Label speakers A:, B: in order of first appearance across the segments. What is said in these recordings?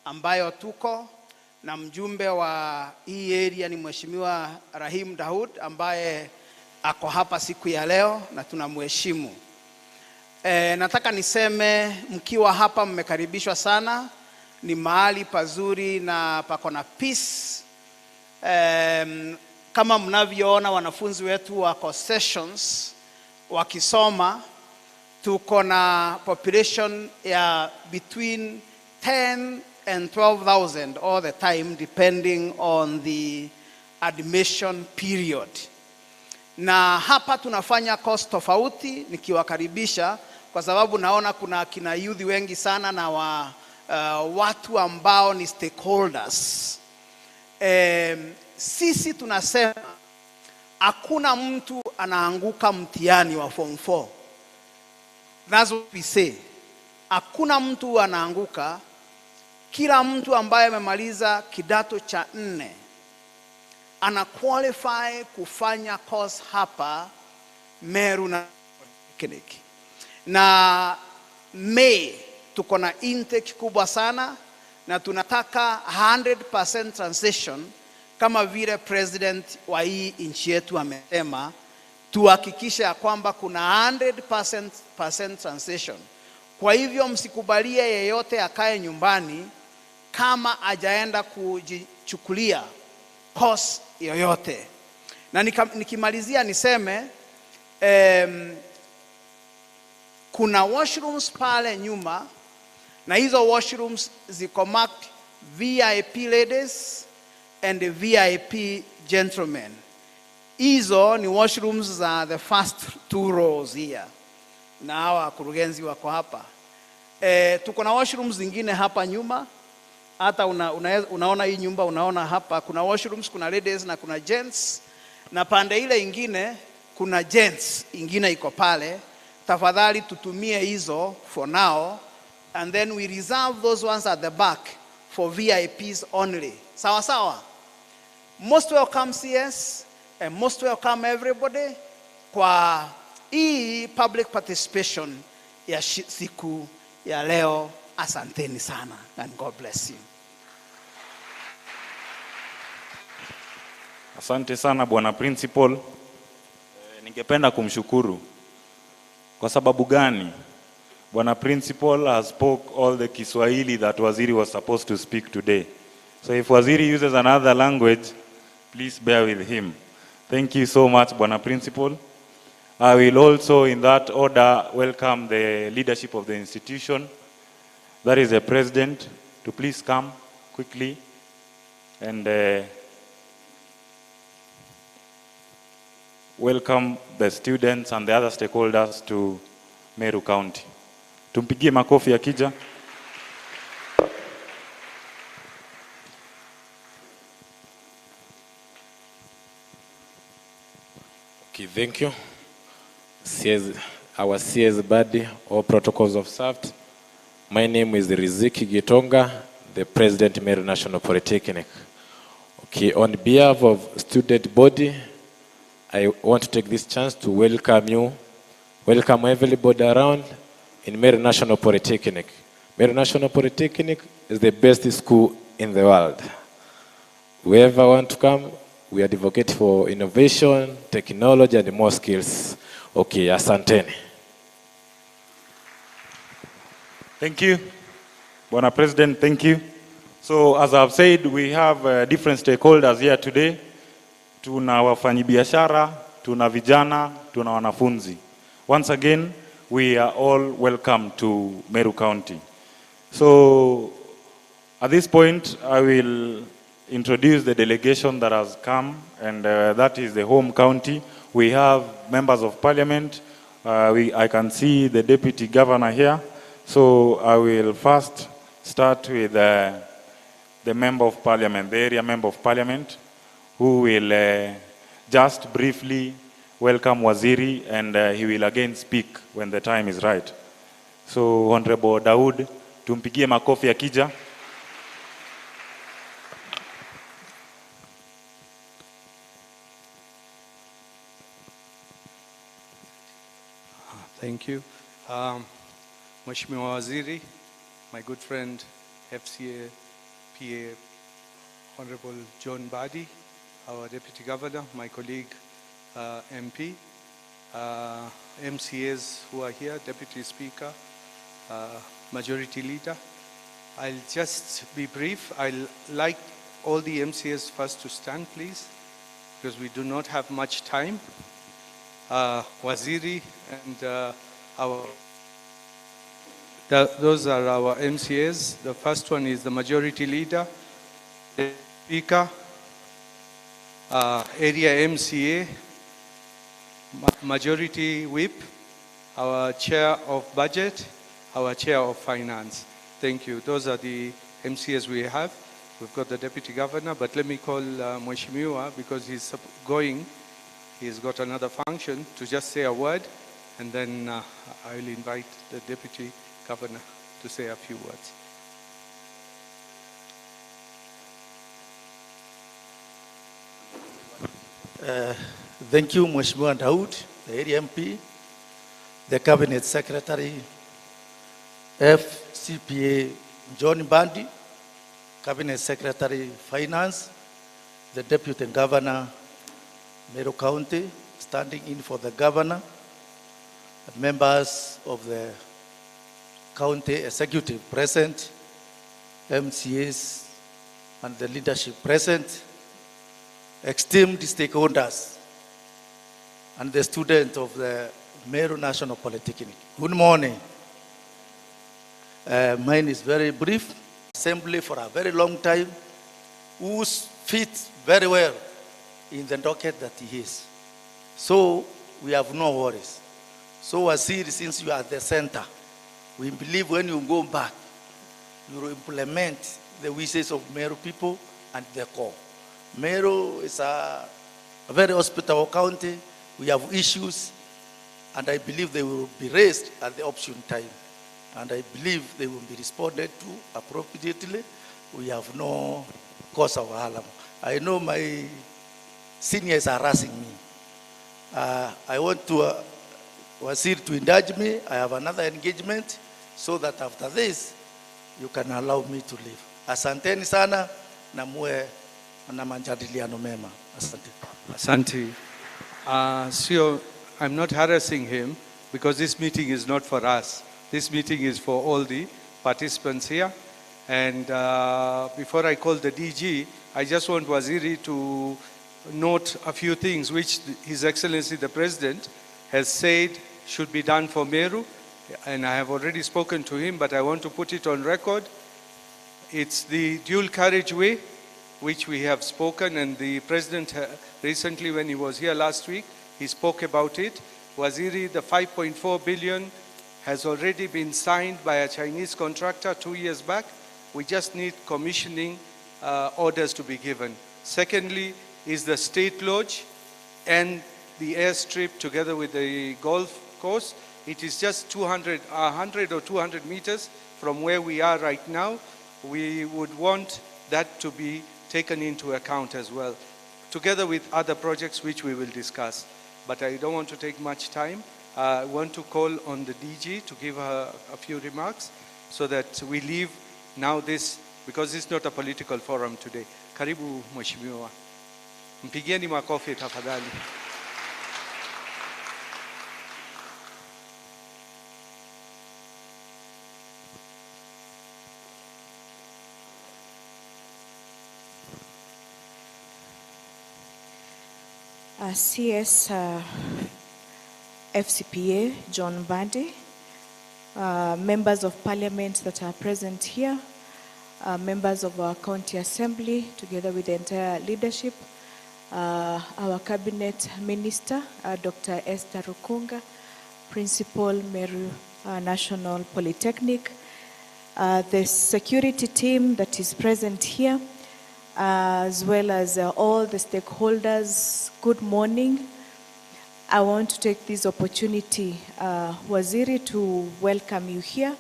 A: ambayo tuko na mjumbe wa hii area ni Mheshimiwa Rahim Daud ambaye ako hapa siku ya leo na tunamheshimu. Nataka niseme mkiwa hapa mmekaribishwa sana. Ni mahali pazuri na pako na peace. Kama mnavyoona wanafunzi wetu wako sessions wakisoma, tuko na population ya between 10 and 12,000 all the time depending on the admission period. Na hapa tunafanya course tofauti nikiwakaribisha kwa sababu naona kuna kina youth wengi sana na watu ambao ni stakeholders. Sisi tunasema hakuna mtu anaanguka mtihani wa form 4. That's what we say. Hakuna mtu anaanguka. Kila mtu ambaye amemaliza kidato cha 4 ana qualify kufanya course hapa Meru na Polytechnic. Na May tuko na intake kubwa sana na tunataka 100% transition kama vile president wa hii nchi yetu amesema, tuhakikishe kwamba kuna 100% transition. Kwa hivyo msikubalie yeyote akae nyumbani kama hajaenda kujichukulia course yoyote. Na nikimalizia niseme kuna washrooms pale nyuma na hizo washrooms ziko marked VIP ladies and VIP gentlemen. Hizo ni washrooms za the first 2 rows here. Na hawa kurugenzi wako hapa. Tuko na washrooms zingine hapa nyuma. Hata unaona hii nyumba, unaona hapa kuna washrooms, kuna ladies na kuna gents. Na pande ile ingine kuna gents ingine iko pale. Tafadhali tutumie hizo for now, and then we reserve those ones at the back for VIPs only. Sawa sawa. Most welcome CS and most welcome everybody kwa hii public participation ya siku ya leo. Asanteni sana and God bless you.
B: Asante sana Bwana Principal. Ningependa kumshukuru. Kwa sababu gani? Bwana Principal has spoke all the Kiswahili that Waziri was supposed to speak today. So if Waziri uses another language, please bear with him. Thank you so much, Bwana Principal. I will also, in that order, welcome the leadership of the institution. That is the President, to please come quickly and welcome the students and the other stakeholders to Meru County. Tumpigie makofi akija.
C: Okay, thank you. Our CS Mbadi, all protocols observed. My name is Riziki Gitonga, the President Meru National Polytechnic. Okay, on behalf of student body, I want to take this chance to welcome everybody around in Meru National Polytechnic. Meru National Polytechnic is the best school in the world. Whoever want to come, we advocate for innovation, technology, and more skills. Okay, asanteni.
B: Thank you. Bwana President, thank you. So as I've said, we have different stakeholders here today. Tuna wafanyibiashara, tuna vijana, tuna wanafunzi. Once again, we are all welcome to Meru County. So at this point, I will introduce the delegation that has come, and that is the home county. We have members of parliament. I can see the deputy governor here. So I will first start with the member of parliament, the area member of parliament, who will just briefly welcome Waziri, and he will again speak when the time is right. So Honorable Daud, tumpigie makofi akija.
D: Thank you. Mheshimiwa Waziri, my good friend FCA FCPA, Honorable John Mbadi, our Deputy Governor, my colleague MP, MCAs who are here, Deputy Speaker, Majority Leader. I'll just be brief. I'll like all the MCAs first to stand, please, because we do not have much time. Waziri and those are our MCAs. The first one is the Majority Leader, the Speaker, Area MCA, Majority Whip, our Chair of Budget, our Chair of Finance. Thank you. Those are the MCAs we have. We've got the Deputy Governor, but let me call Mheshimiwa because he's going. He's got another function to just say a word, and then I'll invite the Deputy Governor to say a few words.
E: Thank you, Mheshimiwa Daud, the area MP, the Cabinet Secretary, FCPA John Mbadi, Cabinet Secretary Finance, the Deputy Governor, Meru County, standing in for the Governor, members of the County Executive present, MCAs, and the leadership present, esteemed stakeholders, and the students of the Meru National Polytechnic. Good morning. Mine is very brief. Assembly for a very long time, who fits very well in the docket that he is. So we have no worries. So Waziri, since you are at the center, we believe when you go back, you will implement the wishes of Meru people and the core. Meru is a very hospitable county. We have issues, and I believe they will be raised at the option time. And I believe they will be responded to appropriately. We have no cause of alarm. I know my seniors are harassing me. I want to Waziri to indulge me. I have another engagement, so that after this, you can allow me to leave. Asanteni sana na muwe na majadiliano mema. Asante.
D: Asante. So I'm not harassing him because this meeting is not for us. This meeting is for all the participants here. And before I call the DG, I just want Waziri to note a few things which His Excellency the President has said should be done for Meru. And I have already spoken to him, but I want to put it on record. It's the dual carriageway, which we have spoken, and the President recently, when he was here last week, he spoke about it. Waziri, the 5.4 billion has already been signed by a Chinese contractor 2 years back. We just need commissioning orders to be given. Secondly is the state lodge and the airstrip together with the golf course. It is just 100 or 200 meters from where we are right now. We would want that to be taken into account as well, together with other projects which we will discuss. But I don't want to take much time. I want to call on the DG to give her a few remarks so that we leave now this, because it's not a political forum today. Karibu Mheshimiwa. Mpigieni makofi tafadhali.
F: CS FCPA John Mbadi, members of parliament that are present here, members of our county assembly, together with the entire leadership, our cabinet minister, Dr. Esther Rukunga, principal Meru National Polytechnic, the security team that is present here, as well as all the stakeholders. Good morning. I want to take this opportunity, Waziri, to welcome you here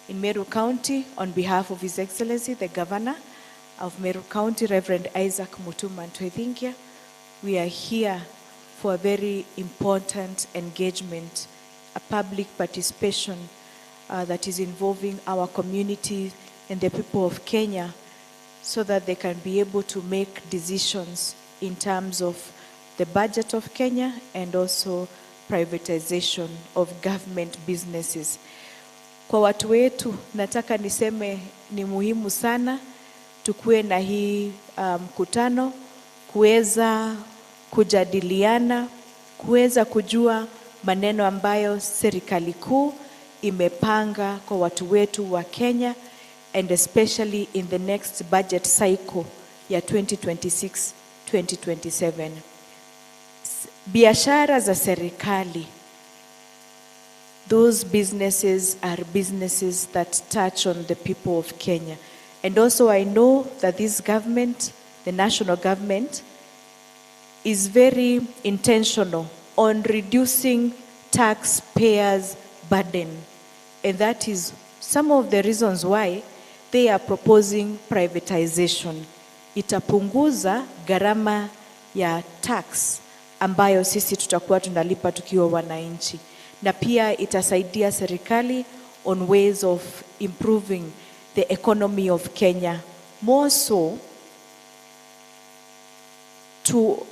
F: in Meru County on behalf of His Excellency, the Governor of Meru County, Reverend Isaac Mutuma Ntwethingia. We are here for a very important engagement, a public participation that is involving our community and the people of Kenya, so that they can be able to make decisions in terms of the budget of Kenya and also privatization of government businesses. Kwa watu wetu, nataka niseme ni muhimu sana tukue na hii mkutano, kuweza kujadiliana, kuweza kujua maneno ambayo serikali kuu imepanga kwa watu wetu wa Kenya, and especially in the next budget cycle ya 2026-2027. Biashara za serikali, those businesses are businesses that touch on the people of Kenya. And also I know that this government, the national government, is very intentional on reducing taxpayers' burden. And that is some of the reasons why they are proposing privatization. Itapunguza gharama ya tax ambayo sisi tutakuwa tunalipa tukiwa wananchi. Na pia itasaidia serikali on ways of improving the economy of Kenya. More so to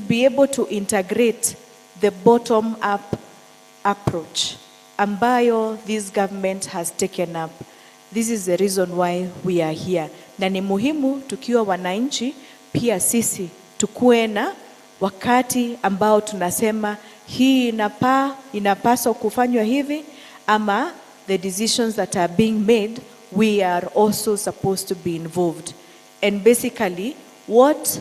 F: be able to integrate the bottom-up approach ambayo this government has taken up. This is the reason why we are here. Na ni muhimu tukiwa wananchi pia sisi tukue na wakati ambao tunasema hii inapaswa kufanywa hivi, ama the decisions that are being made, we are also supposed to be involved. And basically, what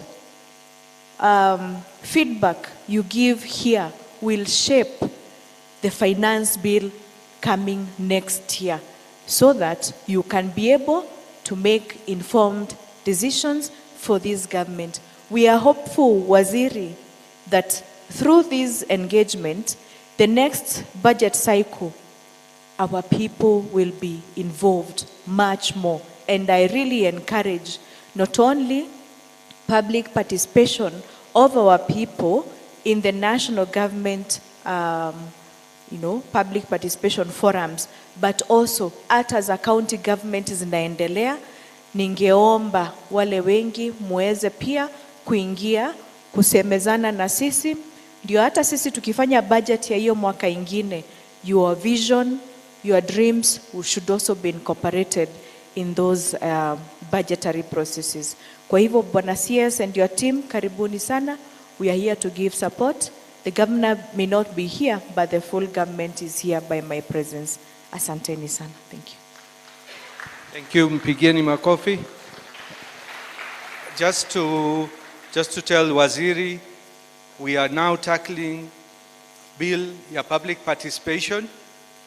F: feedback you give here will shape the finance bill coming next year, so that you can be able to make informed decisions for this government. We are hopeful, Waziri, that through this engagement, the next budget cycle, our people will be involved much more. And I really encourage not only public participation of our people in the national government, public participation forums, but also as a county government zinaendelea, ningeomba wale wengi muweze pia kuingia kusemezana na sisi, ndio hata sisi tukifanya budget ya hiyo mwaka ingine, your vision, your dreams should also be incorporated in those budgetary processes. Kwa hivyo Bwana CS and your team, karibuni sana. We are here to give support. The governor may not be here, but the full government is here by my presence. Asanteni sana. Thank you.
D: Thank you, Mpigeni makofi. Just to tell Waziri, we are now tackling bill ya public participation,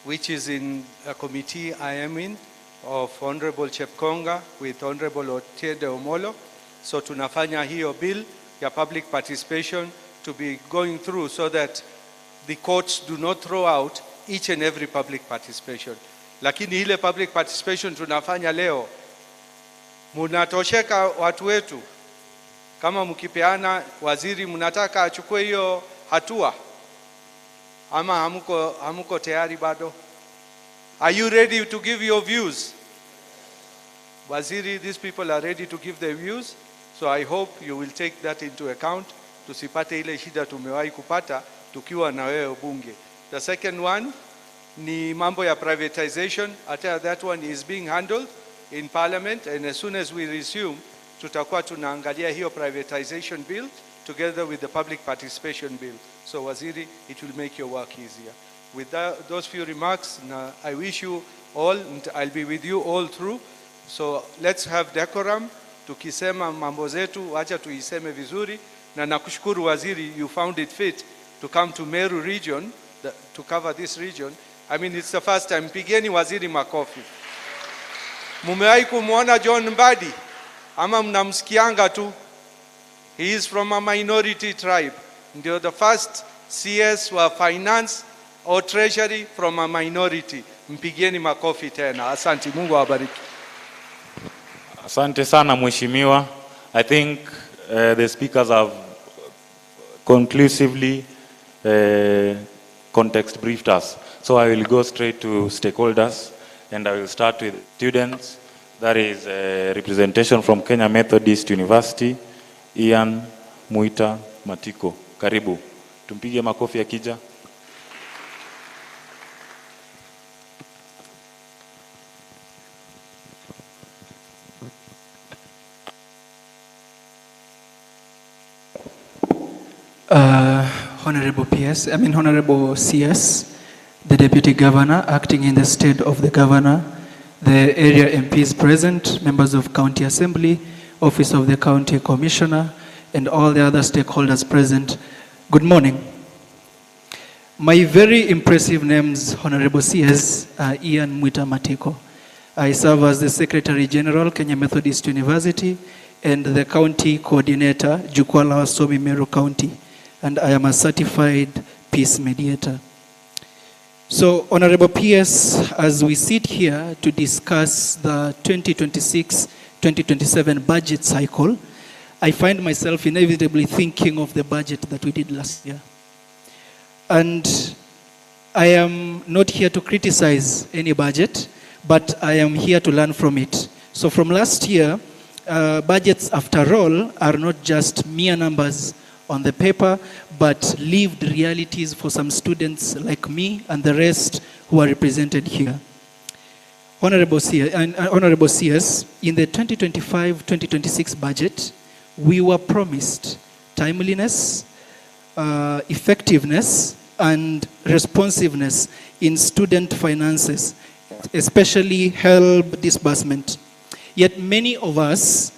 D: which is in a committee I am in, of Honorable Chepkonga with Honorable Otiende Omolo. So tunafanya hiyo bill ya public participation to be going through so that the courts do not throw out each and every public participation. Lakini ile public participation tunafanya leo, munatosheka watu wetu? Kama mkipeana waziri mnataka achukue hiyo hatua, ama hamuko tayari bado? Are you ready to give your views? Waziri, these people are ready to give their views, so I hope you will take that into account. Tusipate ile shida tumewahi kupata tukiwa na wewe bunge. The second one ni mambo ya privatization. That one is being handled in parliament, and as soon as we resume, tutakuwa tunaangalia hiyo privatization bill together with the public participation bill. So Waziri, it will make your work easier. With those few remarks, I wish you all, and I'll be with you all through. So let's have decorum. Tukisema mambo zetu, acha tuiseme vizuri. Na nakushukuru Waziri, you found it fit to come to Meru region, to cover this region. I mean, it's the first time. Pigeni Waziri makofi. Mumewahi kumuona John Mbadi? Ama mnamsikianga tu? He is from a minority tribe. Ndio the first CS wa finance or treasury from a minority. Mpigeni makofi tena. Asante, Mungu awabariki.
B: Asante sana Mheshimiwa. I think the speakers have conclusively context briefed us. So I will go straight to stakeholders, and I will start with students, That is a representation from Kenya Methodist University, Ian Muita Matiko. Karibu. Tumpige makofi akija.
G: Honorable CS, the Deputy Governor, acting in the stead of the Governor, the area MPs present, members of County Assembly, Office of the County Commissioner, and all the other stakeholders present. Good morning. My very impressive names, Honorable CS, are Ian Mwita Matiko. I serve as the Secretary General, Kenya Methodist University, and the County Coordinator, Jukwaa la Wasomi, Meru County, and I am a certified peace mediator. So, Honorable PS, as we sit here to discuss the 2026-2027 budget cycle, I find myself inevitably thinking of the budget that we did last year. And I am not here to criticize any budget, but I am here to learn from it. So from last year, budgets, after all, are not just mere numbers on the paper, but lived realities for some students like me and the rest who are represented here. Honorable CS, in the 2025-2026 budget, we were promised timeliness, effectiveness, and responsiveness in student finances, especially HELB disbursement. Yet many of us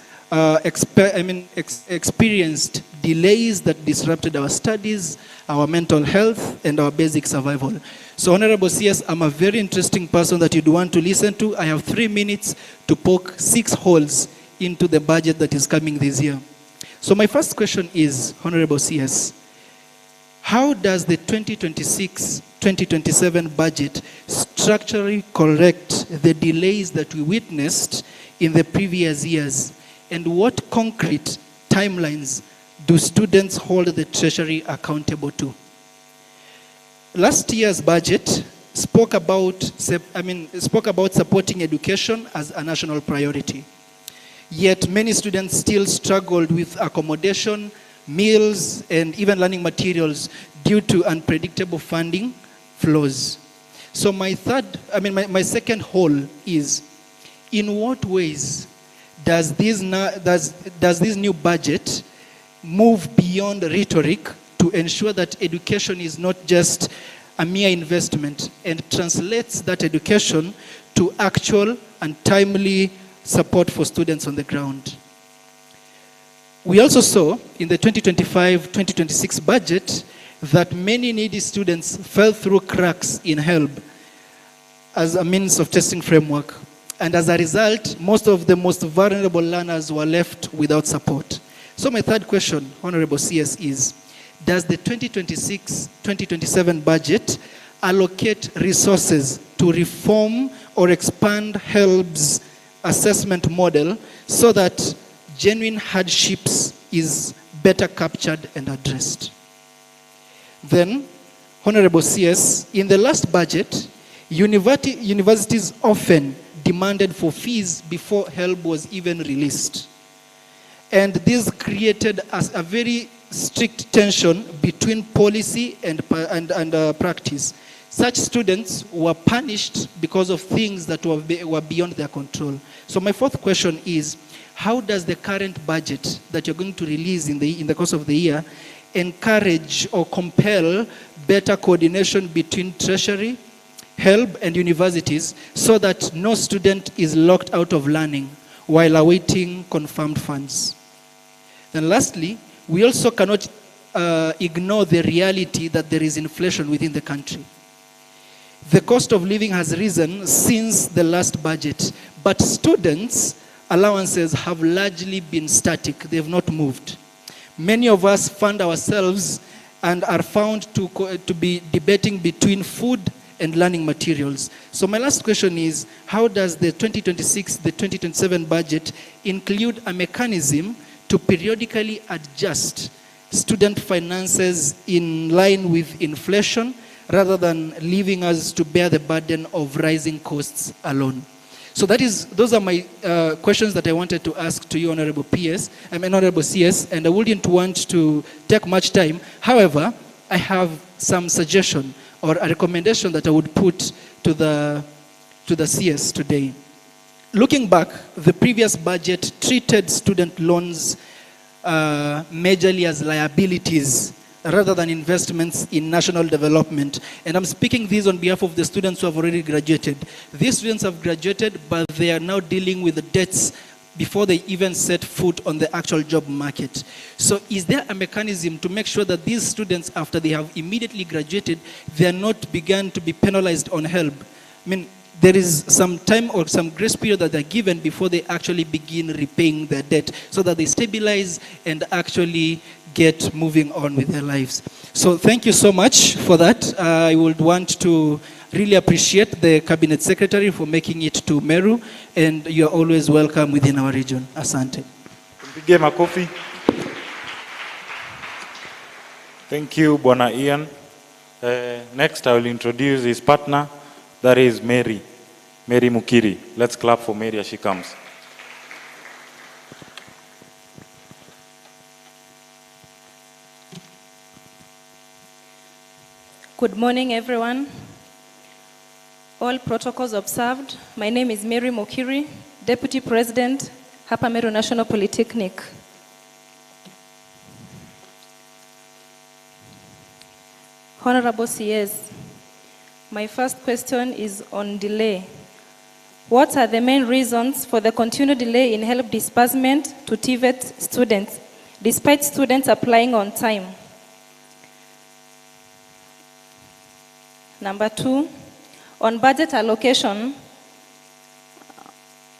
G: experienced delays that disrupted our studies, our mental health, and our basic survival. So, Honorable CS, I'm a very interesting person that you'd want to listen to. I have 3 minutes to poke 6 holes into the budget that is coming this year. So my first question is, Honorable CS, how does the 2026-2027 budget structurally correct the delays that we witnessed in the previous years? And what concrete timelines do students hold the Treasury accountable to? Last year's budget spoke about supporting education as a national priority. Yet many students still struggled with accommodation, meals, and even learning materials due to unpredictable funding flows. So my second hole is, in what ways does this new budget move beyond rhetoric to ensure that education is not just a mere investment and translates that education to actual and timely support for students on the ground? We also saw in the 2025-2026 budget that many needy students fell through cracks in HELB as a means of testing framework. And as a result, most of the most vulnerable learners were left without support. So my third question, Honorable CS, is, does the 2026-2027 budget allocate resources to reform or expand HELB's assessment model so that genuine hardships is better captured and addressed? Then, Honorable CS, in the last budget, universities often demanded for fees before HELB was even released. And this created a very strict tension between policy and practice. Such students were punished because of things that were beyond their control. So my fourth question is, how does the current budget that you're going to release in the course of the year encourage or compel better coordination between Treasury, HELB, and universities so that no student is locked out of learning while awaiting confirmed funds? Then lastly, we also cannot ignore the reality that there is inflation within the country. The cost of living has risen since the last budget, but students' allowances have largely been static. They have not moved. Many of us find ourselves and are found to be debating between food and learning materials. So my last question is, how does the 2026-2027 budget include a mechanism to periodically adjust student finances in line with inflation rather than leaving us to bear the burden of rising costs alone? So those are my questions that I wanted to ask to you, Honorable Honorable CS, and I wouldn't want to take much time. However, I have some suggestion or a recommendation that I would put to the CS today. Looking back, the previous budget treated student loans majorly as liabilities rather than investments in national development. And I'm speaking this on behalf of the students who have already graduated. These students have graduated, but they are now dealing with the debts before they even set foot on the actual job market. So is there a mechanism to make sure that these students, after they have immediately graduated, they are not begun to be penalized on help? I mean, there is some time or some grace period that they're given before they actually begin repaying their debt so that they stabilize and actually get moving on with their lives. So thank you so much for that. I would want to really appreciate the Cabinet Secretary for making it to Meru, and you're always welcome within our region. Asante.
B: Mpige makofi. Thank you, Bwana Ian. Next, I will introduce his partner, that is Mary Mukiri. Let's clap for Mary as she comes.
H: Good morning, everyone. All protocols observed. My name is Mary Mukiri, Deputy President, hapa Meru National Polytechnic. Honorable CS, my first question is on delay. What are the main reasons for the continued delay in help disbursement to TVET students, despite students applying on time? Number 2, on budget allocation,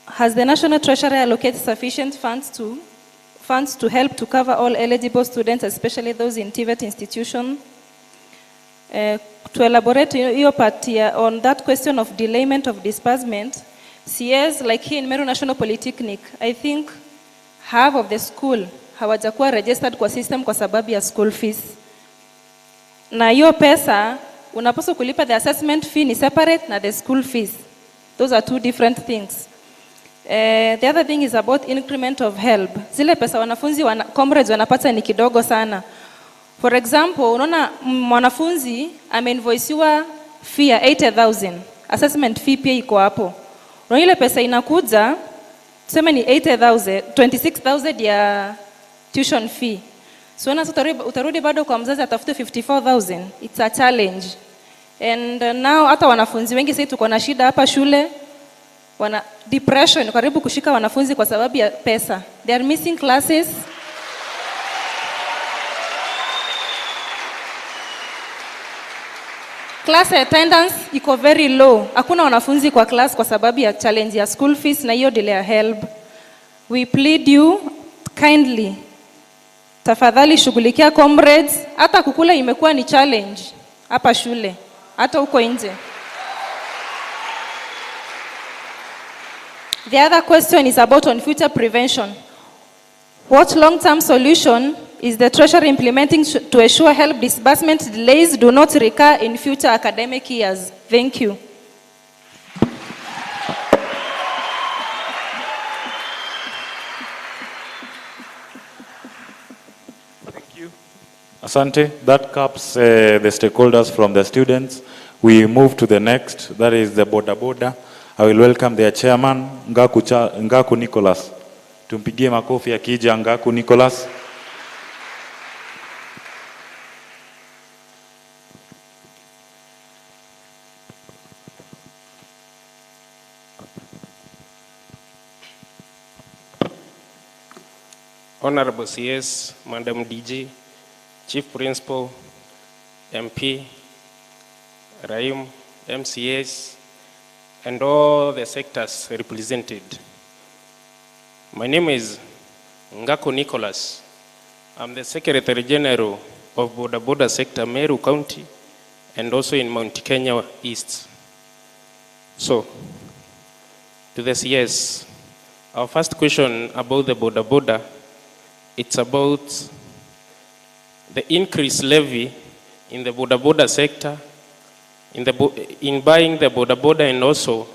H: has the National Treasury allocated sufficient funds to help to cover all eligible students, especially those in TVET institutions? To elaborate your part here on that question of delayment of disbursement, CS, like here in Meru National Polytechnic, I think half of the school hawajakuwa registered kwa system kwa sababu ya school fees. Na hiyo pesa, unapaswa kulipa the assessment fee ni separate na the school fees. Those are two different things. The other thing is about increment of help. Zile pesa wanafunzi comrades wanapata ni kidogo sana. For example, unaona mwanafunzi ameinvoicewa fee ya 80,000. Assessment fee pia iko hapo. Unaona ile pesa inakuja, tuseme ni 80,000, 26,000 ya tuition fee. So utarudi bado kwa mzazi atafute 54,000. It's a challenge. And now hata wanafunzi wengi sasa tuko na shida hapa shule. Wana depression karibu kushika wanafunzi kwa sababu ya pesa. They are missing classes. Class attendance iko very low. Hakuna wanafunzi kwa class kwa sababu ya challenge ya school fees na hiyo delay ya help. We plead you kindly, tafadhali shughulikia comrades. Hata kukula imekuwa ni challenge hapa shule, hata huko nje. The other question is about on future prevention. What long-term solution is the Treasury implementing to ensure help disbursement delays do not recur in future academic years? Thank you.
B: Thank you. Asante. That caps the stakeholders from the students. We move to the next, that is the boda. I will welcome their chairman, Ngaku Nicholas. Tumpigie makofi akija Ngaku Nicholas.
I: Honorable CS, Madam DG, Chief Principal, MP, Raim, MCAs, and all the sectors represented. My name is Ngaku Nicholas. I'm the Secretary General of Boda Sector, Meru County, and also in Mount Kenya East. So, to the CS, our first question about the Boda, it's about the increased levy in the Boda sector, in buying the Boda and also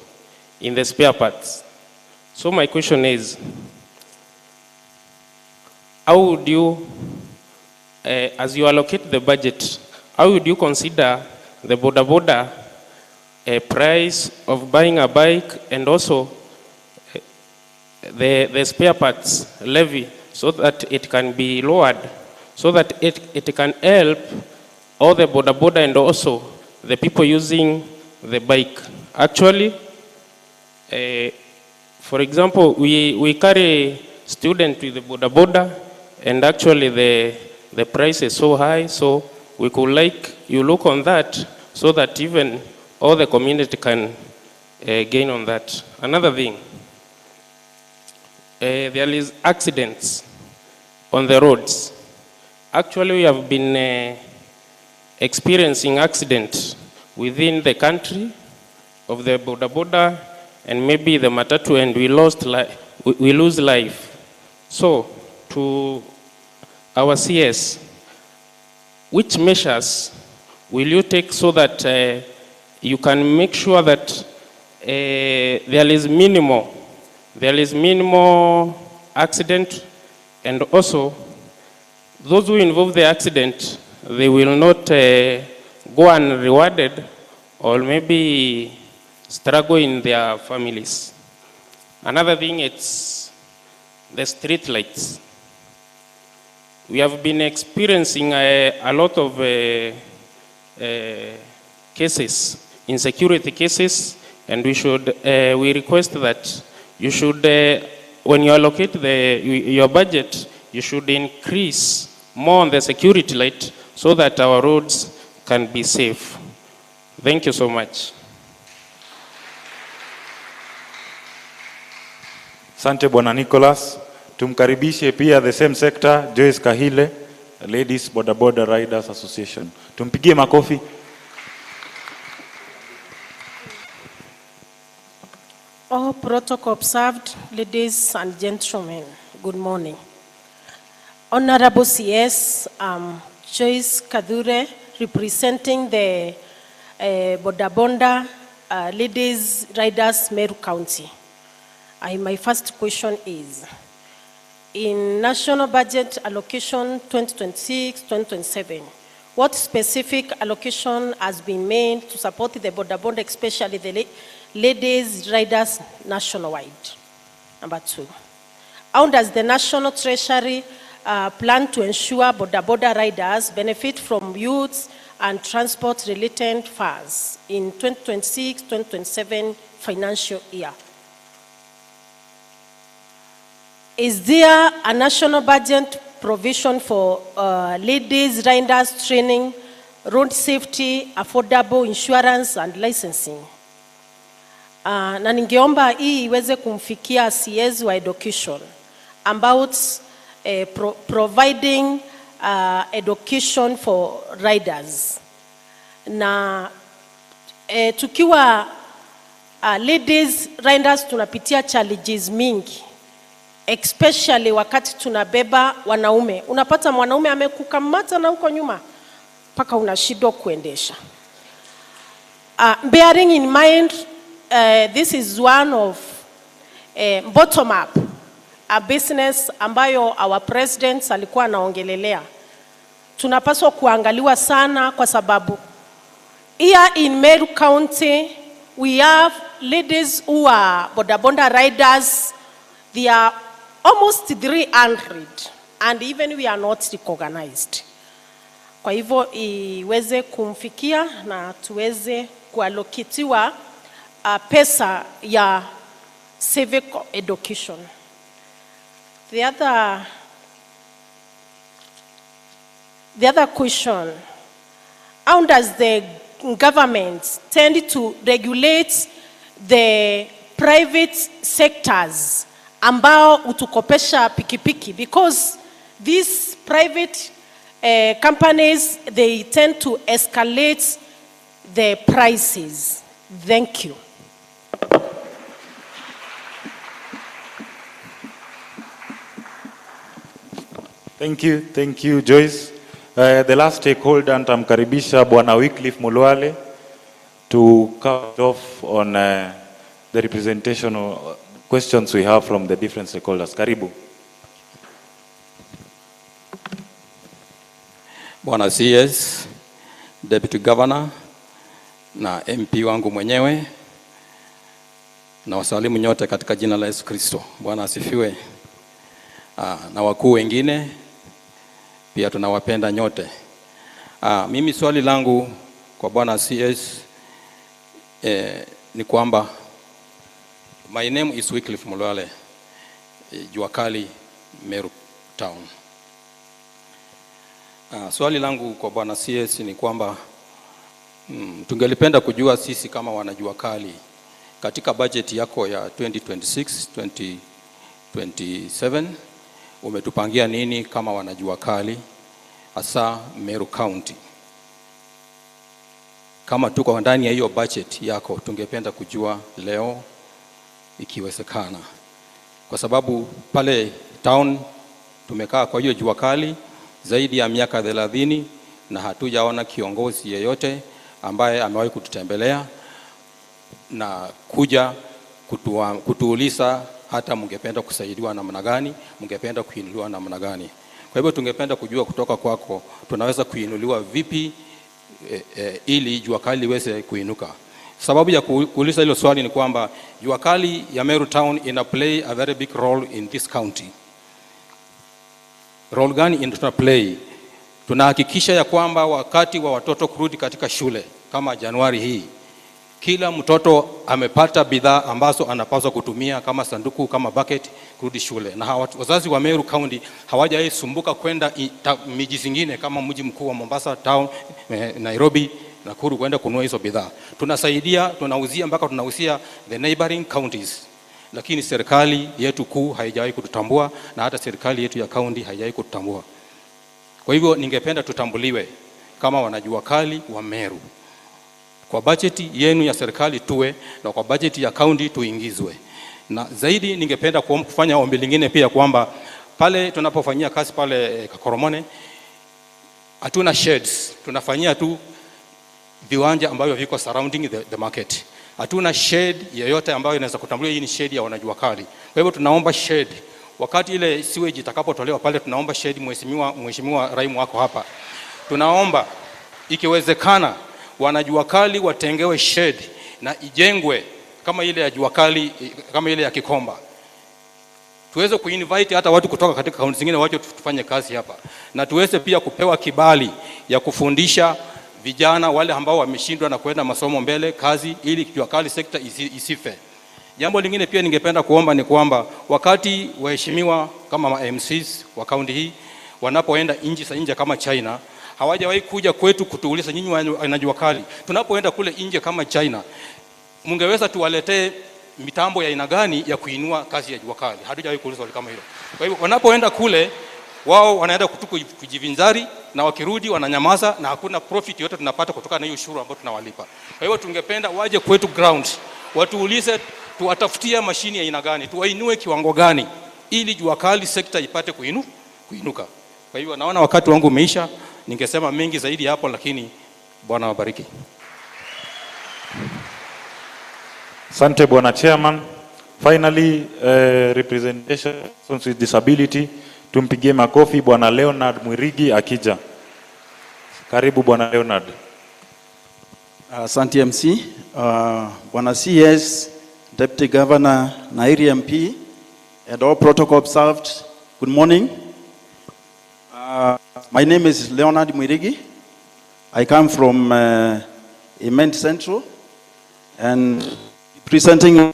I: in the spare parts. So my question is, how would you, as you allocate the budget, how would you consider the boda price of buying a bike and also the spare parts levy so that it can be lowered, so that it can help all the boda and also the people using the bike? Actually, for example, we carry students with the boda and actually the price is so high, so we could like you look on that so that even all the community can gain on that. Another thing, there is accidents on the roads. Actually, we have been experiencing accidents within the country of the boda and maybe the matatu, and we lose life. So, to our CS, which measures will you take so that you can make sure that there is minimal accident, and also those who involve the accident, they will not go unrewarded or maybe struggle in their families. Another thing, it's the street lights. We have been experiencing a lot of cases, insecurity cases, and we request that you should, when you allocate your budget, you should increase more on the security light so that our roads can be safe. Thank you so much.
B: Asante Bwana Nicholas. Tumkaribishe pia the same sector, Joyce Kahile, Ladies Boda Riders Association. Tumpigie makofi.
J: All protocol observed, ladies and gentlemen, good morning. Honorable CS, Joyce Kadure, representing the Boda Ladies Riders Meru County. My first question is, in National Budget Allocation 2026-2027, what specific allocation has been made to support the Boda, especially the Ladies Riders nationwide? Number two, how does the National Treasury plan to ensure Boda riders benefit from youth and transport-related funds in 2026-2027 financial year? Is there a national budget provision for ladies riders training, road safety, affordable insurance and licensing? Na ningeomba hii iweze kumfikia CS wa education about providing education for riders. Na tukiwa ladies riders tunapitia challenges mingi, especially wakati tunabeba wanaume. Unapata mwanaume amekukamata na huko nyuma paka unashindwa kuendesha. Bearing in mind, this is one of bottom up, a business ambayo our president alikuwa anaongelelea. Tunapaswa kuangaliwa sana kwa sababu here in Meru County we have ladies who are boda riders. They are almost 300 and even we are not recognized. Kwa hivyo iweze kumfikia na tuweze kualokitiwa pesa ya civic education. The other question, how does the government tend to regulate the private sectors ambao utukopesha pikipiki? Because these private companies, they tend to escalate the prices. Thank you.
B: Thank you Joyce. The last stakeholder, nitamkaribisha Bwana Wycliffe Mulwale to cut off on the representation or questions we have from the different stakeholders. Karibu.
K: Bwana CS, Deputy Governor na MP wangu mwenyewe na wasalimu nyote katika jina la Yesu Kristo. Bwana asifiwe. Na wakuu wengine pia tunawapenda nyote. Mimi swali langu kwa Bwana CS ni kwamba my name is Wycliffe Mulwale, Juakali, Meru Town. Swali langu kwa Bwana CS ni kwamba tungelipenda kujua sisi kama wanajuakali katika budget yako ya 2026-2027 umetupangia nini kama wanajuakali hasa Meru County. Kama tuko ndani ya hiyo budget yako tungependa kujua leo ikiwezekana, kwa sababu pale town tumekaa kwa hiyo juakali zaidi ya miaka 30 na hatujaona kiongozi yeyote ambaye amewahi kututembelea na kuja kutuuliza hata mungependa kusaidiwa namna gani, mungependa kuinuliwa namna gani. Kwa hivyo tungependa kujua kutoka kwako tunaweza kuinuliwa vipi ili juakali liweze kuinuka. Sababu ya kuuliza hilo swali ni kwamba juakali ya Meru Town ina play a very big role in this county. Role gani ina play? Tunahakikisha ya kwamba wakati wa watoto kurudi katika shule kama Januari hii, kila mtoto amepata bidhaa ambazo anapaswa kutumia kama sanduku, kama bucket kurudi shule. Na wazazi wa Meru County hawajaisumbuka kwenda miji zingine kama mji mkuu wa Mombasa Town, Nairobi, Nakuru kwenda kununua hizo bidhaa. Tunasaidia, tunauzia mpaka tunauzia the neighboring counties. Lakini serikali yetu kuu haijawahi kututambua na hata serikali yetu ya county haijawahi kututambua. Kwa hivyo ningependa tutambuliwe kama wanajuakali wa Meru. Kwa bajeti yenu ya serikali tuwe na kwa bajeti ya county tuingizwe. Na zaidi ningependa kufanya ombi lingine pia kwamba pale tunapofanyia kazi pale Kakoromone hatuna sheds, tunafanyia tu viwanja ambavyo viko surrounding the market. Hatuna shade yoyote ambayo inaweza kutambulia hii ni shade ya wanajuakali. Kwa hivyo tunaomba shade. Wakati ile sewage itakapotolewa pale tunaomba shade. Mheshimiwa Raimu wako hapa. Tunaomba ikiwezekana wanajuakali watengewe shade na ijengwe kama ile ya juakali, kama ile ya Kikomba. Tuweze kuinvite hata watu kutoka katika kaunti zingine waje tufanye kazi hapa. Na tuweze pia kupewa kibali ya kufundisha vijana wale ambao wameshindwa na kwenda masomo mbele kazi ili juakali sekta isife. Jambo lingine pia ningependa kuomba ni kwamba wakati waheshimiwa kama MCs wa kaunti hii wanapoenda nje kama China, hawajawahi kuja kwetu kutuuliza nyinyi wanajuakali. Tunapoenda kule nje kama China, mungeweza tuwaletee mitambo ya aina gani ya kuinua kazi ya juakali. Hatujawahi kuuliza wale kama hilo. Kwa hivyo wanapoenda kule wao wanaenda kujivinjari na wakirudi wananyamaza na hakuna profit yote tunapata kutoka na hiyo ushuru ambao tunawalipa. Kwa hivyo tungependa waje kwetu ground, watuulize tuwatafutia mashini ya aina gani, tuwainue kiwango gani ili juakali sekta ipate kuinuka. Kwa hivyo naona wakati wangu umeisha, ningesema mengi zaidi hapo lakini Bwana wabariki.
B: Asante Bwana Chairman. Finally, representation with disability. Tumpigie makofi Bwana Leonard Mwirigi akija. Karibu Bwana Leonard.
L: Asante MC. Bwana CS, Deputy Governor, Nairi MP, and all protocol observed. Good morning. My name is Leonard Mwirigi. I come from Imend Central and presenting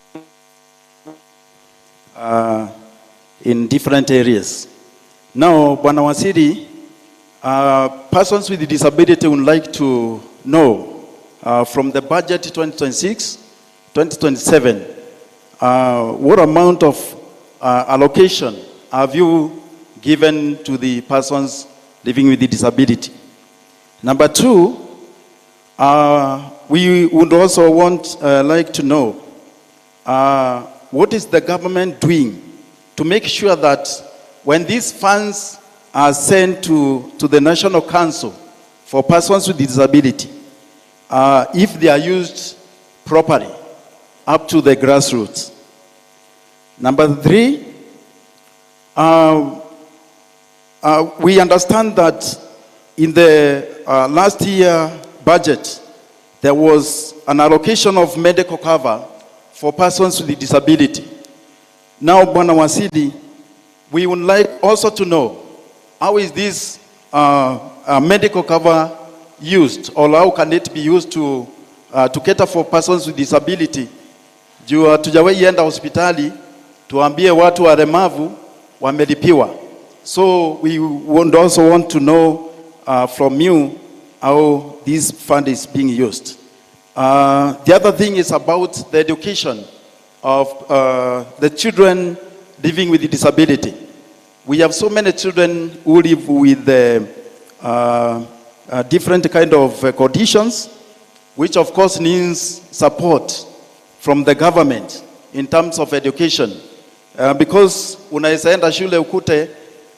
L: in different areas. Now, Bwana Wasiri, persons with disability would like to know from the budget 2026-2027, what amount of allocation have you given to the persons living with the disability? Number two, we would also like to know what is the government doing to make sure that when these funds are sent to the National Council for persons with disability, if they are used properly, up to the grassroots. Number 3, we understand that in the last year budget, there was an allocation of medical cover for persons with disability. Now, Bwana Wasili, we would like also to know, how is this medical cover used, or how can it be used to cater for persons with disability? Juu hatujawahi enda hospitali tuambie watu walemavu wamelipiwa. So we would also want to know from you how this fund is being used. The other thing is about the education of the children living with disability. We have so many children who live with different kind of conditions, which of course needs support from the government in terms of education. Because unaweza enda shule ukute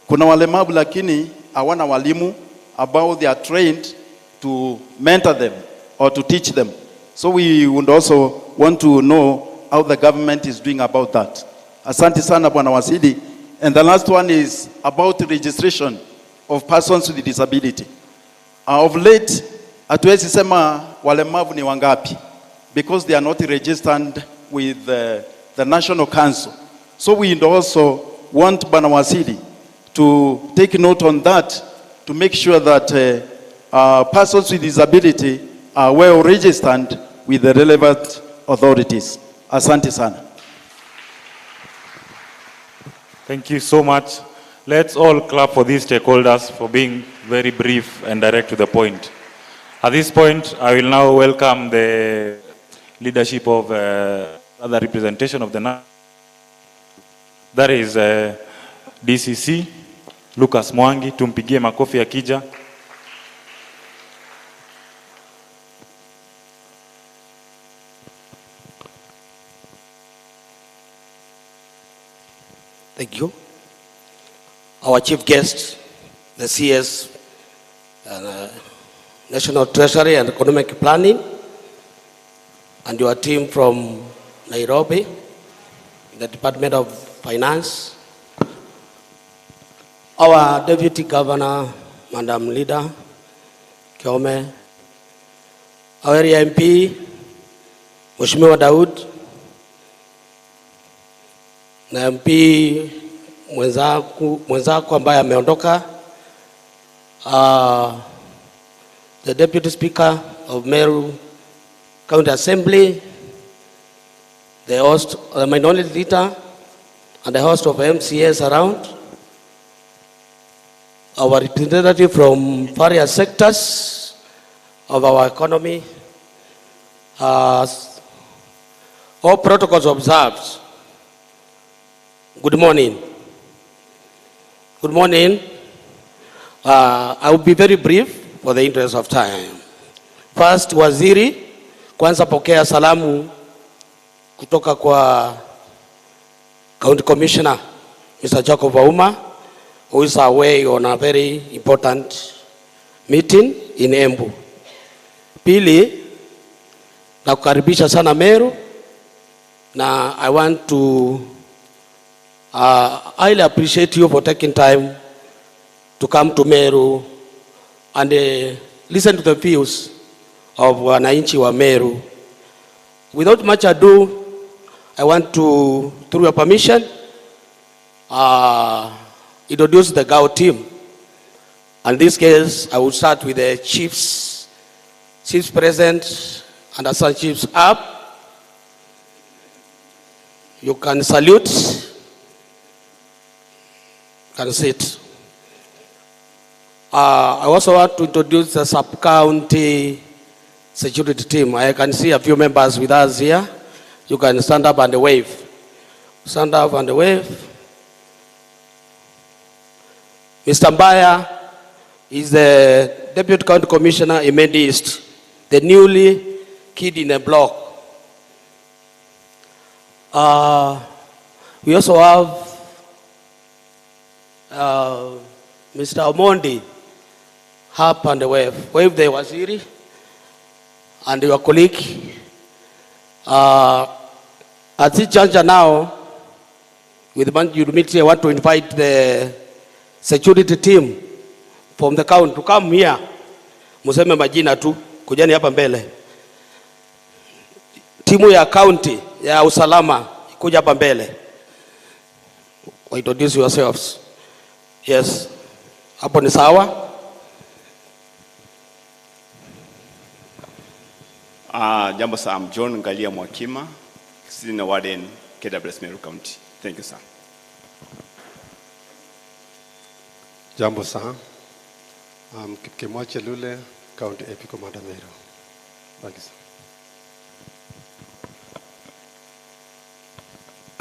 L: kuna walemavu lakini hawana walimu ambao they are trained to mentor them or to teach them. So we would also want to know how the government is doing about that. Asante sana Bwana Wasili. And the last one is about registration of persons with disability. Of late, hatuwezi sema walemavu ni wangapi, because they are not registered with the National Council. So we also want Bwana Wasili to take note on that, to make sure that persons with disability are well registered with the relevant authorities. Asante sana.
B: Thank you so much. Let's all clap for these stakeholders for being very brief and direct to the point. At this point, I will now welcome the leadership of other representation of the that is DCC, Lucas Mwangi. Tumpigie makofi akija.
M: Thank you. Our chief guest, the CS, National Treasury and Economic Planning, and your team from Nairobi, the Department of Finance, our Deputy Governor, Madam Leader, Kiome, our area MP, Mheshimiwa Daud, na MP mwenzako ambaye ameondoka, the Deputy Speaker of Meru County Assembly, the host, the minority leader, and the host of MCAs around, our representative from various sectors of our economy, all protocols observed. Good morning. Good morning. I will be very brief for the interest of time. First, Waziri, kwanza pokea salamu kutoka kwa County Commissioner, Mr. Jacob Wauma, who is away on a very important meeting in Embu. Pili, nakukaribisha sana Meru, na I want to highly appreciate you for taking time to come to Meru and listen to the views of wananchi wa Meru. Without much ado, I want to, through your permission, introduce the GAO team. In this case, I will start with the chiefs present and assistant chiefs up. You can salute. Can sit. I also want to introduce the sub-county security team. I can see a few members with us here. You can stand up and wave. Stand up and wave. Mr. Mbaya is the Deputy County Commissioner in Mbadi East, the newly kid in the block. We also have Mr. Omondi, up and wave. Wave the Waziri and your colleague. At this juncture now, with the humility, I want to invite the security team from the county to come here. Museme majina tu, kujeni hapa mbele. Timu ya county ya usalama kuja hapa mbele. Introduce yourselves. Yes. Hapo ni sawa?
N: Jambo sir, I'm John Ngalia Mwakima, Senior Warden, KWS Meru County. Thank you, sir.
O: Jambo sir, I'm Kipkemwache Lule, County AP Commander Meru. Thank you, sir.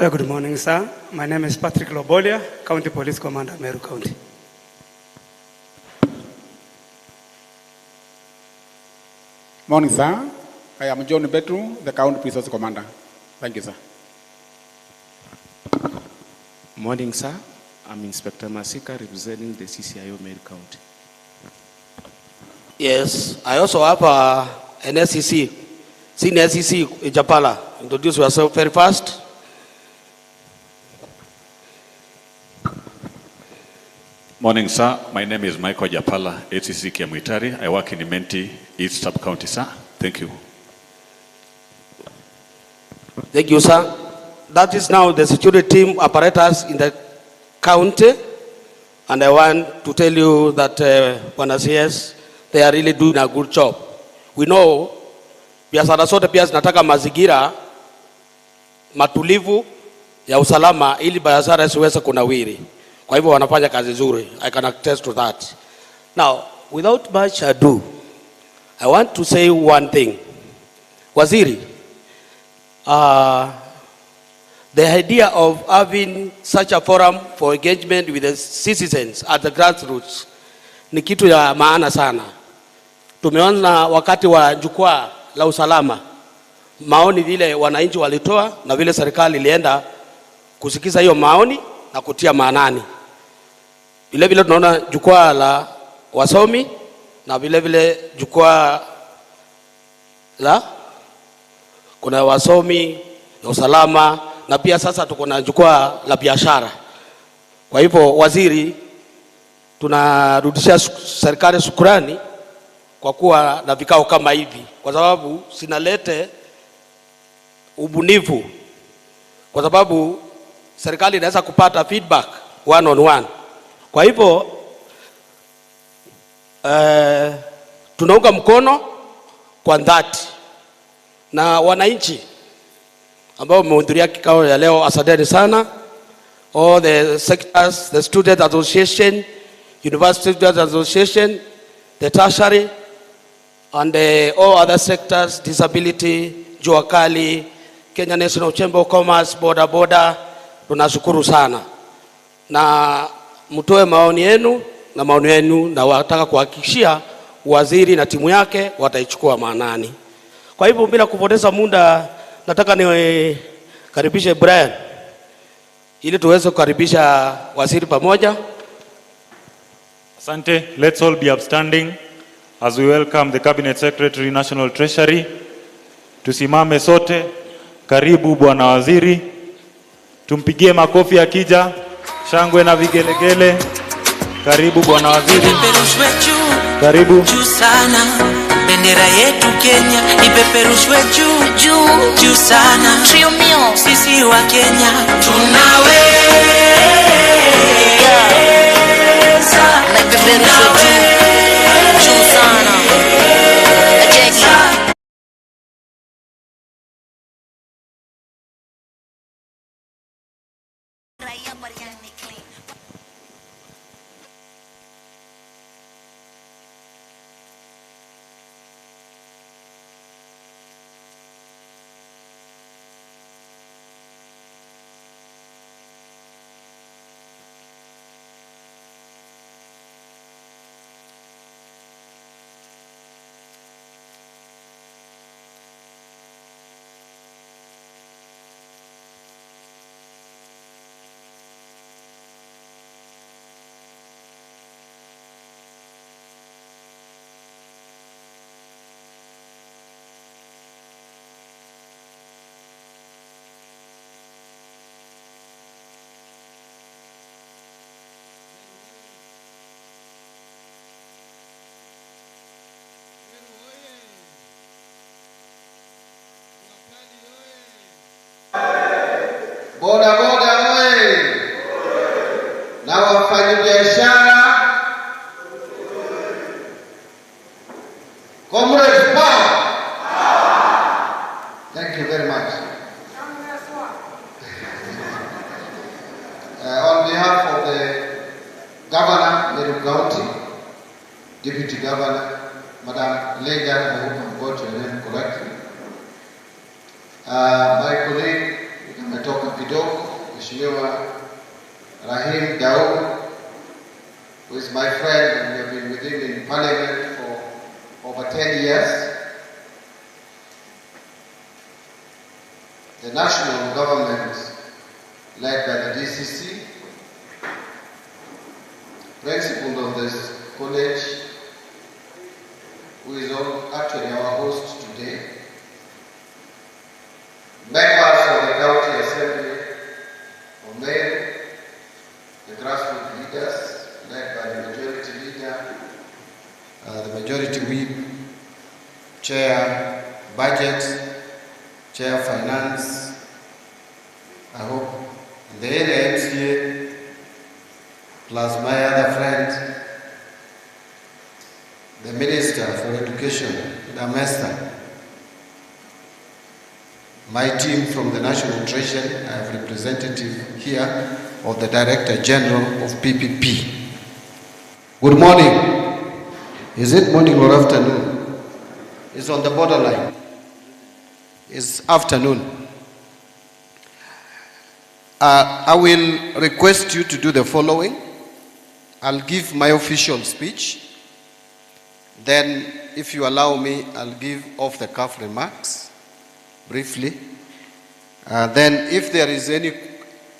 P: Good morning, sir. My name is Patrick Lobolia, County Police Commander, Meru County.
Q: Morning, sir. I am John Betru, the County Police Commander. Thank you, sir.
R: Morning, sir. I'm Inspector Masika, representing the CCIO Meru County.
M: Yes, I also have an SEC, Senior SEC Japala. Introduce yourself very fast.
S: Morning, sir. My name is Michael Japala, HCC Kiamwitari. I work in Imenti, East Sub-County, sir. Thank you.
M: Thank you, sir. That is now the security team apparatus in the county. And I want to tell you that, CS, they are really doing a good job. We know, biashara zote pia zinataka mazingira matulivu ya usalama ili biashara isiweze kunawiri. Kwa hivyo wanafanya kazi nzuri. I can attest to that. Now, without much ado, I want to say one thing. Waziri, the idea of having such a forum for engagement with the citizens at the grassroots ni kitu ya maana sana. Tumeona wakati wa jukwaa la usalama, maoni vile wananchi walitoa na vile serikali ilienda kusikiza hiyo maoni na kutia maanani. Vile vile tunaona jukwaa la wasomi na vile vile jukwaa la kuna wasomi na usalama na pia sasa tuko na jukwaa la biashara. Kwa hivyo waziri, tunarudishia serikali shukrani kwa kuwa na vikao kama hivi, kwa sababu sinalete ubunifu, kwa sababu serikali inaweza kupata feedback one on one. Kwa hivyo tunaunga mkono kwa dhati na wananchi ambao wamehudhuria kikao ya leo. Asanteni sana. All the sectors, the Student Association, University Student Association, the tertiary, and all other sectors, disability, jua kali, Kenya National Chamber of Commerce, boda, tunashukuru sana. Na mtoe maoni yenu na maoni yenu, na wataka kuhakikishia waziri na timu yake wataichukua maanani. Kwa hivyo bila kupoteza muda, nataka nikaribishe Brian ili tuweze kukaribisha waziri pamoja.
B: Asante. Let's all be upstanding as we welcome the Cabinet Secretary, National Treasury. Tusimame sote. Karibu bwana waziri. Tumpigie makofi akija. Shangwe na vigelegele. Karibu bwana waziri. Karibu.
T: Juu sana. Bendera yetu Kenya ipeperushwe juu sana. Trio mio. Sisi wa Kenya tunaweza. Na ipeperushwe juu sana.
U: Deputy Governor, Madam Leda, I hope I've got your name correctly. My colleague, ametoka kidogo, Mheshimiwa Rahim Daud, who is my friend and we have been with him in Parliament for over 10 years. The national government, led by the DCC, principal of this college, who is actually our host today, members of the County Assembly of Meru, the grassroots leaders, led by the majority leader, the majority whip, chair budget, chair finance, I hope the area MCA, plus my other friend, the Minister for Education, Damesta, my team from the National Treasury, I have representative here of the Director General of PPP. Good morning. Is it morning or afternoon? It's on the borderline. It's afternoon. I will request you to do the following. I'll give my official speech. Then, if you allow me, I'll give off-the-cuff remarks, briefly. Then, if there is any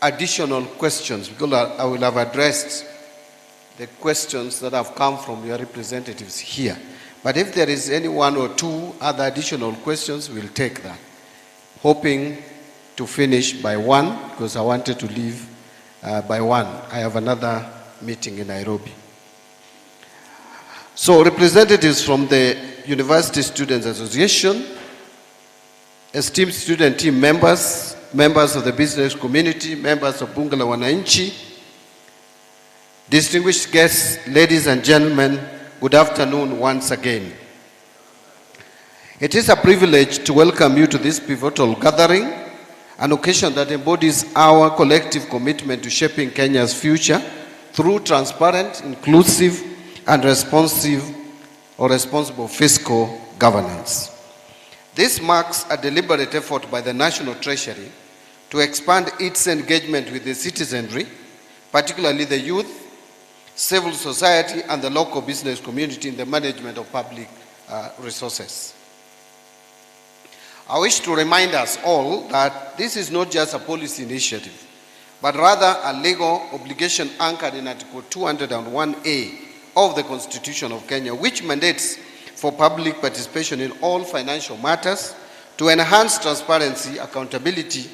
U: additional questions, because I will have addressed the questions that have come from your representatives here. But if there is any one or two other additional questions, we'll take that. Hoping to finish by 1, because I wanted to leave by 1. I have another meeting in Nairobi. So representatives from the University Students Association, esteemed student team members, members of the business community, members of Bunge la Wananchi, distinguished guests, ladies and gentlemen, good afternoon once again. It is a privilege to welcome you to this pivotal gathering, an occasion that embodies our collective commitment to shaping Kenya's future through transparent, inclusive, and responsible fiscal governance. This marks a deliberate effort by the National Treasury to expand its engagement with the citizenry, particularly the youth, civil society, and the local business community in the management of public resources. I wish to remind us all that this is not just a policy initiative, but rather a legal obligation anchored in Article 201A of the Constitution of Kenya, which mandates for public participation in all financial matters to enhance transparency, accountability,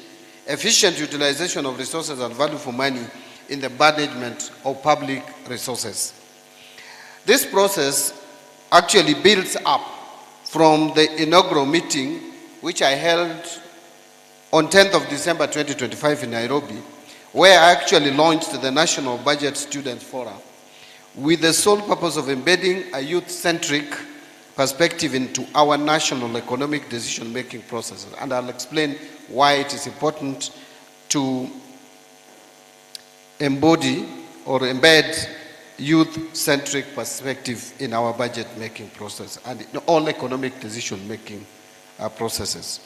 U: efficient utilization of resources, and value for money in the management of public resources. This process actually builds up from the inaugural meeting which I held on 10th of December 2025 in Nairobi, where I actually launched the National Budget Student Forum with the sole purpose of embedding a youth-centric perspective into our national economic decision-making processes. And I'll explain why it is important to embody or embed youth-centric perspective in our budget-making process and in all economic decision-making processes.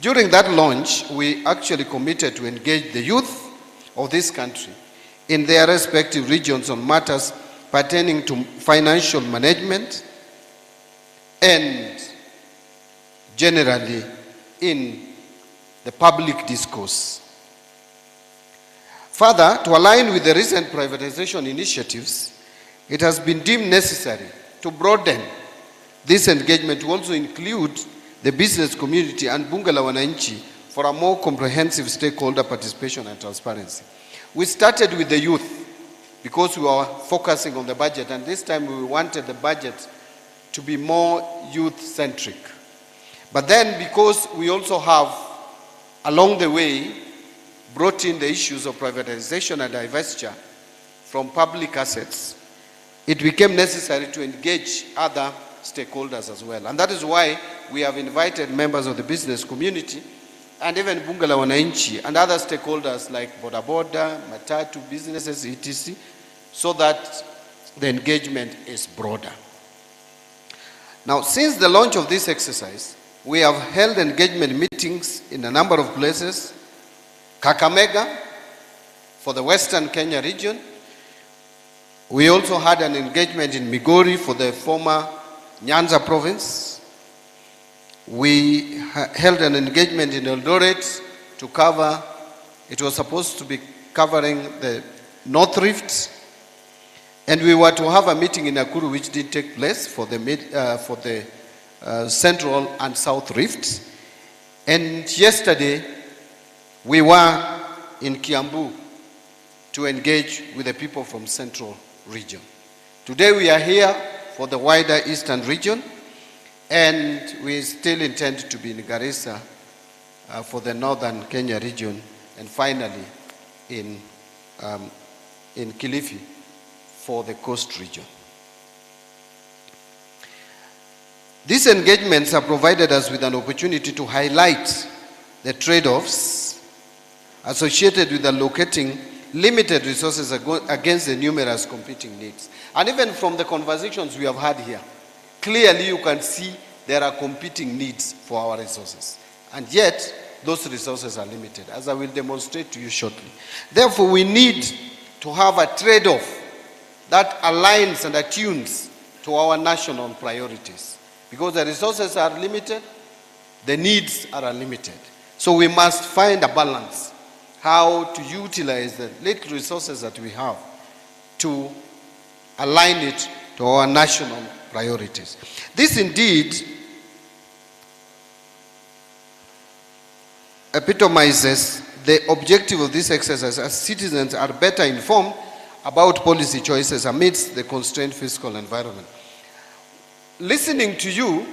U: During that launch, we actually committed to engage the youth of this country in their respective regions on matters pertaining to financial management and generally in the public discourse. Further, to align with the recent privatization initiatives, it has been deemed necessary to broaden this engagement to also include the business community and Bunge la Wananchi for a more comprehensive stakeholder participation and transparency. We started with the youth because we were focusing on the budget, and this time we wanted the budget to be more youth-centric. But then because we also have, along the way, brought in the issues of privatization and divestiture from public assets, it became necessary to engage other stakeholders as well. And that is why we have invited members of the business community and even Bunge la Wananchi and other stakeholders like Boda Boda, Matatu, businesses, etc., so that the engagement is broader. Now, since the launch of this exercise, we have held engagement meetings in a number of places. Kakamega, for the Western Kenya region. We also had an engagement in Migori for the former Nyanza province. We held an engagement in Eldoret to cover, it was supposed to be covering the North Rift. And we were to have a meeting in Nakuru which did take place for the Central and South Rifts. And yesterday, we were in Kiambu to engage with the people from Central region. Today we are here for the wider Eastern region, and we still intend to be in Garissa for the Northern Kenya region, and finally in Kilifi for the Coast region. These engagements have provided us with an opportunity to highlight the trade-offs associated with allocating limited resources against the numerous competing needs. And even from the conversations we have had here, clearly you can see there are competing needs for our resources. And yet, those resources are limited, as I will demonstrate to you shortly. Therefore, we need to have a trade-off that aligns and attunes to our national priorities. Because the resources are limited, the needs are unlimited. So we must find a balance how to utilize the little resources that we have to align it to our national priorities. This indeed epitomizes the objective of this exercise, as citizens are better informed about policy choices amidst the constrained fiscal environment. Listening to you,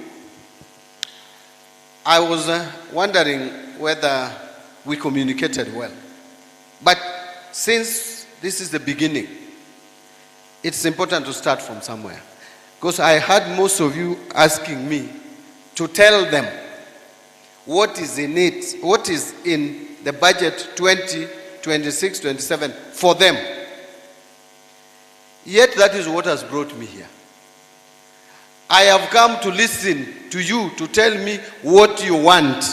U: I was wondering whether we communicated well. But since this is the beginning, it's important to start from somewhere. Because I had most of you asking me to tell them what is in it, what is in the budget 2026-27 for them. Yet that is what has brought me here. I have come to listen to you to tell me what you want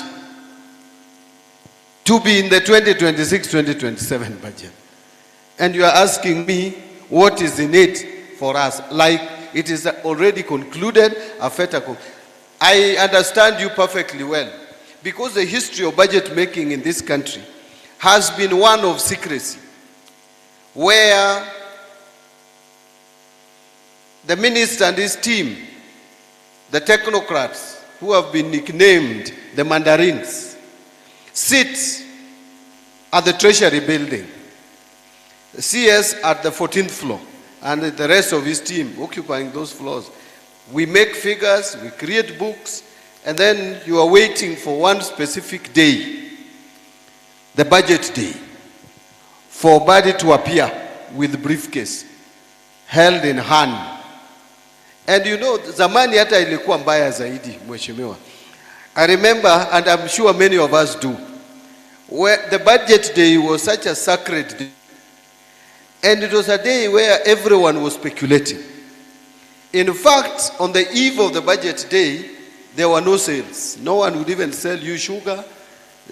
U: to be in the 2026-2027 budget. And you are asking me what is in it for us, like it is already concluded, a fait accompli. I understand you perfectly well, because the history of budget making in this country has been one of secrecy, where the minister and his team, the technocrats who have been nicknamed the Mandarins, sit at the Treasury building, the CS at the 14th floor, and the rest of his team occupying those floors. We make figures, we create books, and then you are waiting for one specific day, the budget day, for Mbadi to appear with briefcase held in hand. And you know, zamani hata ilikuwa mbaya zaidi, mheshimiwa. I remember, and I'm sure many of us do, where the budget day was such a sacred day. And it was a day where everyone was speculating. In fact, on the eve of the budget day, there were no sales. No one would even sell you sugar,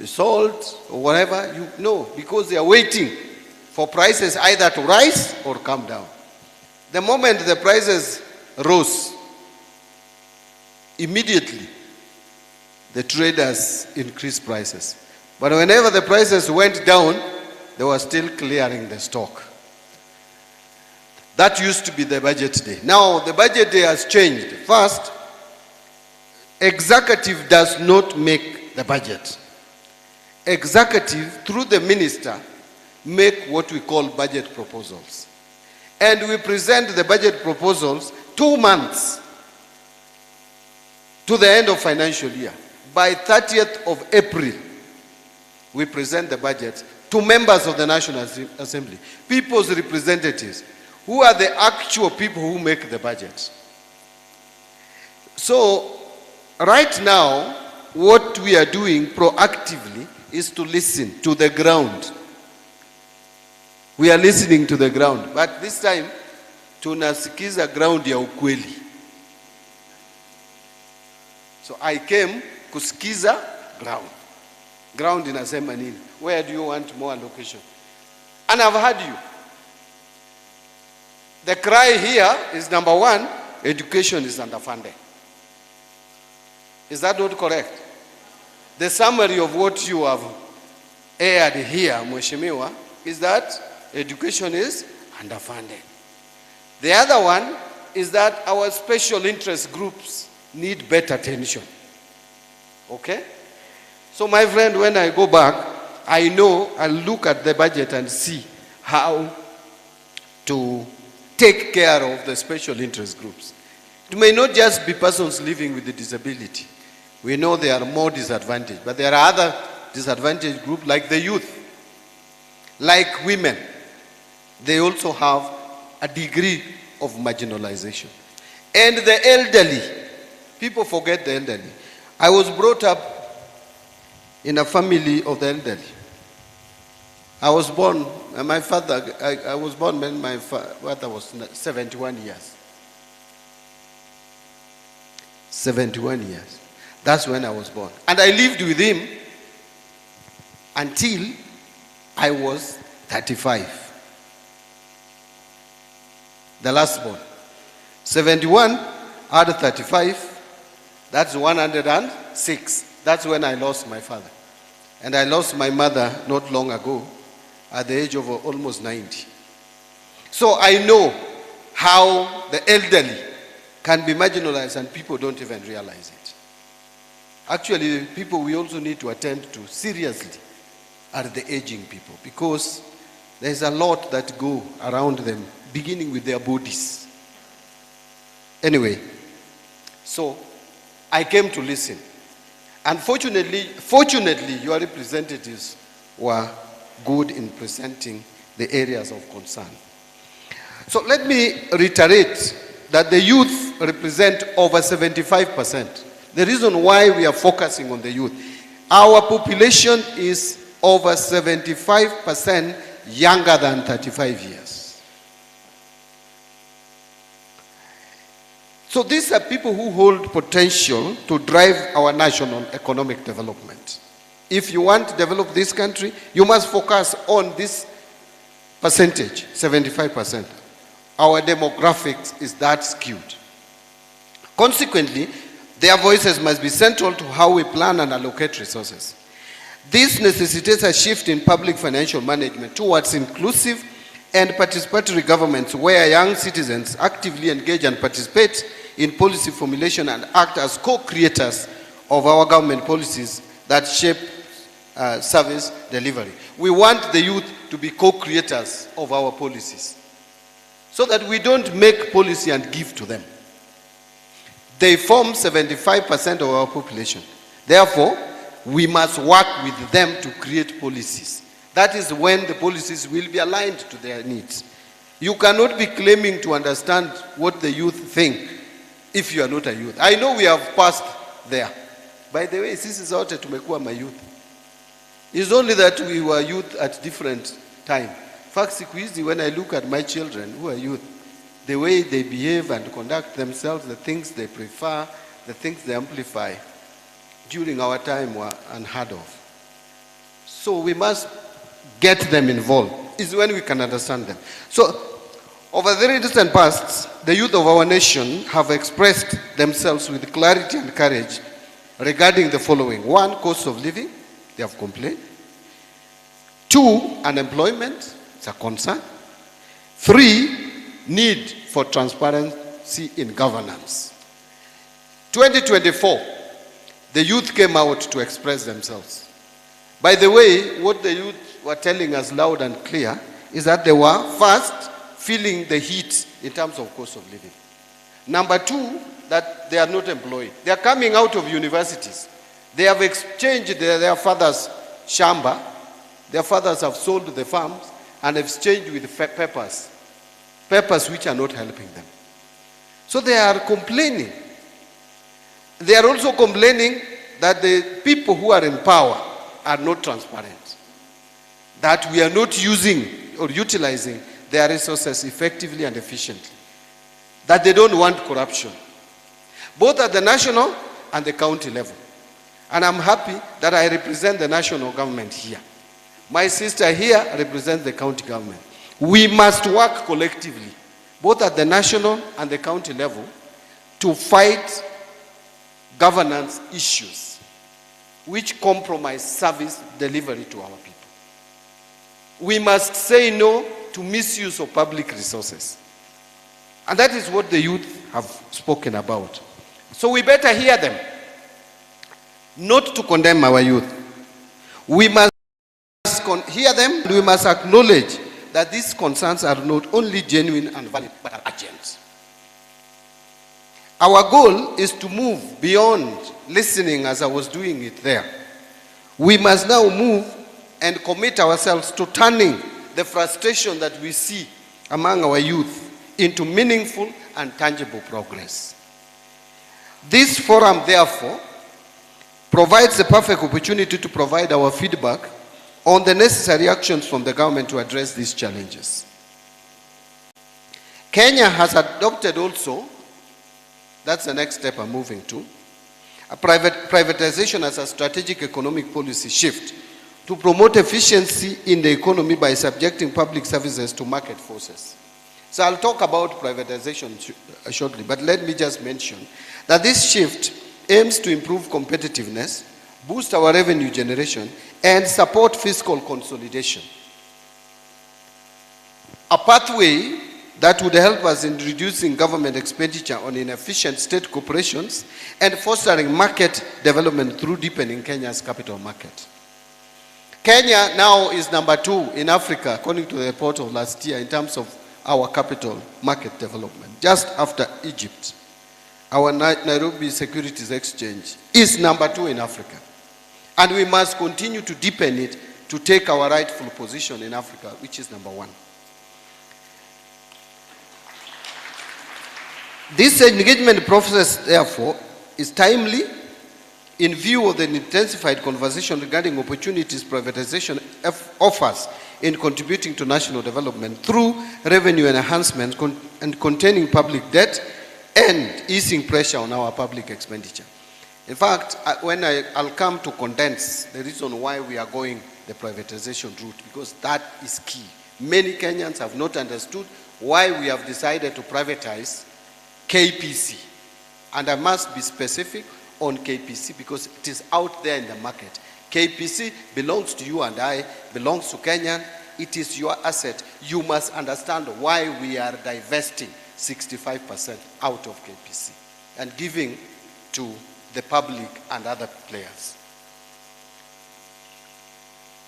U: salt, or whatever. No, because they are waiting for prices either to rise or come down. The moment the prices rose, immediately the traders increased prices. But whenever the prices went down, they were still clearing the stock. That used to be the budget day. Now the budget day has changed. First, executive does not make the budget. Executive, through the minister, make what we call budget proposals. And we present the budget proposals 2 months to the end of financial year. By 30th of April, we present the budget to members of the National Assembly, people's representatives, who are the actual people who make the budget. So, right now, what we are doing proactively is to listen to the ground. We are listening to the ground, but this time, tunasikiza ground ya ukweli. So I came kusikiza ground. Ground inasema nini? Where do you want more allocation? And I've heard you. The cry here is number one, education is underfunded. Is that not correct? The summary of what you have aired here, Mheshimiwa, is that education is underfunded. The other one is that our special interest groups need better attention. Okay? So my friend, when I go back, I know I'll look at the budget and see how to take care of the special interest groups. It may not just be persons living with a disability. We know there are more disadvantaged, but there are other disadvantaged groups like the youth, like women. They also have a degree of marginalization. And the elderly, people forget the elderly. I was brought up in a family of the elderly. I was born, my father, I was born when my father was 71 years. 71 years. That's when I was born. And I lived with him until I was 35. The last born. 71 out of 35, that's 106. That's when I lost my father. And I lost my mother not long ago at the age of almost 90. So I know how the elderly can be marginalized and people don't even realize it. Actually, people we also need to attend to seriously are the aging people, because there's a lot that go around them, beginning with their bodies. Anyway, so I came to listen. And fortunately, your representatives were good in presenting the areas of concern. So let me reiterate that the youth represent over 75%. The reason why we are focusing on the youth, our population is over 75% younger than 35 years. So these are people who hold potential to drive our national economic development. If you want to develop this country, you must focus on this percentage, 75%. Our demographics is that skewed. Consequently, their voices must be central to how we plan and allocate resources. This necessitates a shift in public financial management towards inclusive and participatory governments where young citizens actively engage and participate in policy formulation and act as co-creators of our government policies that shape service delivery. We want the youth to be co-creators of our policies so that we don't make policy and give to them. They form 75% of our population. Therefore, we must work with them to create policies. That is when the policies will be aligned to their needs. You cannot be claiming to understand what the youth think if you are not a youth. I know we have passed there. By the way, sisi zote tumekuwa mayouth. It's only that we were youth at different time. In fact, siku hizi, when I look at my children who are youth, the way they behave and conduct themselves, the things they prefer, the things they amplify, during our time were unheard of. So we must get them involved. Is when we can understand them. So, over the recent past, the youth of our nation have expressed themselves with clarity and courage regarding the following. 1, cost of living, they have complained. 2, unemployment, it's a concern. 3, need for transparency in governance. 2024, the youth came out to express themselves. By the way, what the youth were telling us loud and clear is that they were first feeling the heat in terms of cost of living. Number 2, that they are not employed. They are coming out of universities. They have exchanged their father's shamba. Their fathers have sold the farms and exchanged with peppers. Peppers which are not helping them. So they are complaining. They are also complaining that the people who are in power are not transparent. That we are not using or utilizing their resources effectively and efficiently. That they don't want corruption. Both at the national and the county level. And I'm happy that I represent the national government here. My sister here represents the county government. We must work collectively, both at the national and the county level, to fight governance issues which compromise service delivery to our people. We must say no to misuse of public resources. And that is what the youth have spoken about. So we better hear them, not to condemn our youth. We must hear them, and we must acknowledge that these concerns are not only genuine and valid, but are urgent. Our goal is to move beyond listening as I was doing it there. We must now move and commit ourselves to turning the frustration that we see among our youth into meaningful and tangible progress. This forum, therefore, provides the perfect opportunity to provide our feedback on the necessary actions from the government to address these challenges. Kenya has adopted also, that's the next step I'm moving to, a privatization as a strategic economic policy shift to promote efficiency in the economy by subjecting public services to market forces. So I'll talk about privatization shortly, but let me just mention that this shift aims to improve competitiveness, boost our revenue generation, and support fiscal consolidation. A pathway that would help us in reducing government expenditure on inefficient state corporations and fostering market development through deepening Kenya's capital market. Kenya now is number 2 in Africa, according to the report of last year, in terms of our capital market development, just after Egypt. Our Nairobi Securities Exchange is number 2 in Africa. And we must continue to deepen it to take our rightful position in Africa, which is number 1. This engagement process, therefore, is timely in view of the intensified conversation regarding opportunities privatization offers in contributing to national development through revenue enhancement and containing public debt and easing pressure on our public expenditure. In fact, I'll come to condense the reason why we are going the privatization route, because that is key. Many Kenyans have not understood why we have decided to privatize KPC. And I must be specific on KPC because it is out there in the market. KPC belongs to you and I, belongs to Kenyan. It is your asset. You must understand why we are divesting 65% out of KPC and giving to the public and other players.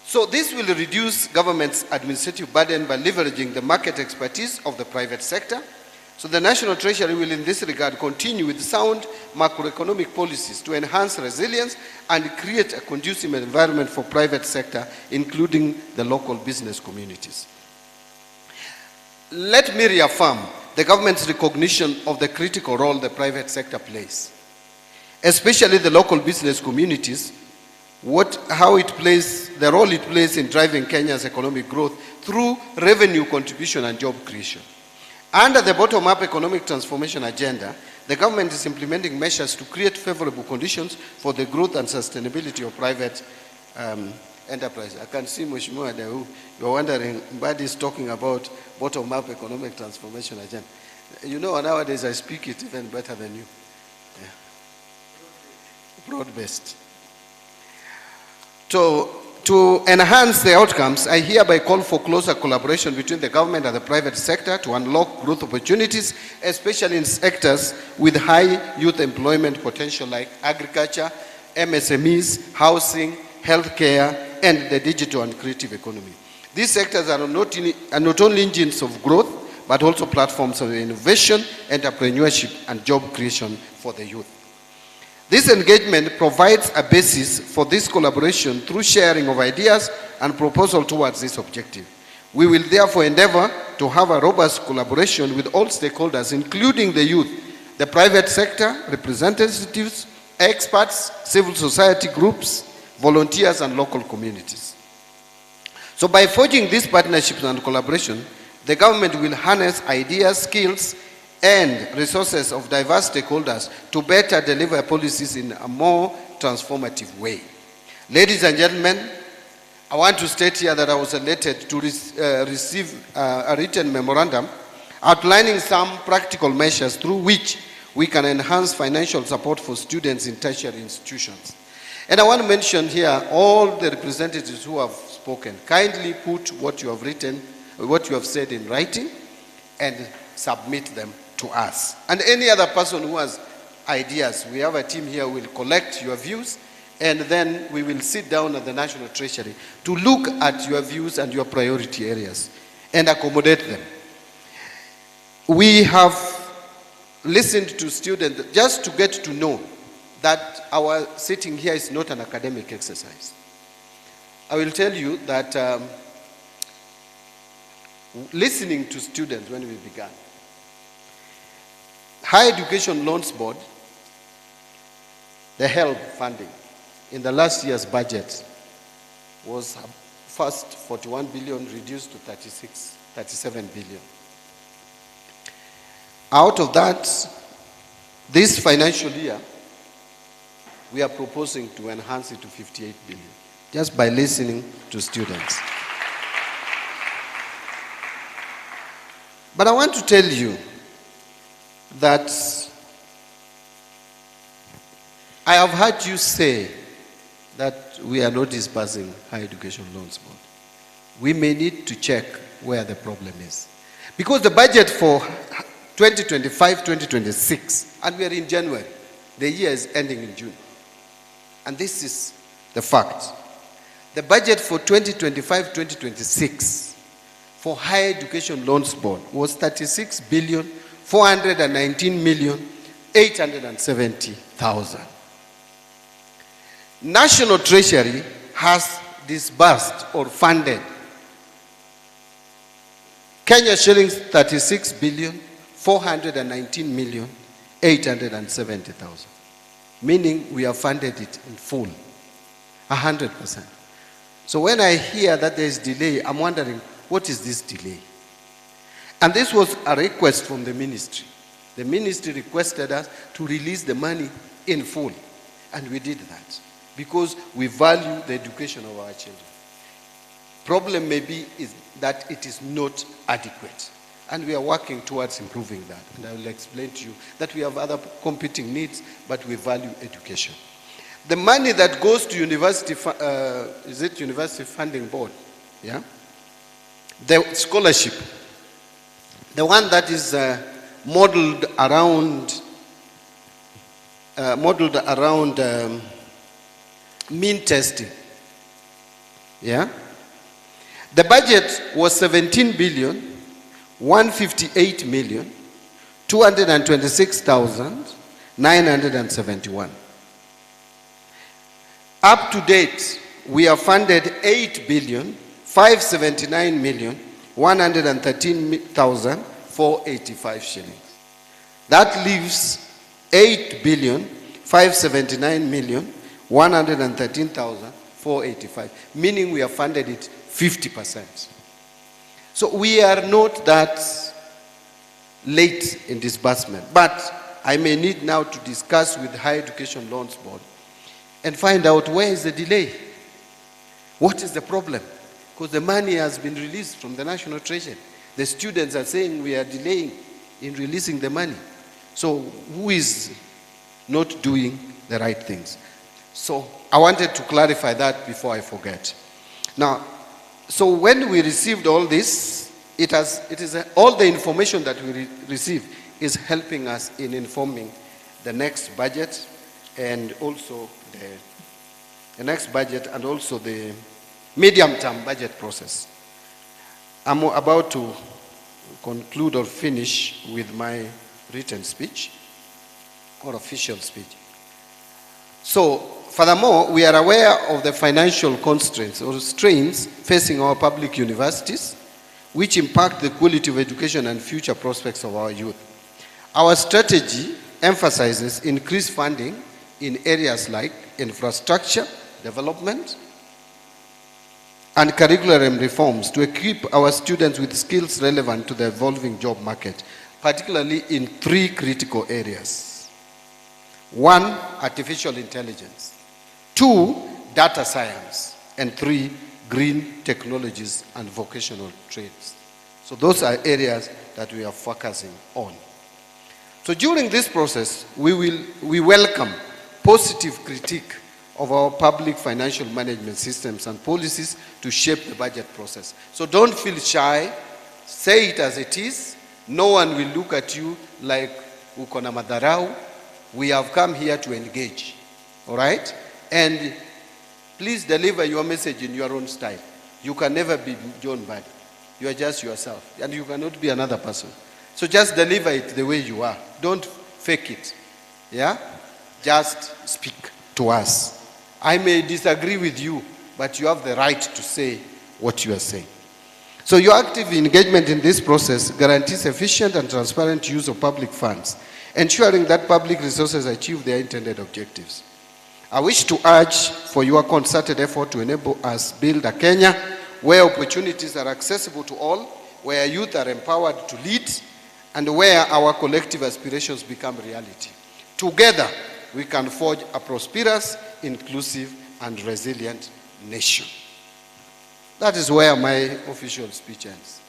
U: So this will reduce government's administrative burden by leveraging the market expertise of the private sector. So the National Treasury will in this regard continue with sound macroeconomic policies to enhance resilience and create a conducive environment for private sector, including the local business communities. Let me reaffirm the government's recognition of the critical role the private sector plays, especially the local business communities, the role it plays in driving Kenya's economic growth through revenue contribution and job creation. Under the bottom-up economic transformation agenda, the government is implementing measures to create favorable conditions for the growth and sustainability of private enterprise. I can see Mheshimiwa Dehu, you're wondering, Mbadi is talking about bottom-up economic transformation agenda. You know, nowadays I speak it even better than you. Yeah. Broad-based. To enhance the outcomes, I hereby call for closer collaboration between the government and the private sector to unlock growth opportunities, especially in sectors with high youth employment potential like agriculture, MSMEs, housing, healthcare, and the digital and creative economy. These sectors are not only engines of growth, but also platforms of innovation, entrepreneurship, and job creation for the youth. This engagement provides a basis for this collaboration through sharing of ideas and proposal towards this objective. We will therefore endeavor to have a robust collaboration with all stakeholders, including the youth, the private sector, representatives, experts, civil society groups, volunteers, and local communities. So by forging these partnerships and collaboration, the government will harness ideas, skills, and resources of diverse stakeholders to better deliver policies in a more transformative way. Ladies and gentlemen, I want to state here that I was elated to receive a written memorandum outlining some practical measures through which we can enhance financial support for students in tertiary institutions. And I want to mention here all the representatives who have spoken. Kindly put what you have written, what you have said in writing, and submit them to us. And any other person who has ideas, we have a team here who will collect your views, and then we will sit down at the National Treasury to look at your views and your priority areas and accommodate them. We have listened to students just to get to know that our sitting here is not an academic exercise. I will tell you that listening to students when we began, Higher Education Loans Board, the HELB funding, in the last year's budget was first 41 billion reduced to 37 billion. Out of that, this financial year, we are proposing to enhance it to 58 billion, just by listening to students. But I want to tell you that I have heard you say that we are not disbursing Higher Education Loans Board. We may need to check where the problem is. Because the budget for 2025-2026, and we are in January, the year is ending in June. And this is the fact. The budget for 2025-2026 for Higher Education Loans Board was 36,419,870,000. National Treasury has disbursed or funded Kenya shillings 36,419,870,000. Meaning we have funded it in full, 100%. So when I hear that there is delay, I'm wondering, what is this delay? And this was a request from the ministry. The ministry requested us to release the money in full. And we did that because we value the education of our children. Problem maybe is that it is not adequate. And we are working towards improving that. And I will explain to you that we have other competing needs, but we value education. The money that goes to university, is it University Funding Board? Yeah? The scholarship, the one that is modeled around mean testing. Yeah? The budget was 17,158,226,971. Up to date, we have funded 8,579,113,485 shillings. That leaves 8,579,113,485, meaning we have funded it 50%. So we are not that late in disbursement, but I may need now to discuss with the Higher Education Loans Board and find out where is the delay. What is the problem? Because the money has been released from the National Treasury. The students are saying we are delaying in releasing the money. So who is not doing the right things? So I wanted to clarify that before I forget. Now, so when we received all this, all the information that we receive is helping us in informing the next budget and also the next budget and also the medium-term budget process. I'm about to conclude or finish with my written speech or official speech. So, furthermore, we are aware of the financial constraints or strains facing our public universities, which impact the quality of education and future prospects of our youth. Our strategy emphasizes increased funding in areas like infrastructure development and curriculum reforms to equip our students with skills relevant to the evolving job market. particularly in 3 critical areas. 1, artificial intelligence. 2, data science. And 3, green technologies and vocational trades. So those are areas that we are focusing on. So during this process, we welcome positive critique of our public financial management systems and policies to shape the budget process. So don't feel shy, say it as it is. No one will look at you like uko na madharau. We have come here to engage, all right? And please deliver your message in your own style. You can never be John Mbadi. You are just yourself, and you cannot be another person. So just deliver it the way you are. Don't fake it, yeah? Just speak to us. I may disagree with you, but you have the right to say what you are saying. So your active engagement in this process guarantees efficient and transparent use of public funds, ensuring that public resources achieve their intended objectives. I wish to urge for your concerted effort to enable us build a Kenya where opportunities are accessible to all, where youth are empowered to lead, and where our collective aspirations become reality. Together, we can forge a prosperous, inclusive, and resilient nation. That is where my official speech ends.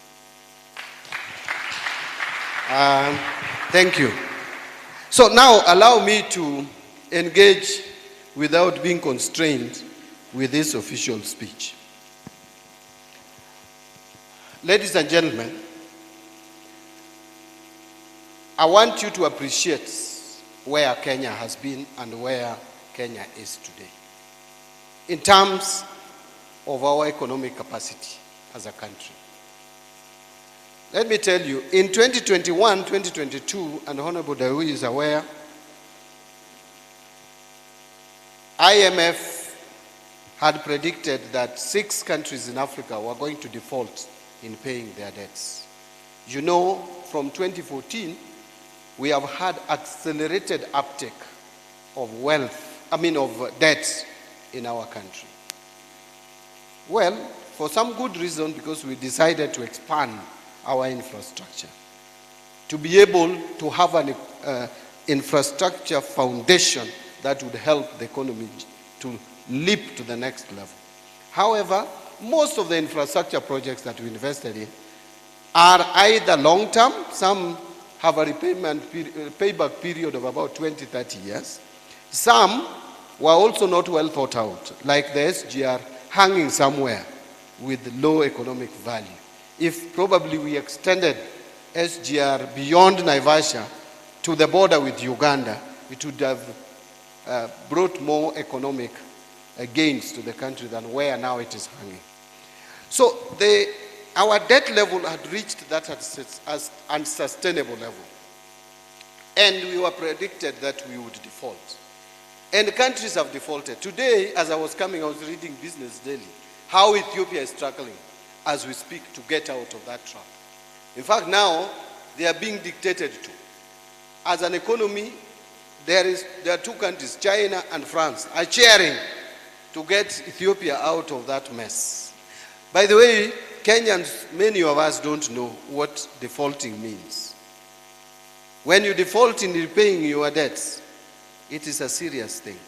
U: Thank you. So now allow me to engage without being constrained with this official speech. Ladies and gentlemen, I want you to appreciate where Kenya has been and where Kenya is today in terms of our economic capacity as a country. Let me tell you, in 2021, 2022, and Honorable Dawi is aware, IMF had predicted that 6 countries in Africa were going to default in paying their debts. You know, from 2014, we have had accelerated uptake of debt in our country. Well, for some good reason, because we decided to expand our infrastructure, to be able to have an infrastructure foundation that would help the economy to leap to the next level. However, most of the infrastructure projects that we invested in are either long-term, some have a payback period of about 20, 30 years. Some were also not well thought out, like the SGR hanging somewhere with low economic value. If probably we extended SGR beyond Naivasha to the border with Uganda, it would have brought more economic gains to the country than where now it is hanging. So our debt level had reached that as unsustainable level. And we were predicted that we would default. And countries have defaulted. Today, as I was coming, I was reading Business Daily, how Ethiopia is struggling as we speak to get out of that trap. In fact, now they are being dictated to. As an economy, there are 2 countries, China and France, are cheering to get Ethiopia out of that mess. By the way, Kenyans, many of us don't know what defaulting means. When you default in repaying your debts, it is a serious thing.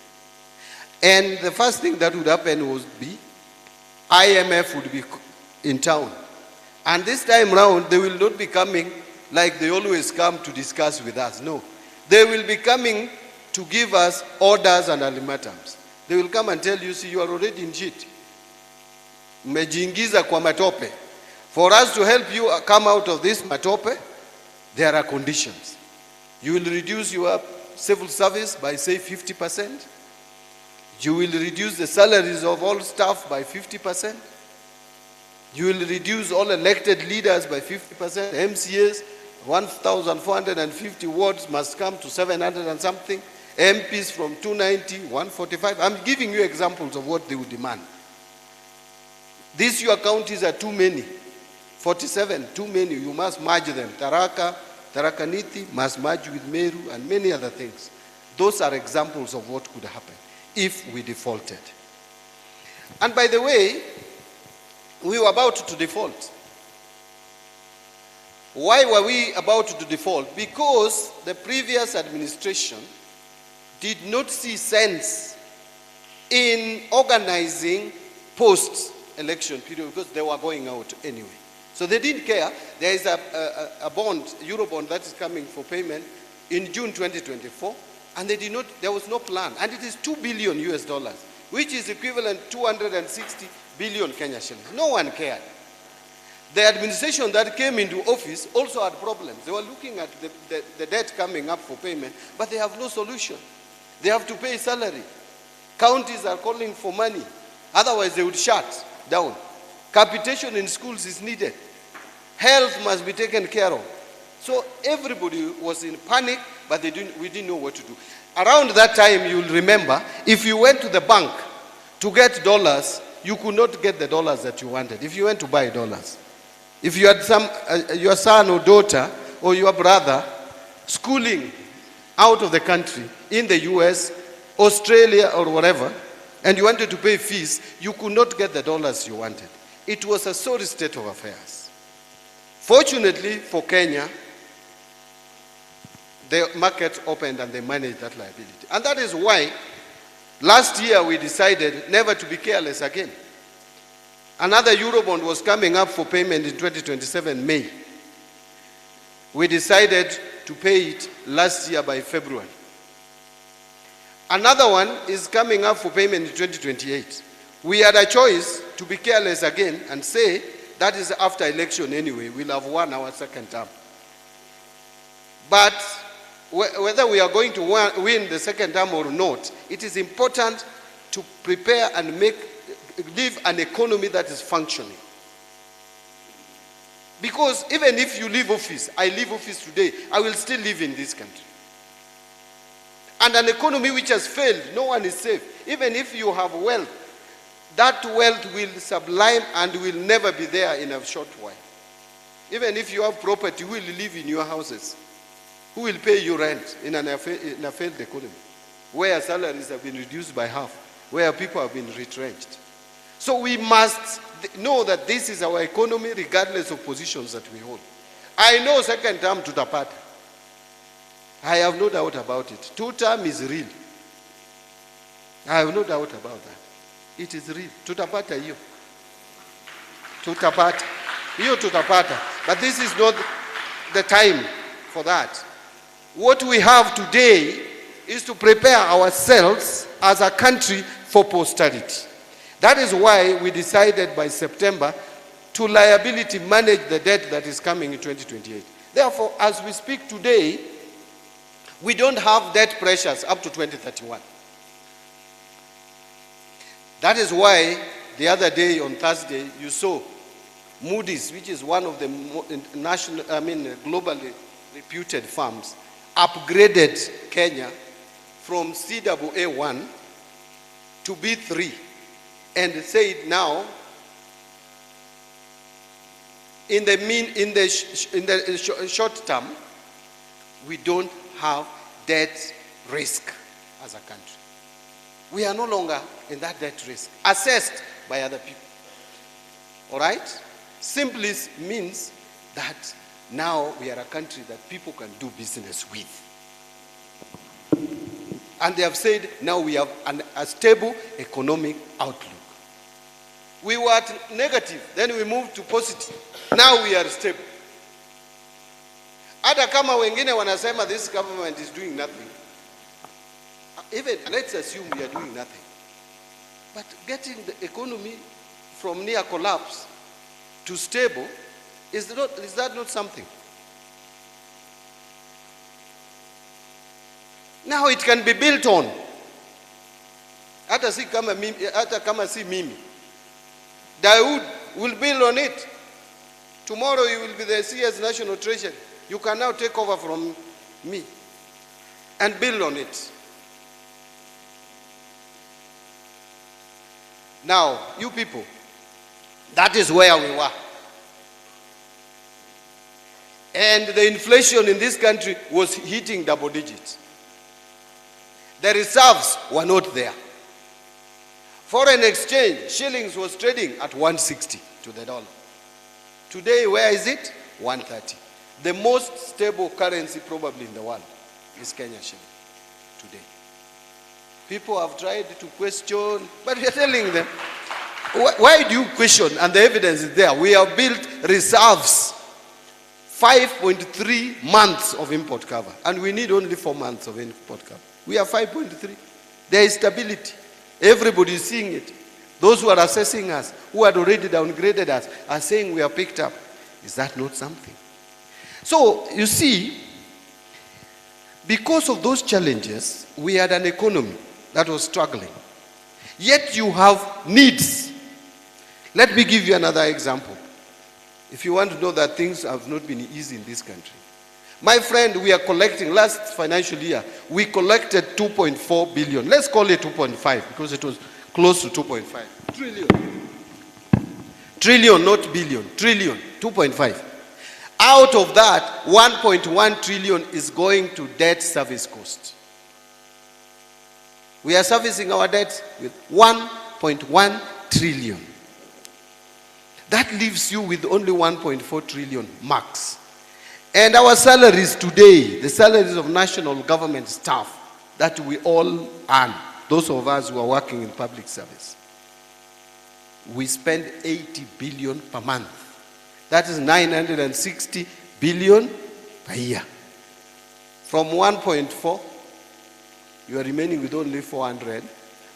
U: And the first thing that would happen would be IMF would be in town. And this time round, they will not be coming like they always come to discuss with us. No. They will be coming to give us orders and ultimatums. They will come and tell you, see, you are already in shit. Mmejiingiza kwa matope. For us to help you come out of this matope, there are conditions. You will reduce your civil service by, say, 50%. You will reduce the salaries of all staff by 50%. You will reduce all elected leaders by 50%. MCAs, 1,450 wards must come to 700 and something. MPs from 290, 145. I'm giving you examples of what they would demand. These your counties are too many. 47, too many. You must merge them. Tharaka Nithi must merge with Meru and many other things. Those are examples of what could happen if we defaulted. And by the way, we were about to default. Why were we about to default? Because the previous administration did not see sense in organizing post-election period because they were going out anyway. So they didn't care. There is a bond, Eurobond, that is coming for payment in June 2024, and there was no plan. And it is $2 billion US dollars, which is equivalent to 260 billion Kenya shillings. No one cared. The administration that came into office also had problems. They were looking at the debt coming up for payment, but they have no solution. They have to pay salary. Counties are calling for money. Otherwise, they would shut down. Capitation in schools is needed. Health must be taken care of. So everybody was in panic, but we didn't know what to do. Around that time, you'll remember, if you went to the bank to get dollars, you could not get the dollars that you wanted. If you went to buy dollars. If you had your son or daughter or your brother schooling out of the country, in the US, Australia or whatever, and you wanted to pay fees, you could not get the dollars you wanted. It was a sorry state of affairs. Fortunately for Kenya, the market opened and they managed that liability. And that is why last year we decided never to be careless again. Another Eurobond was coming up for payment in 2027 May. We decided to pay it last year by February. Another one is coming up for payment in 2028. We had a choice to be careless again and say that is after election anyway. We'll have won our second term. But whether we are going to win the second term or not, it is important to prepare and live an economy that is functioning. Because even if you leave office, I leave office today, I will still live in this country. And an economy which has failed, no one is safe. Even if you have wealth, that wealth will sublime and will never be there in a short while. Even if you have property, who will live in your houses? Who will pay you rent in a failed economy? Where salaries have been reduced by half, where people have been retrenched. So we must know that this is our economy regardless of positions that we hold. I know second term tutapata. I have no doubt about it. Two term is real. I have no doubt about that. It is real. Tutapata hiyo. Tutapata. Hiyo tutapata. But this is not the time for that. What we have today is to prepare ourselves as a country for posterity. That is why we decided by September to liability manage the debt that is coming in 2028. Therefore, as we speak today, we don't have debt pressures up to 2031. That is why the other day on Thursday, you saw Moody's, which is one of the globally reputed firms, upgraded Kenya from CAA1 to B3 and said now in the short term we don't have debt risk as a country. We are no longer in that debt risk assessed by other people. All right? Simply means that now we are a country that people can do business with. And they have said now we have a stable economic outlook. We were at negative, then we moved to positive. Now we are stable. Hata kama wengine wanasema this government is doing nothing. Even let's assume we are doing nothing. But getting the economy from near collapse to stable, is that not something? Now it can be built on. Hata kama si mimi. Dawood will build on it. Tomorrow you will be the CS National Treasury. You can now take over from me and build on it. Now, you people, that is where we were. And the inflation in this country was hitting double digits. The reserves were not there. Foreign exchange, shillings was trading at 160 to the dollar. Today, where is it? 130. The most stable currency probably in the world is Kenya shilling today. People have tried to question, but we are telling them, why do you question? And the evidence is there. We have built reserves, 5.3 months of import cover, and we need only 4 months of import cover. We are 5.3. There is stability. Everybody is seeing it. Those who are assessing us, who had already downgraded us, are saying we are picked up. Is that not something? So, you see, because of those challenges, we had an economy that was struggling. Yet you have needs. Let me give you another example. If you want to know that things have not been easy in this country. My friend, we are collecting, last financial year, we collected 2.4 billion. Let's call it 2.5 because it was close to 2.5. Trillion. Trillion, not billion. Trillion, 2.5. Out of that, 1.1 trillion is going to debt service cost. We are servicing our debts with 1.1 trillion. That leaves you with only 1.4 trillion max. And our salaries today, the salaries of national government staff that we all earn, those of us who are working in public service, we spend 80 billion per month. That is 960 billion per year. From 1.4, you are remaining with only 400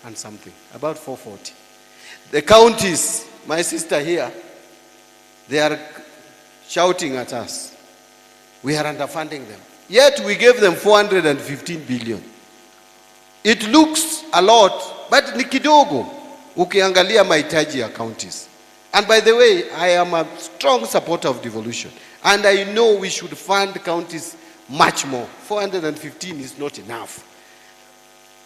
U: and something, about 440. The counties, my sister here, they are shouting at us. We are underfunding them. Yet we gave them 415 billion. It looks a lot, but ni kidogo ukiangalia mahitaji ya counties. And by the way, I am a strong supporter of devolution. And I know we should fund counties much more. 415 is not enough.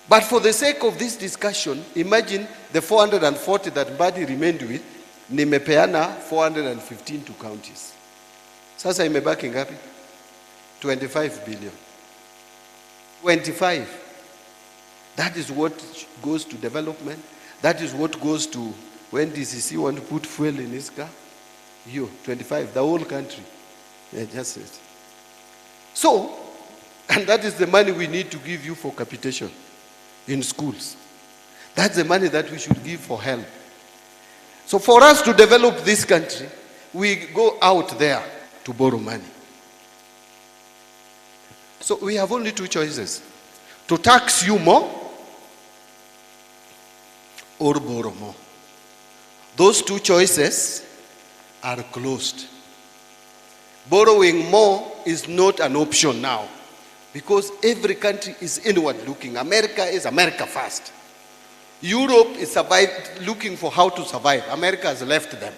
U: But for the sake of this discussion, imagine the 440 that Mbadi remained with, nimepeana 415 to counties. Sasa imebaki ngapi? 25 billion. 25. That is what goes to development. That is what goes to when DCC want to put fuel in his car. 25, the whole country. Yeah, just it. So, and that is the money we need to give you for capitation in schools. That's the money that we should give for help. So for us to develop this country, we go out there to borrow money. So we have only two choices. To tax you more or borrow more. Those two choices are closed. Borrowing more is not an option now because every country is inward looking. America is America first. Europe is looking for how to survive. America has left them.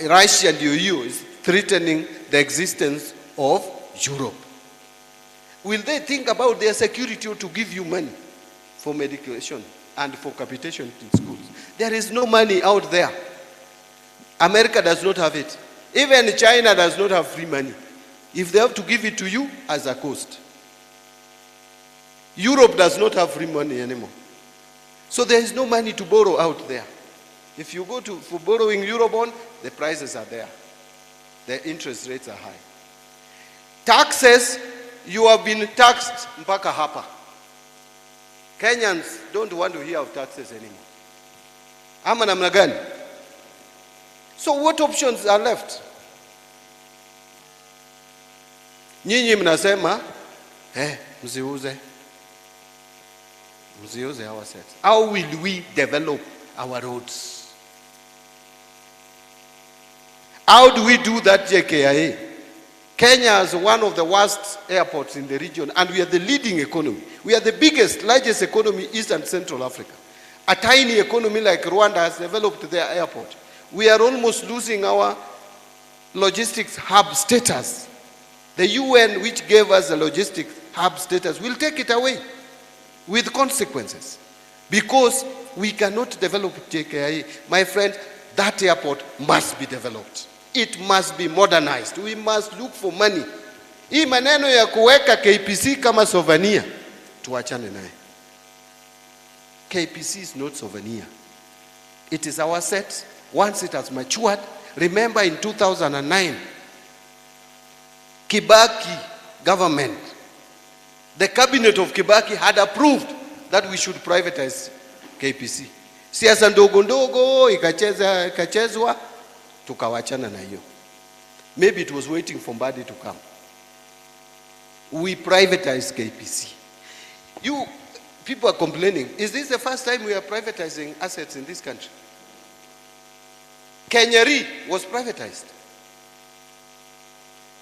U: Russia and the EU is threatening the existence of Europe. Will they think about their security or to give you money for medication and for capitation in schools? There is no money out there. America does not have it. Even China does not have free money. If they have to give it to you as a cost. Europe does not have free money anymore. So there is no money to borrow out there. If you go for borrowing Eurobond, the prices are there. The interest rates are high. Taxes, you have been taxed mpaka hapa. Kenyans don't want to hear of taxes anymore. Ama namna gani? So what options are left? Nyinyi mnasema, mziuze our assets. How will we develop our roads? How do we do that JKIA? Kenya is one of the worst airports in the region and we are the leading economy. We are the biggest, largest economy East and Central Africa. A tiny economy like Rwanda has developed their airport. We are almost losing our logistics hub status. The UN, which gave us the logistics hub status, will take it away with consequences because we cannot develop JKIA. My friend, that airport must be developed. It must be modernized. We must look for money. Hii maneno ya kuweka KPC kama souvenir, tuachane naye. KPC is not souvenir. It is our set. Once it has matured, remember in 2009, Kibaki government, the cabinet of Kibaki had approved that we should privatize KPC. Siasa ndogo ndogo ikachezwa tukawachana na hiyo. Maybe it was waiting for Mbadi to come. We privatized KPC. You people are complaining. Is this the first time we are privatizing assets in this country? Kenya Re was privatized.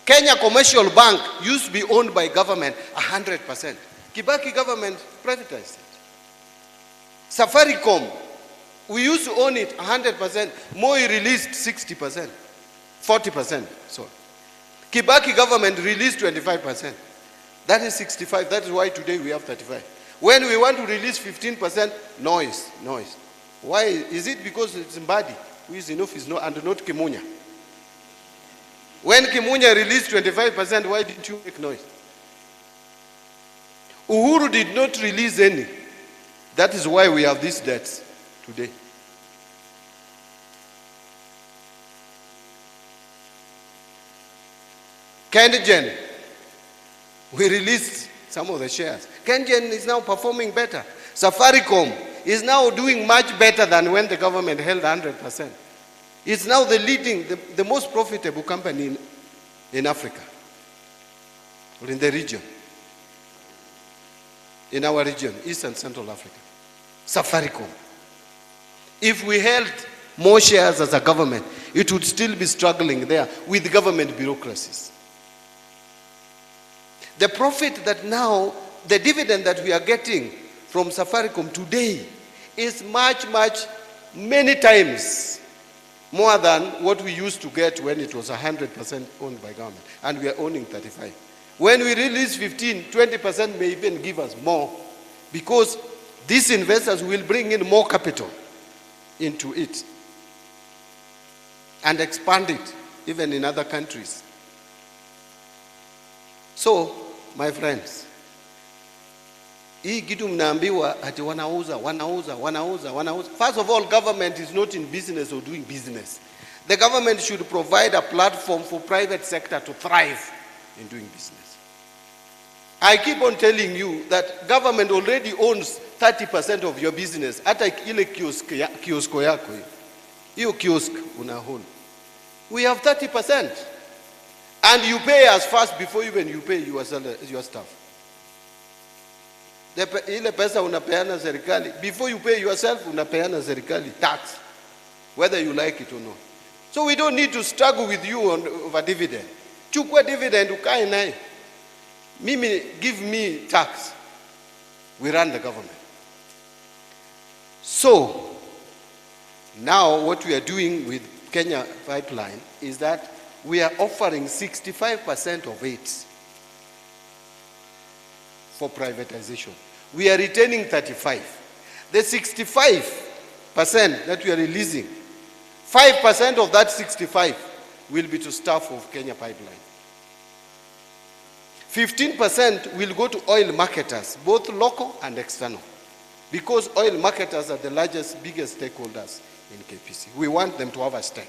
U: Kenya Commercial Bank used to be owned by government 100%. Kibaki government privatized it. Safaricom, we used to own it 100%. Moi released 60%, 40%. So Kibaki government released 25%. That is 65. That is why today we have 35. When we want to release 15%, noise. Why? Is it because it's Mbadi who is in office and not Kimunya? When Kimunya released 25%, why didn't you make noise? Uhuru did not release any. That is why we have these debts today. Kengen, we released some of the shares. Kengen is now performing better. Safaricom is now doing much better than when the government held 100%. It's now the leading, the most profitable company in Africa, or in the region, in our region, East and Central Africa. Safaricom. If we held more shares as a government, it would still be struggling there with government bureaucracies. The profit that now, the dividend that we are getting from Safaricom today is many times more than what we used to get when it was 100% owned by government, and we are owning 35. When we release 15, 20% may even give us more, because these investors will bring in more capital into it and expand it even in other countries. So, my friends, hii kitu mnaambiwa ati wanauza. First of all, government is not in business or doing business. The government should provide a platform for private sector to thrive in doing business. I keep on telling you that government already owns 30% of your business. Hata ile kiosko yako hiyo kiosk unaown. We have 30%. And you pay us first before even you pay your staff. Ile pesa unapeana serikali, before you pay yourself unapeana serikali tax, whether you like it or not. So we don't need to struggle with you over dividend. Chukua dividend ukae naye. Mimi, give me tax. We run the government. So now what we are doing with Kenya Pipeline is that we are offering 65% of it for privatization. We are retaining 35. The 65% that we are releasing, 5% of that 65 will be to staff of Kenya Pipeline. 15% will go to oil marketers, both local and external, because oil marketers are the biggest stakeholders in KPC. We want them to have a stake.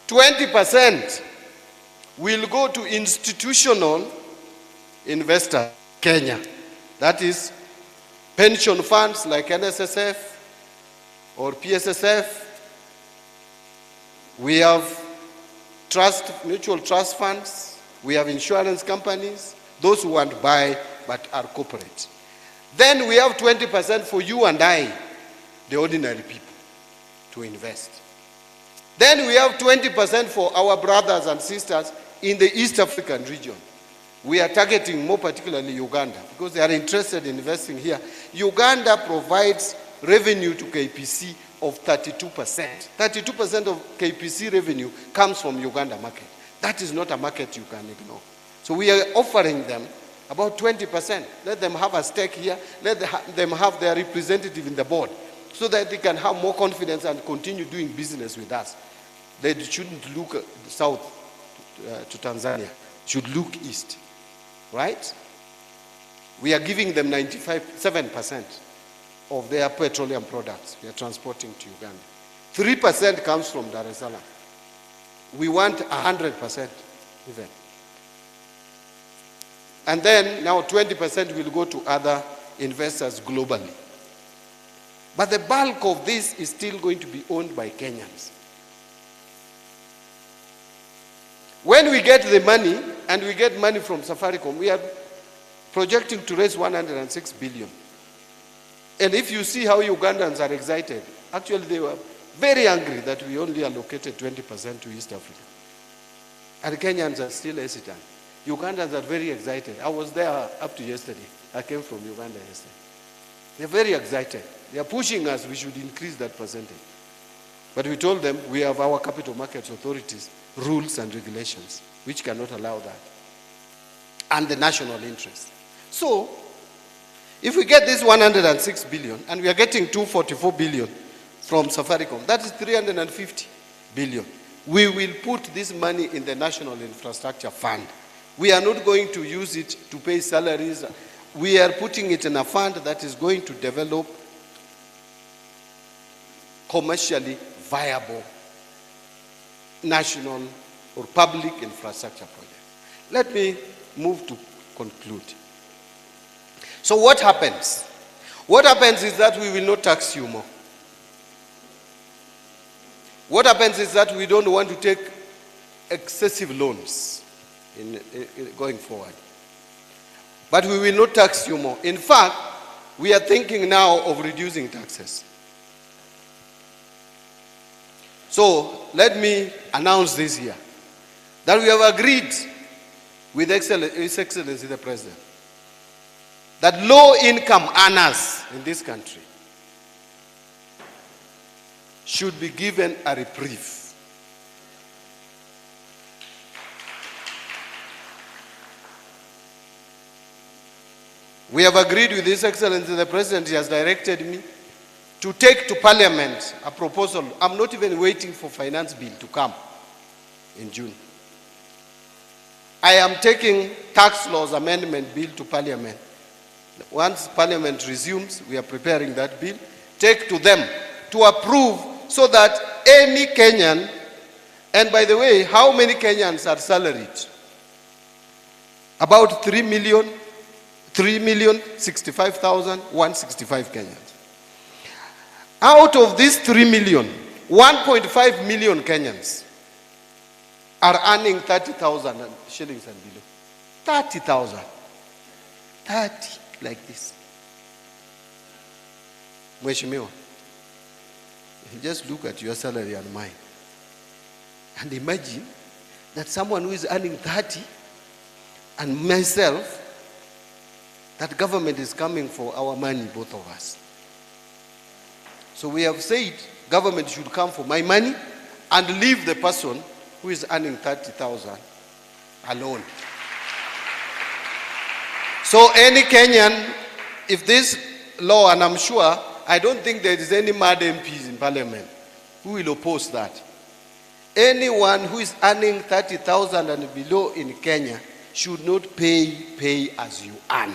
U: 20% will go to institutional investors, Kenya. That is pension funds like NSSF or PSSF. We have mutual trust funds. We have insurance companies, those who want to buy but are corporate. Then we have 20% for you and I, the ordinary people, to invest. Then we have 20% for our brothers and sisters in the East African region. We are targeting more particularly Uganda because they are interested in investing here. Uganda provides revenue to KPC of 32%. 32% of KPC revenue comes from Uganda market. That is not a market you can ignore. So we are offering them about 20%. Let them have a stake here. Let them have their representative in the board so that they can have more confidence and continue doing business with us. They shouldn't look south to Tanzania. Should look east. Right? We are giving them 7% of their petroleum products we are transporting to Uganda. 3% comes from Dar es Salaam. We want 100% even. And then now 20% will go to other investors globally. But the bulk of this is still going to be owned by Kenyans. When we get the money, and we get money from Safaricom, we are projecting to raise 106 billion. And if you see how Ugandans are excited, actually they were very angry that we only allocated 20% to East Africa. And Kenyans are still hesitant. Ugandans are very excited. I was there up to yesterday. I came from Uganda yesterday. They're very excited. They are pushing us, we should increase that percentage. But we told them we have our capital markets authorities, rules and regulations, which cannot allow that. And the national interest. So, if we get this 106 billion, and we are getting 244 billion from Safaricom, that is 350 billion. We will put this money in the National Infrastructure Fund. We are not going to use it to pay salaries. We are putting it in a fund that is going to develop commercially viable national or public infrastructure projects. Let me move to conclude. So what happens? What happens is that we will not tax you more. What happens is that we don't want to take excessive loans in going forward. But we will not tax you more. In fact, we are thinking now of reducing taxes. So let me announce this here, that we have agreed with His Excellency the President that low-income earners in this country should be given a reprieve. We have agreed with His Excellency the President. He has directed me to take to Parliament a proposal. I'm not even waiting for finance bill to come in June. I am taking tax laws amendment bill to Parliament. Once Parliament resumes, we are preparing that bill, take to them to approve so that any Kenyan, and by the way, how many Kenyans are salaried? About 3,065,165 Kenyans. Out of these 3 million, 1.5 million Kenyans are earning 30,000 shillings and below. 30,000. 30, like this. Mheshimiwa, just look at your salary and mine. And imagine that someone who is earning 30 and myself, that government is coming for our money, both of us. So we have said government should come for my money and leave the person who is earning 30,000 alone. So any Kenyan, if this law, and I'm sure, I don't think there is any mad MPs in Parliament who will oppose that. Anyone who is earning 30,000 and below in Kenya should not pay as you earn.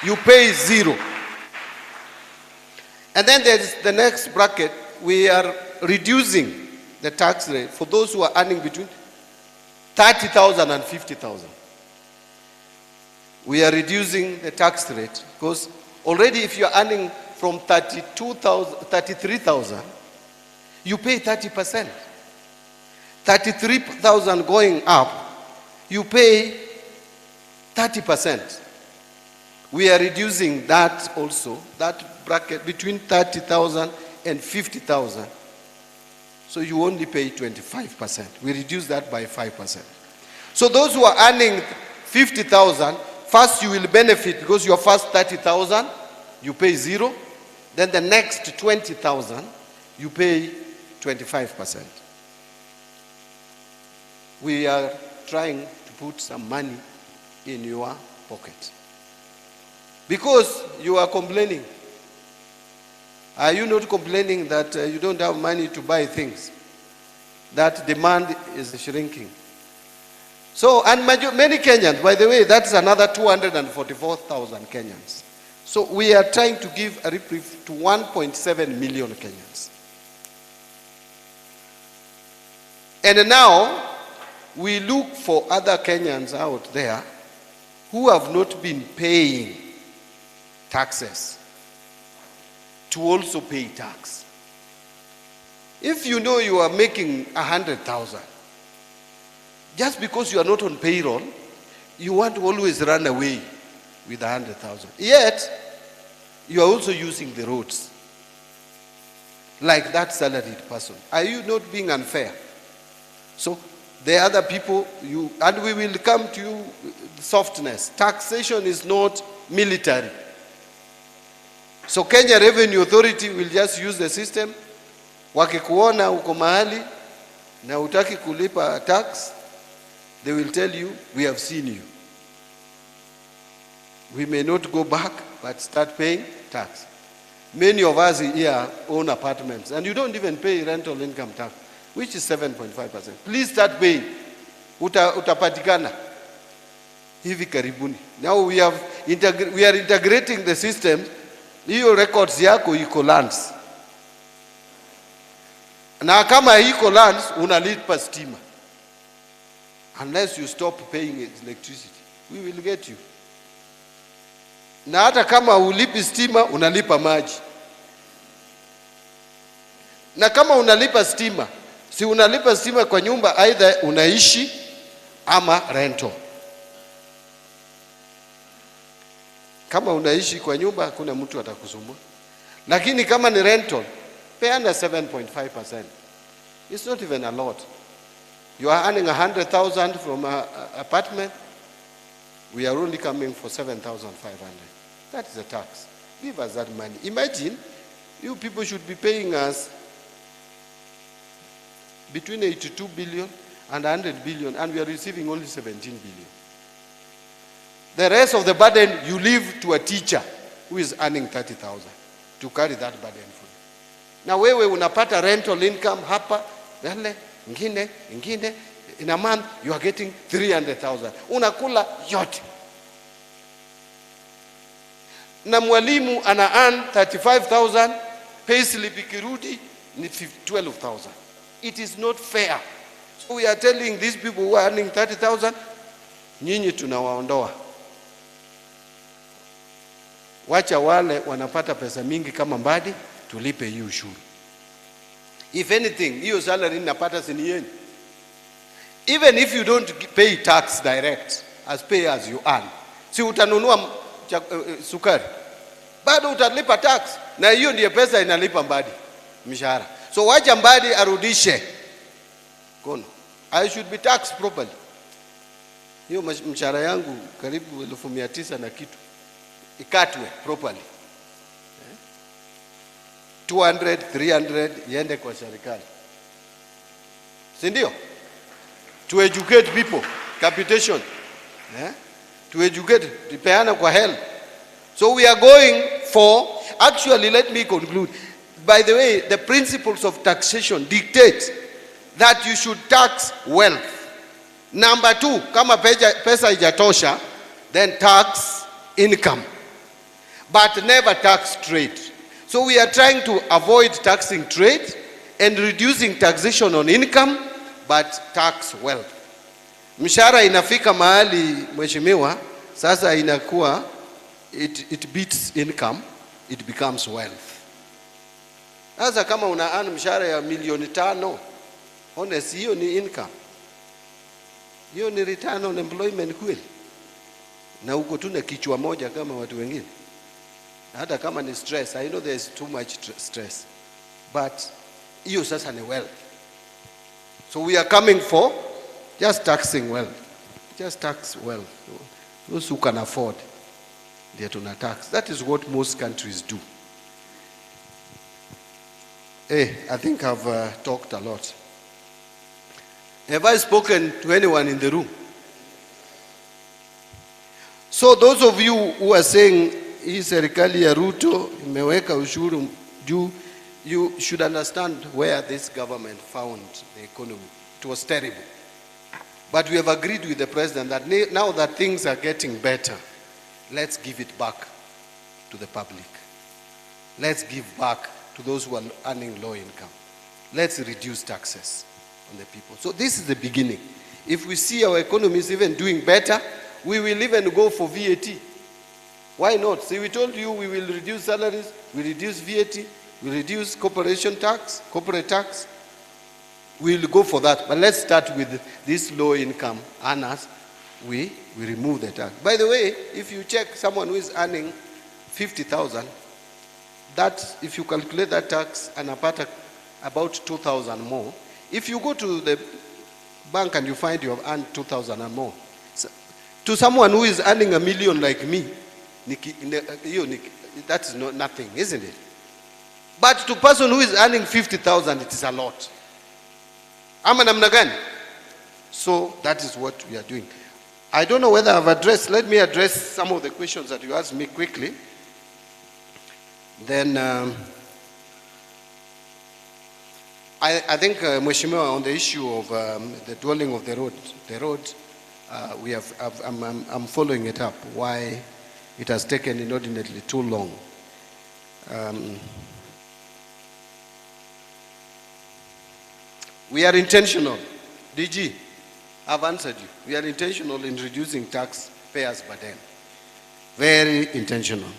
U: You pay zero. And then there is the next bracket. We are reducing the tax rate for those who are earning between 30,000 and 50,000. We are reducing the tax rate because already if you are earning from 33,000, you pay 30%. 33,000 going up, you pay 30%. We are reducing that also, that bracket between 30,000 and 50,000. So you only pay 25%. We reduce that by 5%. So those who are earning 50,000, first you will benefit because your first 30,000, you pay zero. Then the next 20,000, you pay 25%. We are trying to put some money in your pocket. Because you are complaining. Are you not complaining that you don't have money to buy things? That demand is shrinking. So, and many Kenyans, by the way, that's another 244,000 Kenyans. So we are trying to give a reprieve to 1.7 million Kenyans. And now, we look for other Kenyans out there who have not been paying taxes to also pay tax. If you know you are making 100,000, just because you are not on payroll, you want to always run away with 100,000. Yet, you are also using the roads like that salaried person. Are you not being unfair? So, the other people, and we will come to you, softness. Taxation is not military. So Kenya Revenue Authority will just use the system. Wakikuona uko mahali na hutaki kulipa tax, they will tell you, we have seen you. We may not go back, but start paying tax. Many of us here own apartments, and you don't even pay rental income tax, which is 7.5%. Please start paying. Utapatikana hivi karibuni. Now we are integrating the system. Hiyo records yako iko lands. Na kama iko lands, unalipa stima. Unless you stop paying electricity, we will get you. Na hata kama ulipi stima, unalipa maji. Na kama unalipa stima, si unalipa stima kwa nyumba, either unaishi ama rental. Kama unaishi kwa nyumba, hakuna mtu atakusumbua. Lakini kama ni rental, peana 7.5%. It's not even a lot. You are earning 100,000 from an apartment. We are only coming for 7,500. That is a tax. Give us that money. Imagine, you people should be paying us between 82 billion and 100 billion, and we are receiving only 17 billion. The rest of the burden you leave to a teacher who is earning 30,000 to carry that burden for you. Now wewe unapata rental income hapa, ingine, in a month you are getting 300,000. Unakula yote. Na mwalimu ana earn 35,000, payslip ikirudi ni 12,000. It is not fair. So we are telling these people who are earning 30,000, nyinyi tunawaondoa. Wacha wale wanapata pesa mingi kama Mbadi, tulipe hiyo ushuru. If anything, hiyo salary napata sini yenu. Even if you don't pay tax direct, as pay as you earn, si utanunua sukari, bado utalipa tax, na hiyo ndiyo pesa inalipa Mbadi mshahara. So wacha Mbadi arudishe kono. I should be taxed properly. Hiyo mshahara yangu karibu 1,900 na kitu ikatwe properly. 200, 300 iende kwa serikali. Si ndio? To educate people, capitation. To educate, tupeana kwa health. So we are going for, actually let me conclude. By the way, the principles of taxation dictate that you should tax wealth. Number 2, kama pesa haijatosha, then tax income. But never tax trade. So we are trying to avoid taxing trade and reducing taxation on income, but tax wealth. Mshahara inafika mahali mheshimiwa, sasa inakuwa it beats income, it becomes wealth. Sasa kama una earn mshahara ya 5,000,000, honest, hiyo ni income. Hiyo ni return on employment kweli. Na uko tu na kichwa moja kama watu wengine. Hata kama ni stress, I know there is too much stress. But hiyo sasa ni wealth. So we are coming for just taxing wealth. Just tax wealth. Those who can afford, they are to tax. That is what most countries do. Hey, I think I've talked a lot. Have I spoken to anyone in the room? So those of you who are saying, hii serikali ya Ruto imeweka ushuru juu, you should understand where this government found the economy. It was terrible. But we have agreed with the president that now that things are getting better, let's give it back to the public. Let's give back to those who are earning low income. Let's reduce taxes on the people. So this is the beginning. If we see our economy is even doing better, we will even go for VAT. Why not? See, we told you we will reduce salaries, we reduce VAT, we reduce corporation tax, corporate tax. We will go for that. But let's start with this low income earners. We remove the tax. By the way, if you check someone who is earning 50,000, that, if you calculate that tax and about 2,000 more, if you go to the bank and you find you have earned 2,000 and more, so, to someone who is earning $1 million like me, that is nothing, isn't it? But to a person who is earning 50,000, it is a lot. Ama namna gani? So that is what we are doing. I don't know whether I've addressed, let me address some of the questions that you asked me quickly. Then I think, Mheshimiwa, on the issue of the dwelling of the road, I'm following it up, why it has taken inordinately too long. We are intentional. DG, I've answered you. We are intentional in reducing taxpayers' burden. Very intentional.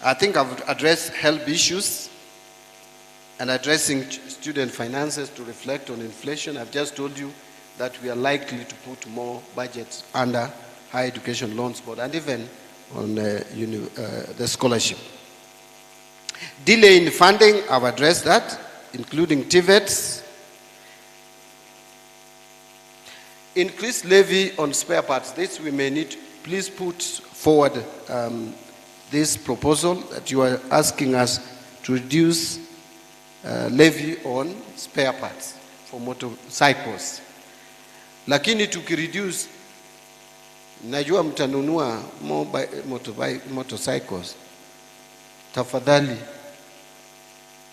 U: I think I've addressed health issues and addressing student finances to reflect on inflation. I've just told you that we are likely to put more budgets under higher education loans board and even on the scholarship. Delay in funding, I've addressed that, including TVETs. Increased levy on spare parts. This we may need. Please put forward this proposal that you are asking us to reduce levy on spare parts for motorcycles. Lakini tukireduce, najua mtanunua motorcycles. Tafadhali,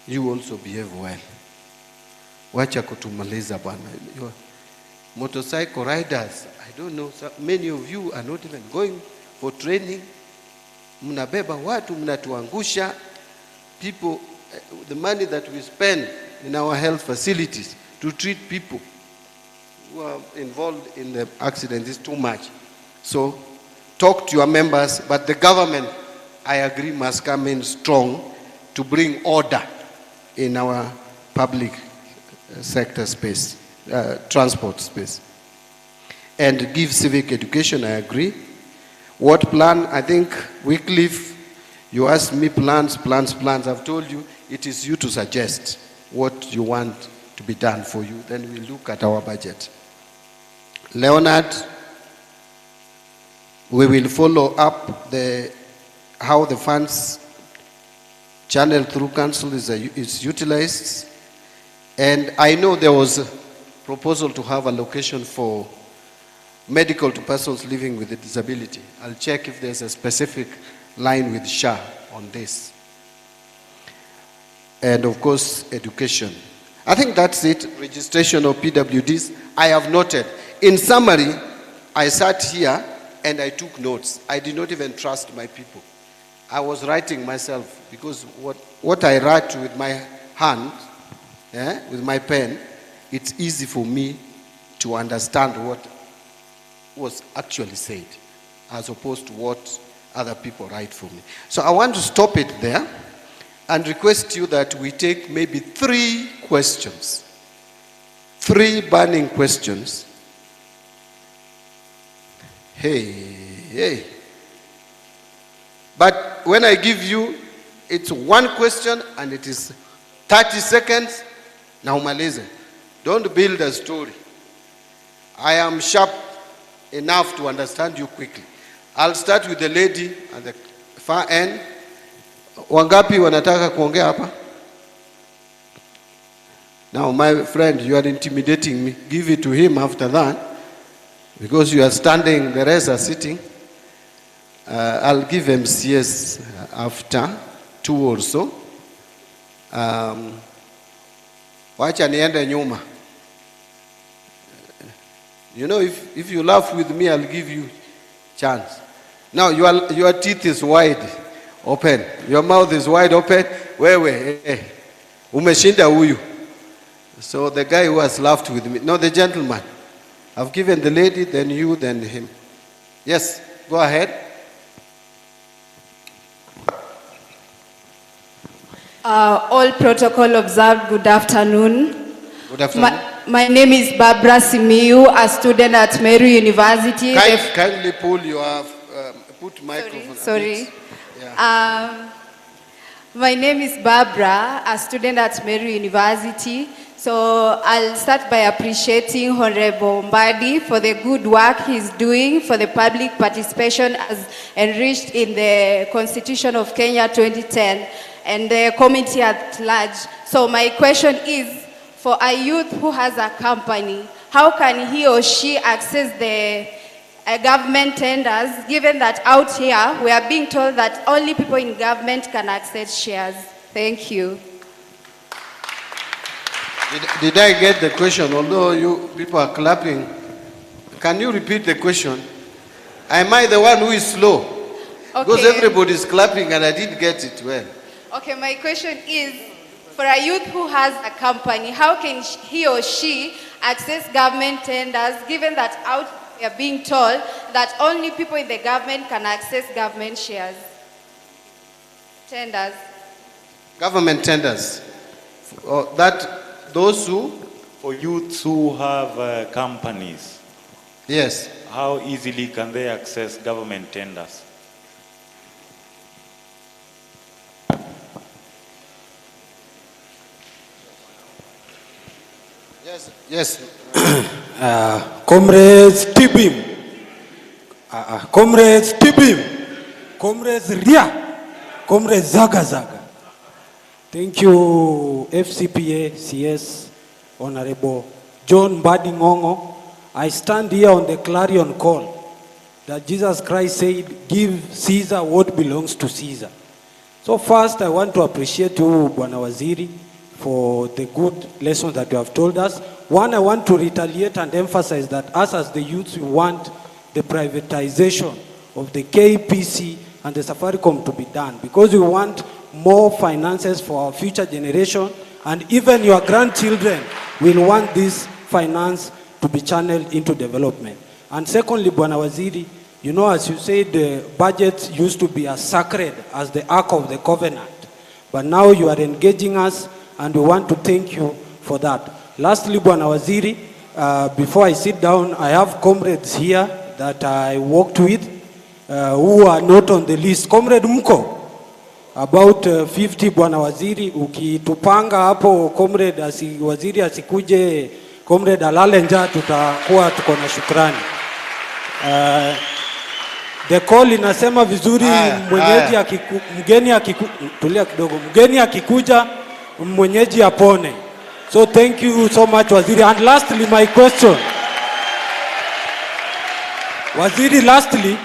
U: you also behave well. Wacha kutumaliza bwana. Motorcycle riders, I don't know, many of you are not even going for training. Mnabeba watu, mnatuangusha. People, the money that we spend in our health facilities to treat people who are involved in the accident is too much. So talk to your members, but the government, I agree, must come in strong to bring order in our public sector space, transport space. And give civic education, I agree. What plan? I think, Wycliffe, you asked me plans. I've told you, it is you to suggest what you want to be done for you. Then we look at our budget. Leonard, we will follow up how the funds channeled through council is utilized. And I know there was a proposal to have a location for medical to persons living with a disability. I'll check if there's a specific line with SHA on this. And of course, education. I think that's it. Registration of PWDs. I have noted. In summary, I sat here and I took notes. I did not even trust my people. I was writing myself because what I write with my hand, with my pen, it's easy for me to understand what was actually said as opposed to what other people write for me. So I want to stop it there and request you that we take maybe 3 questions, 3 burning questions. Hey. But when I give you, it's 1 question and it is 30 seconds. Now, umalize. Don't build a story. I am sharp enough to understand you quickly. I'll start with the lady at the far end. Wangapi wanataka kuongea hapa? Now, my friend, you are intimidating me. Give it to him after that. Because you are standing, the rest are sitting. I'll give MCS after 2 or so. Wacha niende nyuma. You know, if you laugh with me, I'll give you chance. Now, your teeth is wide open. Your mouth is wide open. Wewe, umeshinda huyu. So the guy who has laughed with me, no, the gentleman. I've given the lady, then you, then him. Yes, go ahead.
A: All protocol observed, good afternoon.
U: Good afternoon.
A: My name is Barbara Simiu, a student at Meru University.
U: Kindly pull your, put microphone.
A: Sorry.
U: Yeah.
A: My name is Barbara, a student at Meru University. So I'll start by appreciating Honorable Mbadi for the good work he's doing for the public participation as enriched in the Constitution of Kenya 2010 and the committee at large. So my question is, for a youth who has a company, how can he or she access the government tenders, given that out here we are being told that only people in government can access shares? Thank you.
U: Did I get the question? Although you people are clapping, can you repeat the question? Am I the one who is slow? Because
A: Okay.
U: everybody is clapping and I didn't get it well.
A: Okay, my question is, for a youth who has a company, how can he or she access government tenders, given that out we are being told that only people in the government can access government shares? Tenders.
U: Government tenders. Those who?
B: For youths who have companies.
U: Yes.
B: How easily can they access government tenders?
U: Yes.
V: Comrades Tibim, Comrades Tibim, Comrades Ria, Comrades Zaga Zaga. Thank you, FCPA, CS, Honorable John Mbadi Ngongo. I stand here on the clarion call that Jesus Christ said, give Caesar what belongs to Caesar. So first, I want to appreciate you, Bwana Waziri, for the good lessons that you have told us. One, I want to retaliate and emphasize that us as the youth, we want the privatization of the KPC and the Safaricom to be done, because we want more finances for our future generation, and even your grandchildren will want this finance to be channeled into development. And secondly, Bwana Waziri, you know, as you said, the budget used to be as sacred as the Ark of the Covenant, but now you are engaging us, and we want to thank you for that. Lastly, Bwana Waziri, before I sit down, I have comrades here that I worked with who are not on the list. Comrade Mko, about 50, Bwana Waziri, ukitupanga hapo comrade waziri asikuje, comrade alale njaa, tutakuwa tuko na shukrani. The call inasema vizuri, tulia kidogo, mgeni akikuja mwenyeji apone. So thank you so much, Waziri. And lastly, my question. Waziri, lastly,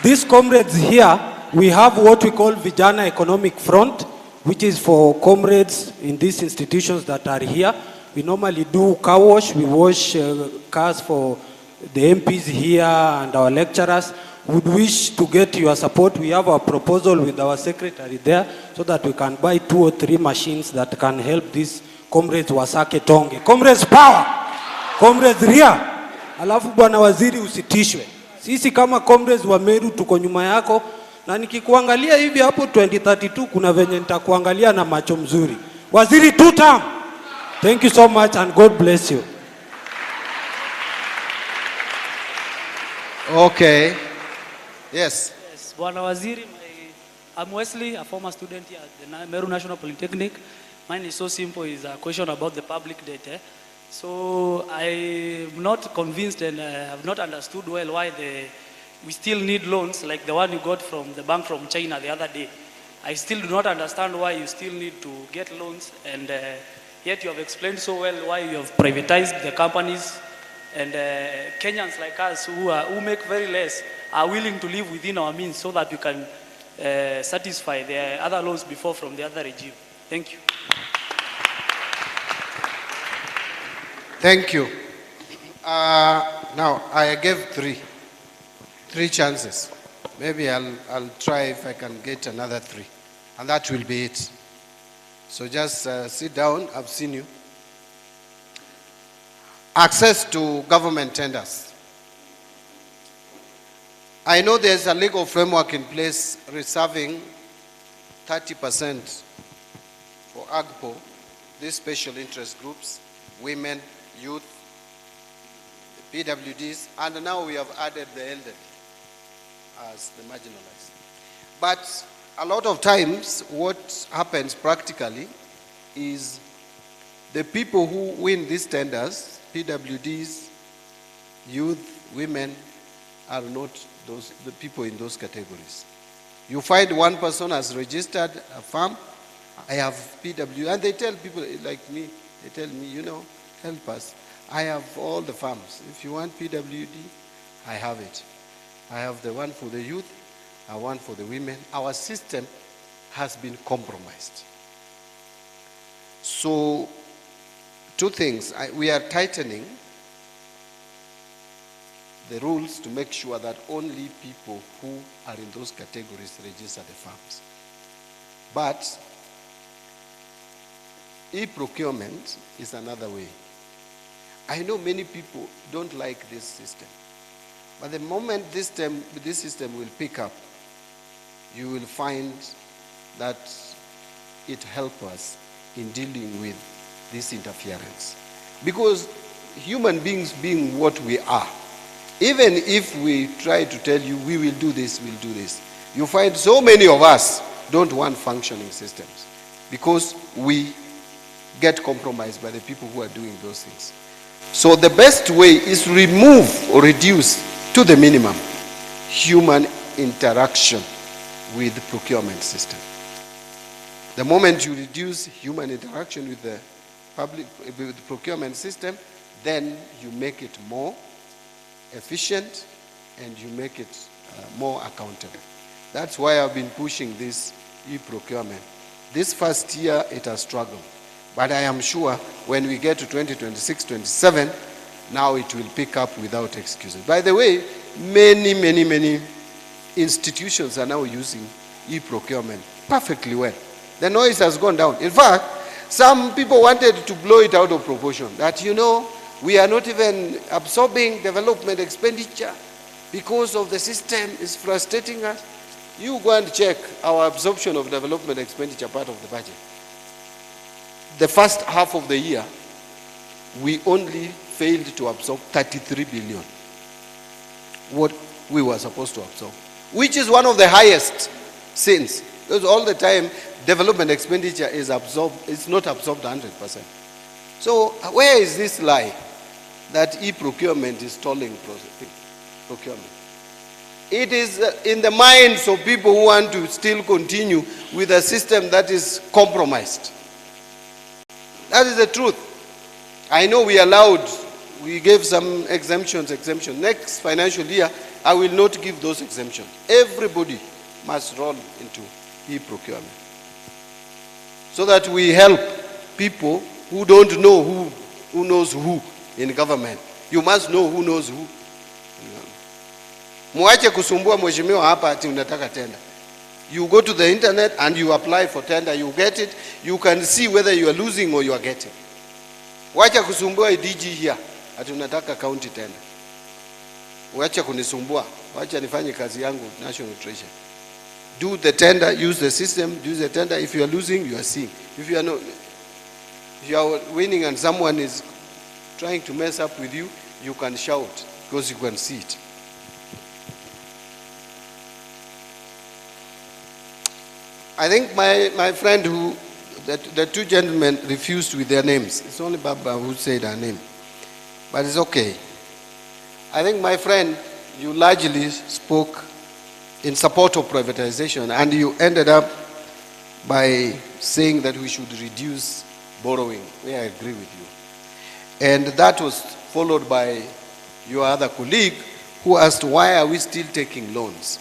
V: these comrades here, we have what we call Vijana Economic Front, which is for comrades in these institutions that are here. We normally do car wash. We wash cars for the MPs here and our lecturers. Would wish to get your support. We have a proposal with our secretary there so that we can buy 2 or 3 machines that can help these comrades wasake tonge. Comrades power! Comrades ria! Alafu Bwana Waziri usitishwe. Sisi kama comrades wa Meru tuko nyuma yako, na nikikuangalia hivi hapo 2032 kuna venye nitakuangalia na macho mzuri. Waziri 2 term. Thank you so much and God bless you.
U: Okay. Yes.
W: Yes, Bwana Waziri, I'm Wesley, a former student here at the Meru National Polytechnic. Mine is so simple, it's a question about the public debt. So I'm not convinced and have not understood well why we still need loans like the one you got from the bank from China the other day. I still do not understand why you still need to get loans, and yet you have explained so well why you have privatized the companies, and Kenyans like us who make very less are willing to live within our means so that we can satisfy the other loans before from the other regime. Thank you.
U: Thank you. Now, I gave 3 chances. Maybe I'll try if I can get another 3. And that will be it. So just sit down. I've seen you. access to government tenders. I know there's a legal framework in place reserving 30% for AGPO, these special interest groups, women, youth, the PWDs, and now we have added the elderly as the marginalized. But a lot of times what happens practically is the people who win these tenders, PWDs, youth, women, are not the people in those categories. You find one person has registered a farm, I have PW, and they tell people like me, they tell me, you know, help us. I have all the farms. If you want PWD, I have it. I have the one for the youth, one for the women. Our system has been compromised. So, two things. We are tightening the rules to make sure that only people who are in those categories register the farms. But e-procurement is another way. I know many people don't like this system. But the moment this system will pick up, you will find that it helps us in dealing with this interference. Because human beings being what we are, even if we try to tell you we will do this, we'll do this, you find so many of us don't want functioning systems because we get compromised by the people who are doing those things. So the best way is to remove or reduce to the minimum human interaction with the procurement system. The moment you reduce human interaction with the with the procurement system, then you make it more efficient and you make it more accountable. That's why I've been pushing this e-procurement. This first year it has struggled, but I am sure when we get to 2026-27, now it will pick up without excuses. By the way, many institutions are now using e-procurement perfectly well. The noise has gone down. In fact, some people wanted to blow it out of proportion, that, you know, we are not even absorbing development expenditure because of the system is frustrating us. You go and check our absorption of development expenditure part of the budget. The first half of the year, we only failed to absorb 33 billion, what we were supposed to absorb, which is one of the highest since. Because all the time, development expenditure is absorbed, it's not absorbed 100%. So where is this lie that e-procurement is stalling procurement? It is in the minds of people who want to still continue with a system that is compromised. That is the truth. I know we gave some exemptions. Next financial year, I will not give those exemptions. Everybody must roll into e-procurement, so that we help people who don't know who knows who in government. You must know who knows who. Muache kusumbua mheshimiwa hapa ati unataka tender. You go to the internet and you apply for tender, you get it, you can see whether you are losing or you are getting. Wacha kusumbua DG here ati unataka county tender. Wacha kunisumbua, wacha nifanye kazi yangu national treasury. Do the tender, use the system, use the tender. If you are losing, you are seeing. If you are not, if you are winning and someone is trying to mess up with you, you can shout because you can see it. I think my friend the two gentlemen refused with their names. It's only Baba who said her name. But it's okay. I think my friend, you largely spoke in support of privatization, and you ended up by saying that we should reduce borrowing. I agree with you. And that was followed by your other colleague who asked, why are we still taking loans?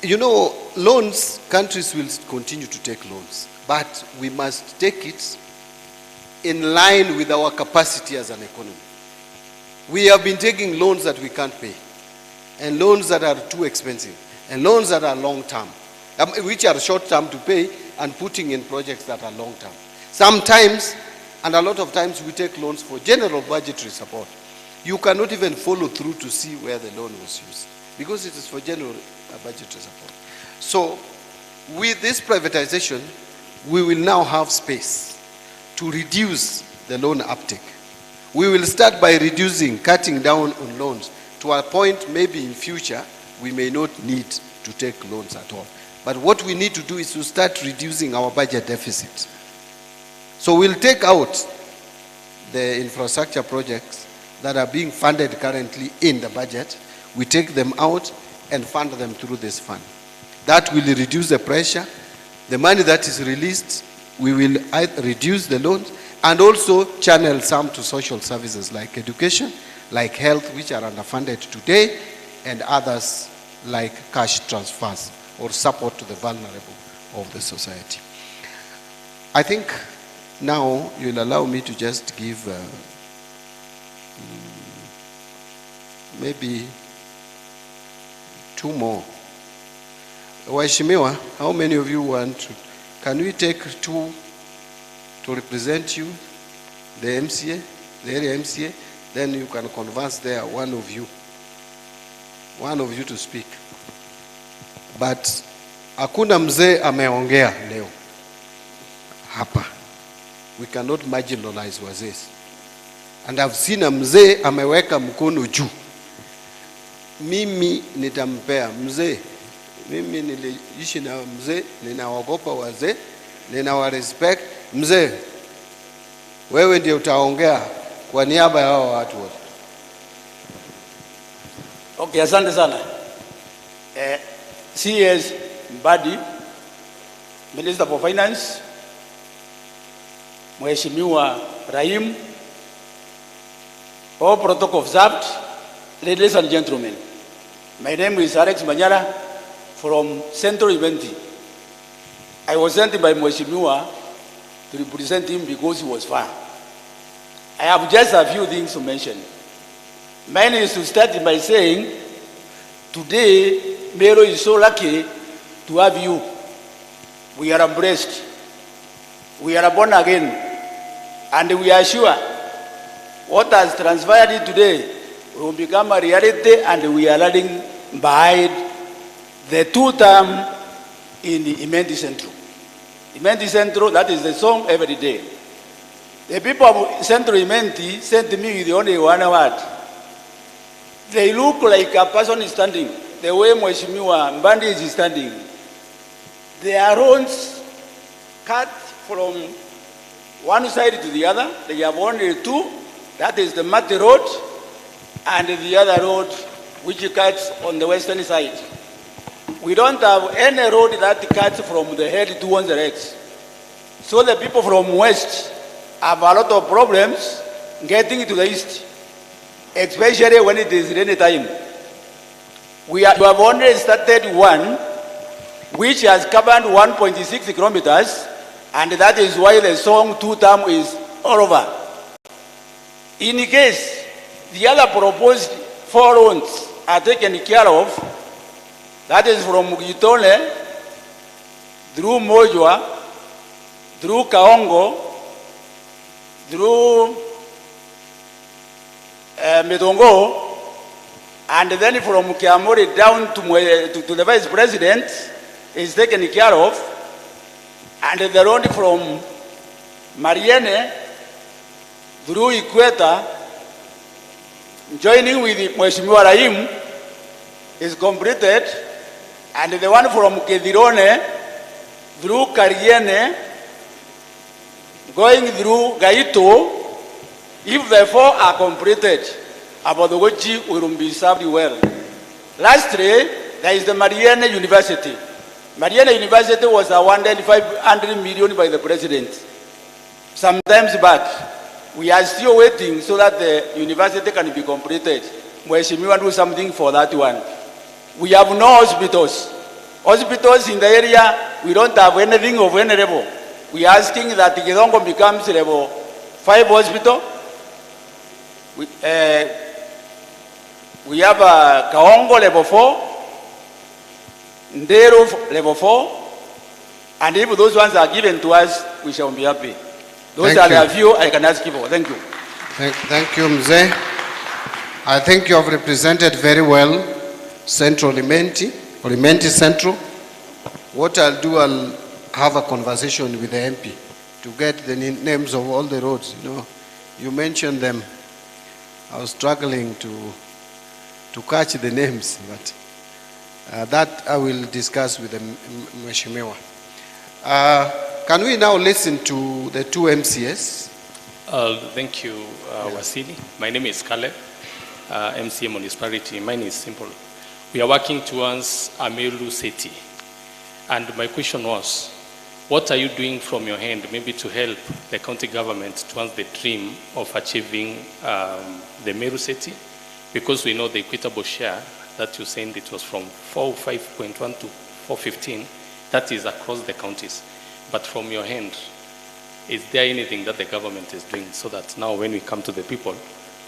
U: You know, loans, countries will continue to take loans, but we must take it in line with our capacity as an economy. We have been taking loans that we can't pay, and loans that are too expensive, and loans that are long-term, which are short-term to pay, and putting in projects that are long-term. Sometimes And a lot of times we take loans for general budgetary support. You cannot even follow through to see where the loan was used because it is for general budgetary support. So with this privatization, we will now have space to reduce the loan uptake. We will start by cutting down on loans to a point maybe in future we may not need to take loans at all. But what we need to do is to start reducing our budget deficit. So we'll take out the infrastructure projects that are being funded currently in the budget. We take them out and fund them through this fund. That will reduce the pressure. The money that is released, we will reduce the loans and also channel some to social services like education, like health, which are underfunded today, and others like cash transfers or support to the vulnerable of the society. I think now you'll allow me to just give maybe 2 more. Waheshimiwa, how many of you want to? Can we take 2 to represent you, the MCA, the area MCA? Then you can converse there, one of you to speak. But hakuna mzee ameongea leo hapa. We cannot marginalize wazee. And I've seen a mzee ameweka mkono juu. Mimi nitampea mzee. Mimi niliishi na mzee, ninawaogopa wazee, ninawarespect. Mzee, wewe ndiye utaongea kwa niaba ya hao watu wote.
C: Okay, asante sana. CS Mbadi, Minister for Finance, Mheshimiwa Rahim, all protocol observed, ladies and gentlemen. My name is Alex Manyara from Central Eventi. I was sent by Mheshimiwa to represent him because he was far. I have just a few things to mention. Mine is to start by saying, today, Meru is so lucky to have you. We are blessed. We are born again. And we are sure what has transpired today will become a reality, and we are running behind the 2-term in the Mbadi Central. Mbadi Central, that is the song every day. The people of Central Mbadi sent me with only one word. They look like a person is standing, the way Mheshimiwa Mbadi is standing. Their roads cut from one side to the other. They have only 2. That is the Mati Road and the other road which cuts on the western side. We don't have any road that cuts from the head to one's legs. So the people from west have a lot of problems getting to the east, especially when it is rainy time. We have only started one which has covered 1.6 kilometers, and that is why the song 2-term is all over. In case the other proposed 4 roads are taken care of, that is from Gitole, through Mojwa, through Kaongo, through Medongo, and then from Kiamori down to the Vice President is taken care of, and the road from Mariene through Equator, joining with Mheshimiwa Rahim, is completed, and the one from Kedirone through Kariene, going through Gaito, if the 4 are completed, Abodogochi will be served well. Lastly, there is the Mariene University. Mariene University was awarded 500 million by the president. Sometimes back, we are still waiting so that the university can be completed. Mheshimiwa do something for that one. We have no hospitals. Hospitals in the area, we don't have anything of any level. We are asking that Gidongo becomes level 5 hospital. We have Kaongo level 4, Ndero level 4, and if those ones are given to us, we shall be happy. Those
U: Thank
C: are
U: you.
C: the few I can ask for. Thank you.
U: Thank you, Mzee. I think you have represented very well Central Elementi Central. What I'll do, I'll have a conversation with the MP to get the names of all the roads. You know, you mentioned them. I was struggling to catch the names, but that I will discuss with the Mheshimiwa. Can we now listen to the two MCS?
I: Thank you, Wasili. My name is Caleb, MCA Municipality. Mine is simple. We are working towards a Meru city. And my question was, what are you doing from your hand, maybe to help the county government towards the dream of achieving the Meru city? Because we know the equitable share that you said it was from 5.1 to 415, that is across the counties. But from your hand, is there anything that the government is doing so that now when we come to the people,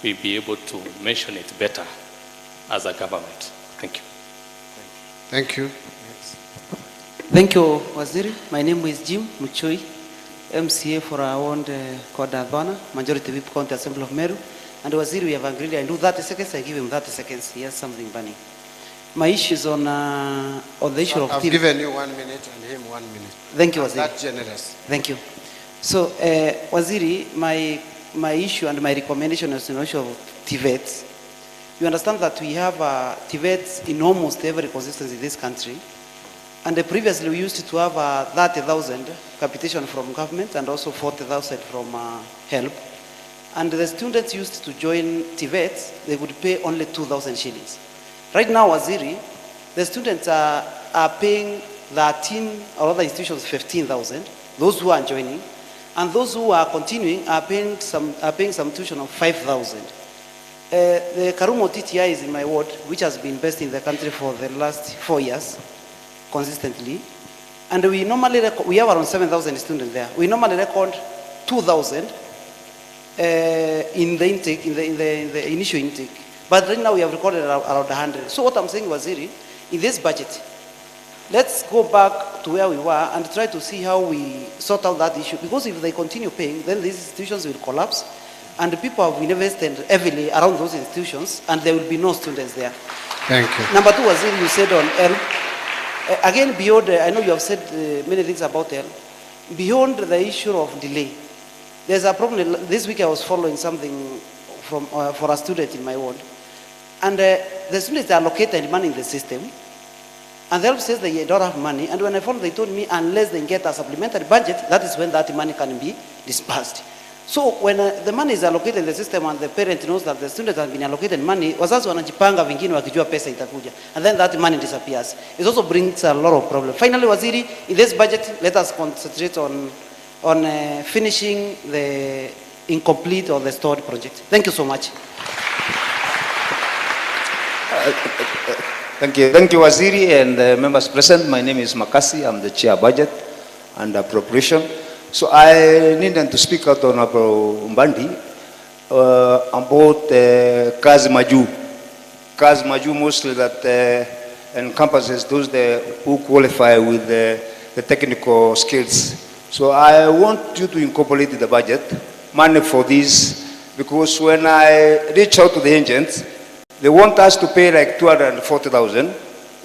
I: we'll be able to mention it better as a government? Thank you.
U: Thank you.
D: Thank you, Waziri. My name is Jim Muchui, MCA for our own Kodavana, Majority Whip County Assembly of Meru. And Waziri, we have agreed, I do 30 seconds, I give him 30 seconds. He has something burning. My issue is on the issue of...
U: I've given you 1 minute and him 1 minute.
D: Thank you, Waziri.
U: That's generous.
D: Thank you. So, Waziri, my issue and my recommendation is on the issue of TVETs. You understand that we have TVETs in almost every consistency in this country. And previously we used to have 30,000 capitation from government and also 40,000 from HELP. And the students used to join TVETs, they would pay only 2,000 shillings. Right now, Waziri, the students are paying 13 or other institutions 15,000, those who are joining, and those who are continuing are paying some tuition of 5,000. The Karumo TTI is in my ward, which has been best in the country for the last 4 years, consistently. And we have around 7,000 students there. We normally record 2,000 in the intake, in the initial intake. But right now we have recorded around 100. So what I'm saying, Waziri, in this budget, let's go back to where we were and try to see how we sort out that issue. Because if they continue paying, then these institutions will collapse. And the people have been invested heavily around those institutions, and there will be no students there.
U: Thank you.
D: Number two, Waziri, you said on help. Again, beyond, I know you have said many things about help. Beyond the issue of delay, there's a problem. This week I was following something from, for a student in my ward. And the students are allocated money in the system. And the help says they don't have money. And when I followed, they told me unless they get a supplementary budget, that is when that money can be dispersed. So when the money is allocated in the system and the parent knows that the student has been allocated money, wazazi wanajipanga vingine wakijua pesa itakuja. And then that money disappears. It also brings a lot of problems. Finally, Waziri, in this budget, let us concentrate on finishing the incomplete or the stored project. Thank you so much.
E: Thank you, Waziri and members present. My name is Makasi. I'm the chair budget and appropriation. So I need them to speak out on Mbadi about Kazi Maju. Kazi Maju mostly that encompasses those who qualify with the technical skills. So I want you to incorporate in the budget money for this, because when I reach out to the agents, they want us to pay like 240,000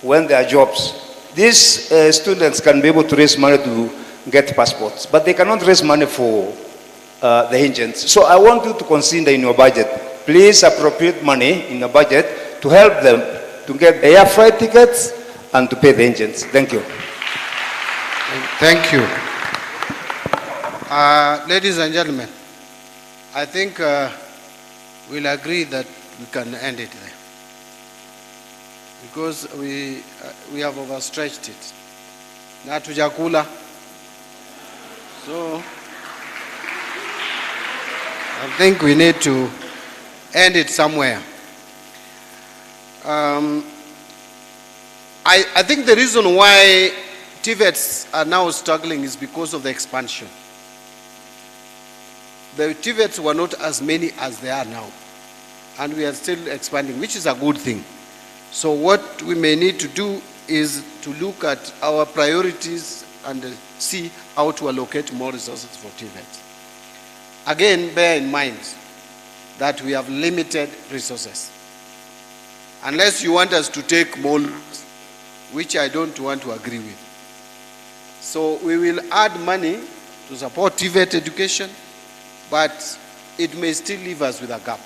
E: when there are jobs. These students can be able to raise money to get passports, but they cannot raise money for the agents. So I want you to consider in your budget, please appropriate money in the budget to help them to get air flight tickets and to pay the agents. Thank you.
U: Thank you. Ladies and gentlemen, I think we'll agree that we can end it there, because we have overstretched it. Na tujakula. So I think we need to end it somewhere. I think the reason why TVETs are now struggling is because of the expansion. The TVETs were not as many as they are now, and we are still expanding, which is a good thing. So what we may need to do is to look at our priorities and see how to allocate more resources for TVETs. Again, bear in mind that we have limited resources. Unless you want us to take more, which I don't want to agree with. So we will add money to support TVET education, but it may still leave us with a gap.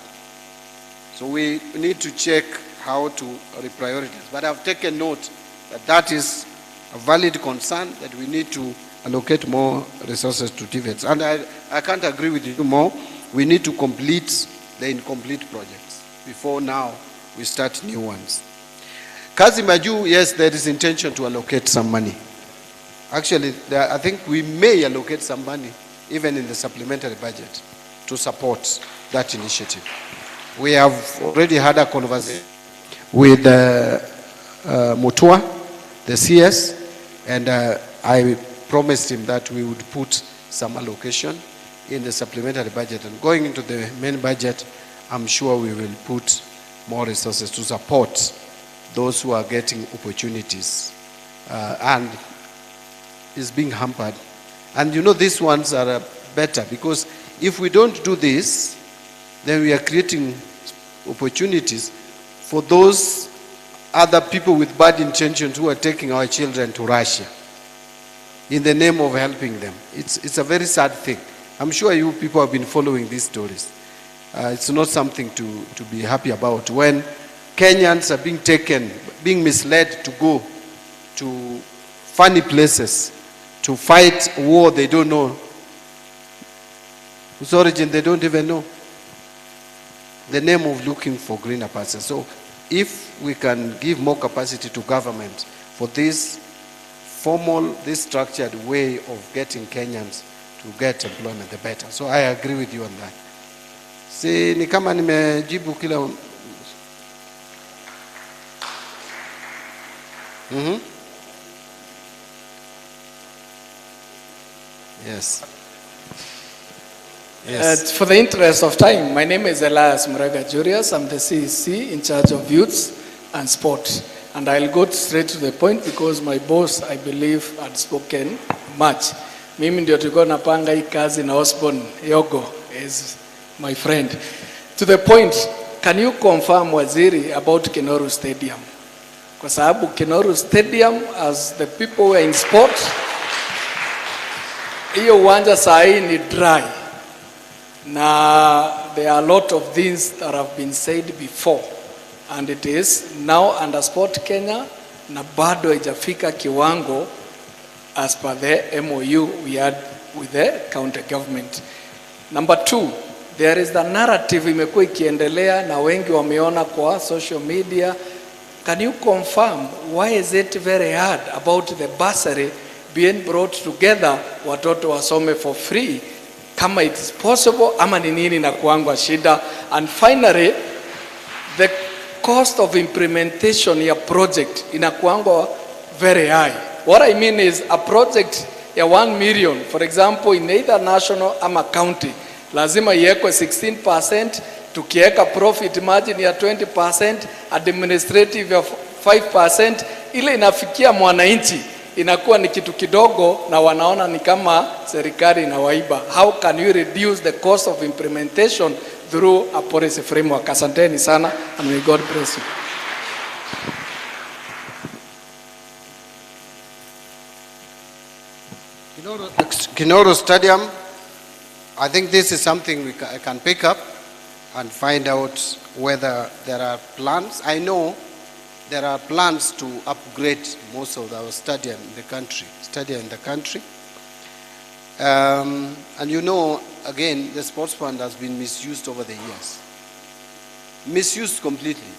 U: So we need to check how to reprioritize. But I've taken note that that is a valid concern, that we need to allocate more resources to TVETs. And I can't agree with you more. We need to complete the incomplete projects before now we start new ones. Kazi Maju, yes, there is intention to allocate some money. Actually, I think we may allocate some money, even in the supplementary budget, to support that initiative. We have already had a conversation with Mutua, the CS, and I promised him that we would put some allocation in the supplementary budget. And going into the main budget, I'm sure we will put more resources to support those who are getting opportunities and is being hampered. And you know, these ones are better, because if we don't do this, then we are creating opportunities for those other people with bad intentions who are taking our children to Russia in the name of helping them. It's a very sad thing. I'm sure you people have been following these stories. It's not something to be happy about when Kenyans are being taken, being misled to go to funny places to fight war they don't know, whose origin they don't even know, the name of looking for greener pastures. So if we can give more capacity to government for this formal, this structured way of getting Kenyans to get employment, the better. So I agree with you on that. Si ni kama nimejibu kila Yes. Yes.
F: For the interest of time, my name is Elias Muraga Julius. I'm the CEC in charge of youths and sport. And I'll go straight to the point because my boss, I believe, had spoken much. Mimi ndio tulikuwa napanga hii kazi na Osborne Yogo is my friend. To the point, can you confirm, Waziri, about Kenoru Stadium? Kwa sababu Kenoru Stadium, as the people who are in sport, hiyo uwanja saa hii ni dry. Na there are a lot of things that have been said before. And it is now under Sport Kenya, na bado haijafika kiwango as per the MOU we had with the county government. Number two, there is the narrative imekuwa ikiendelea na wengi wameona kwa social media. Can you confirm why is it very hard about the bursary being brought together, watoto wasome for free? Kama it is possible, ama ni nini na kuangwa shida? And finally, the cost of implementation ya project inakuangwa very high. What I mean is a project ya 1 million, for example, in either national ama county, lazima iwekwe 16%, tukiweka profit margin ya 20%, administrative ya 5%, ile inafikia mwananchi inakuwa ni kitu kidogo na wanaona ni kama serikali inawaiba. How can you reduce the cost of implementation through a policy framework? Asanteni sana and may God bless you.
U: Kenoru Stadium, I think this is something I can pick up and find out whether there are plans. I know there are plans to upgrade most of our stadium in the country. And you know, again, the sports fund has been misused over the years. Misused completely.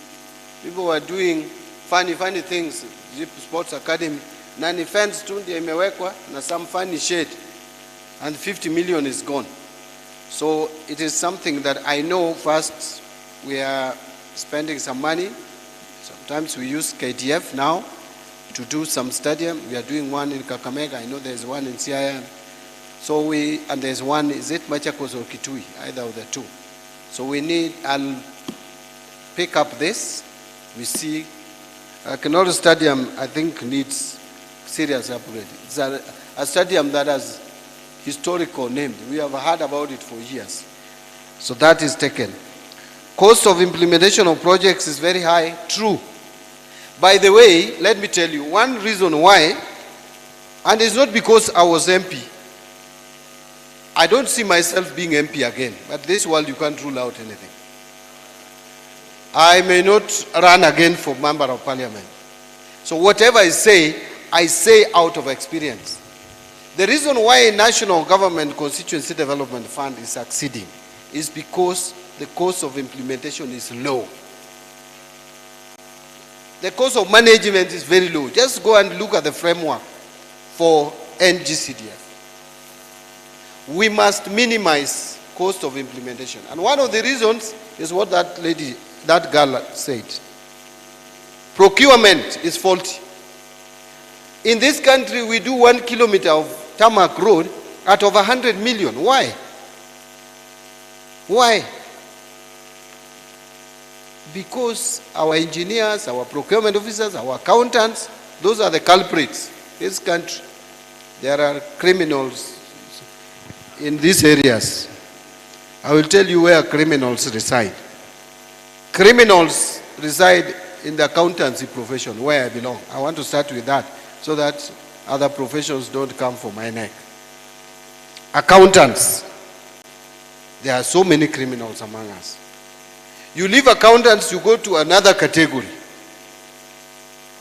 U: People were doing funny things, sports academy, na ni fence tu ndio imewekwa na some funny shade, and 50 million is gone. So it is something that I know first we are spending some money. Sometimes we use KDF now to do some stadium. We are doing one in Kakamega. I know there's one in CIM. So and there's one, is it Machakos or Kitui? Either of the two. So I'll pick up this. We see Kenoru Stadium, I think, needs serious upgrade. It's a stadium that has historical named. We have heard about it for years. So that is taken. Cost of implementation of projects is very high. True. By the way, let me tell you, one reason why, and it's not because I was MP. I don't see myself being MP again, but this world you can't rule out anything. I may not run again for member of parliament. So whatever I say out of experience. The reason why National Government Constituency Development Fund is succeeding is because the cost of implementation is low. The cost of management is very low. Just go and look at the framework for NGCDF. We must minimize cost of implementation. And one of the reasons is what that girl said. Procurement is faulty. In this country, we do 1 kilometer of tarmac road at over 100 million. Why? Why? Because our engineers, our procurement officers, our accountants, those are the culprits. This country, there are criminals in these areas. I will tell you where criminals reside. Criminals reside in the accountancy profession, where I belong. I want to start with that, so that other professions don't come for my neck. Accountants. There are so many criminals among us. You leave accountants, you go to another category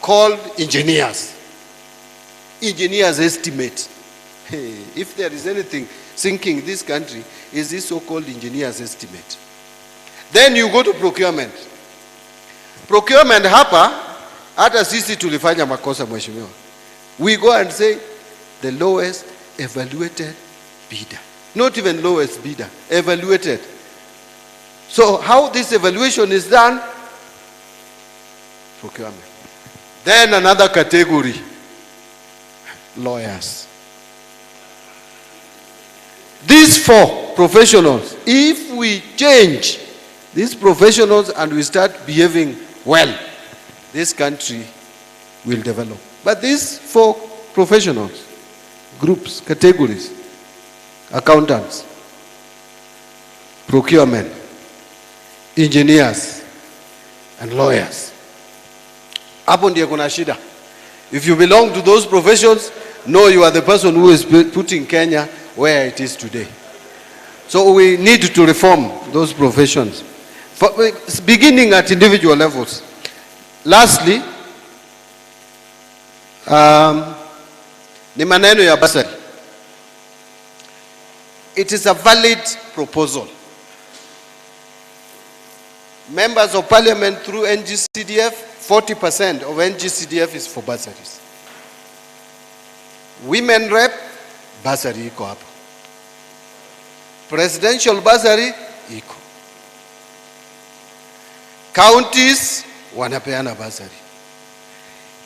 U: called engineers. Engineers estimate. Hey, if there is anything sinking this country, is this so-called engineers estimate. Then you go to procurement. Procurement hapa, hata sisi tulifanya makosa mheshimiwa. We go and say the lowest evaluated bidder. Not even lowest bidder, evaluated. So how this evaluation is done? Procurement. Then another category, lawyers. These four professionals, if we change these professionals and we start behaving well, this country will develop. But these four professionals, groups, categories, accountants, procurement, engineers, and lawyers. Hapo ndiyo kuna shida. If you belong to those professions, know you are the person who is putting Kenya where it is today. So we need to reform those professions, beginning at individual levels. Lastly, ni maneno ya basari. It is a valid proposal. Members of parliament through NGCDF, 40% of NGCDF is for bursaries. Women rep, bursary iko hapo. Presidential bursary iko. Counties wanapeana bursary.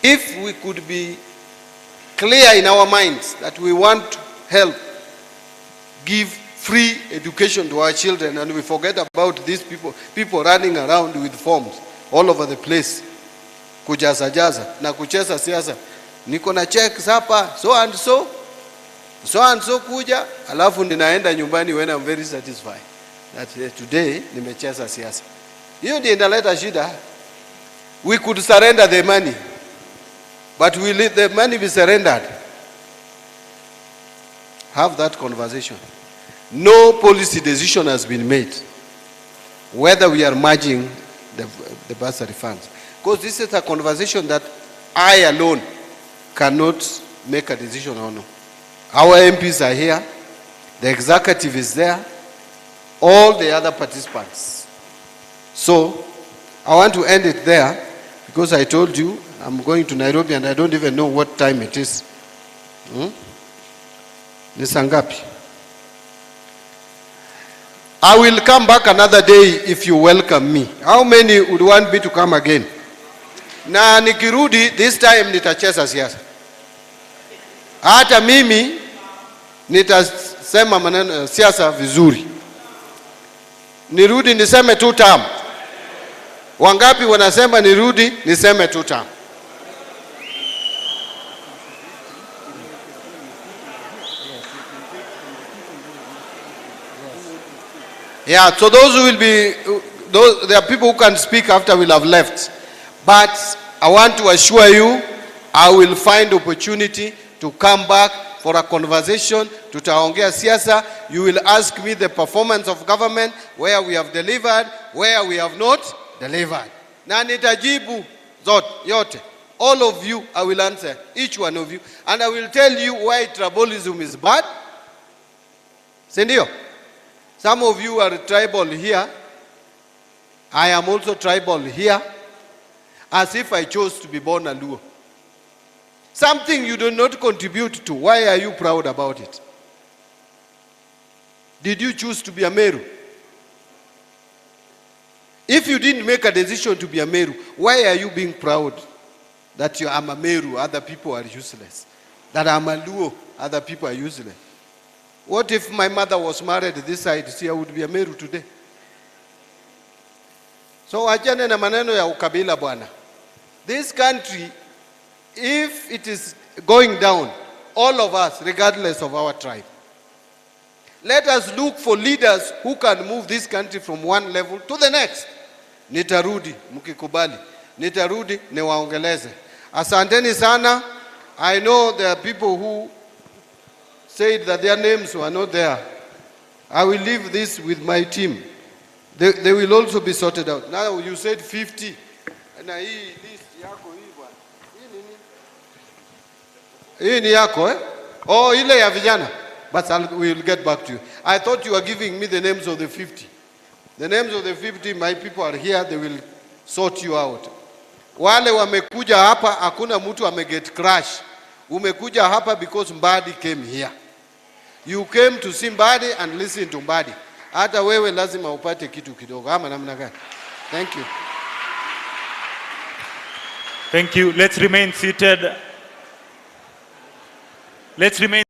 U: If we could be clear in our minds that we want to help give free education to our children, and we forget about these people running around with forms all over the place, kujaza jaza na kucheza siasa. Niko na checks hapa, so and so kuja, alafu ninaenda nyumbani when I'm very satisfied that today nimecheza siasa. Hiyo ndio inaleta shida. We could surrender the money, but will the money be surrendered? Have that conversation. No policy decision has been made whether we are merging the bursary funds. Because this is a conversation that I alone cannot make a decision on. Our MPs are here, the executive is there, all the other participants. So I want to end it there because I told you I'm going to Nairobi and I don't even know what time it is. Ni saa ngapi? I will come back another day if you welcome me. How many would want me to come again? Na nikirudi, this time nitacheza siasa. Hata mimi nitasema maneno siasa vizuri. Nirudi niseme 2 term. Wangapi wanasema nirudi niseme 2 term? Yeah, so those who will be, there are people who can speak after we'll have left. But I want to assure you, I will find opportunity to come back for a conversation. Tutaongea siasa. You will ask me the performance of government, where we have delivered, where we have not delivered. Na nitajibu yote. All of you, I will answer, each one of you. And I will tell you why tribalism is bad. Sindio? Some of you are tribal here. I am also tribal here. As if I chose to be born a Luo. Something you do not contribute to. Why are you proud about it? Did you choose to be a Meru? If you didn't make a decision to be a Meru, why are you being proud that you are a Meru, other people are useless? That I'm a Luo, other people are useless? What if my mother was married this side? See, I would be a Meru today. So achane na maneno ya ukabila bwana. This country, if it is going down, all of us, regardless of our tribe, let us look for leaders who can move this country from one level to the next. Nitarudi, mkikubali. Nitarudi, niwaongeleze. Asanteni sana. I know there are people who said that their names were not there. I will leave this with my team. They will also be sorted out. Now you said 50. Na hii list yako hii bwana. Hii ni yako eh? Oh, ile ya vijana. But we will get back to you. I thought you were giving me the names of the 50. The names of the 50, my people are here, they will sort you out. Wale wamekuja hapa, hakuna mtu ameget crash. Umekuja hapa because Mbadi came here. You came to see Mbadi and listen to Mbadi. Hata wewe lazima upate kitu kidogo. Ama namna gani? Thank you.
B: Thank you. Let's remain seated. Let's remain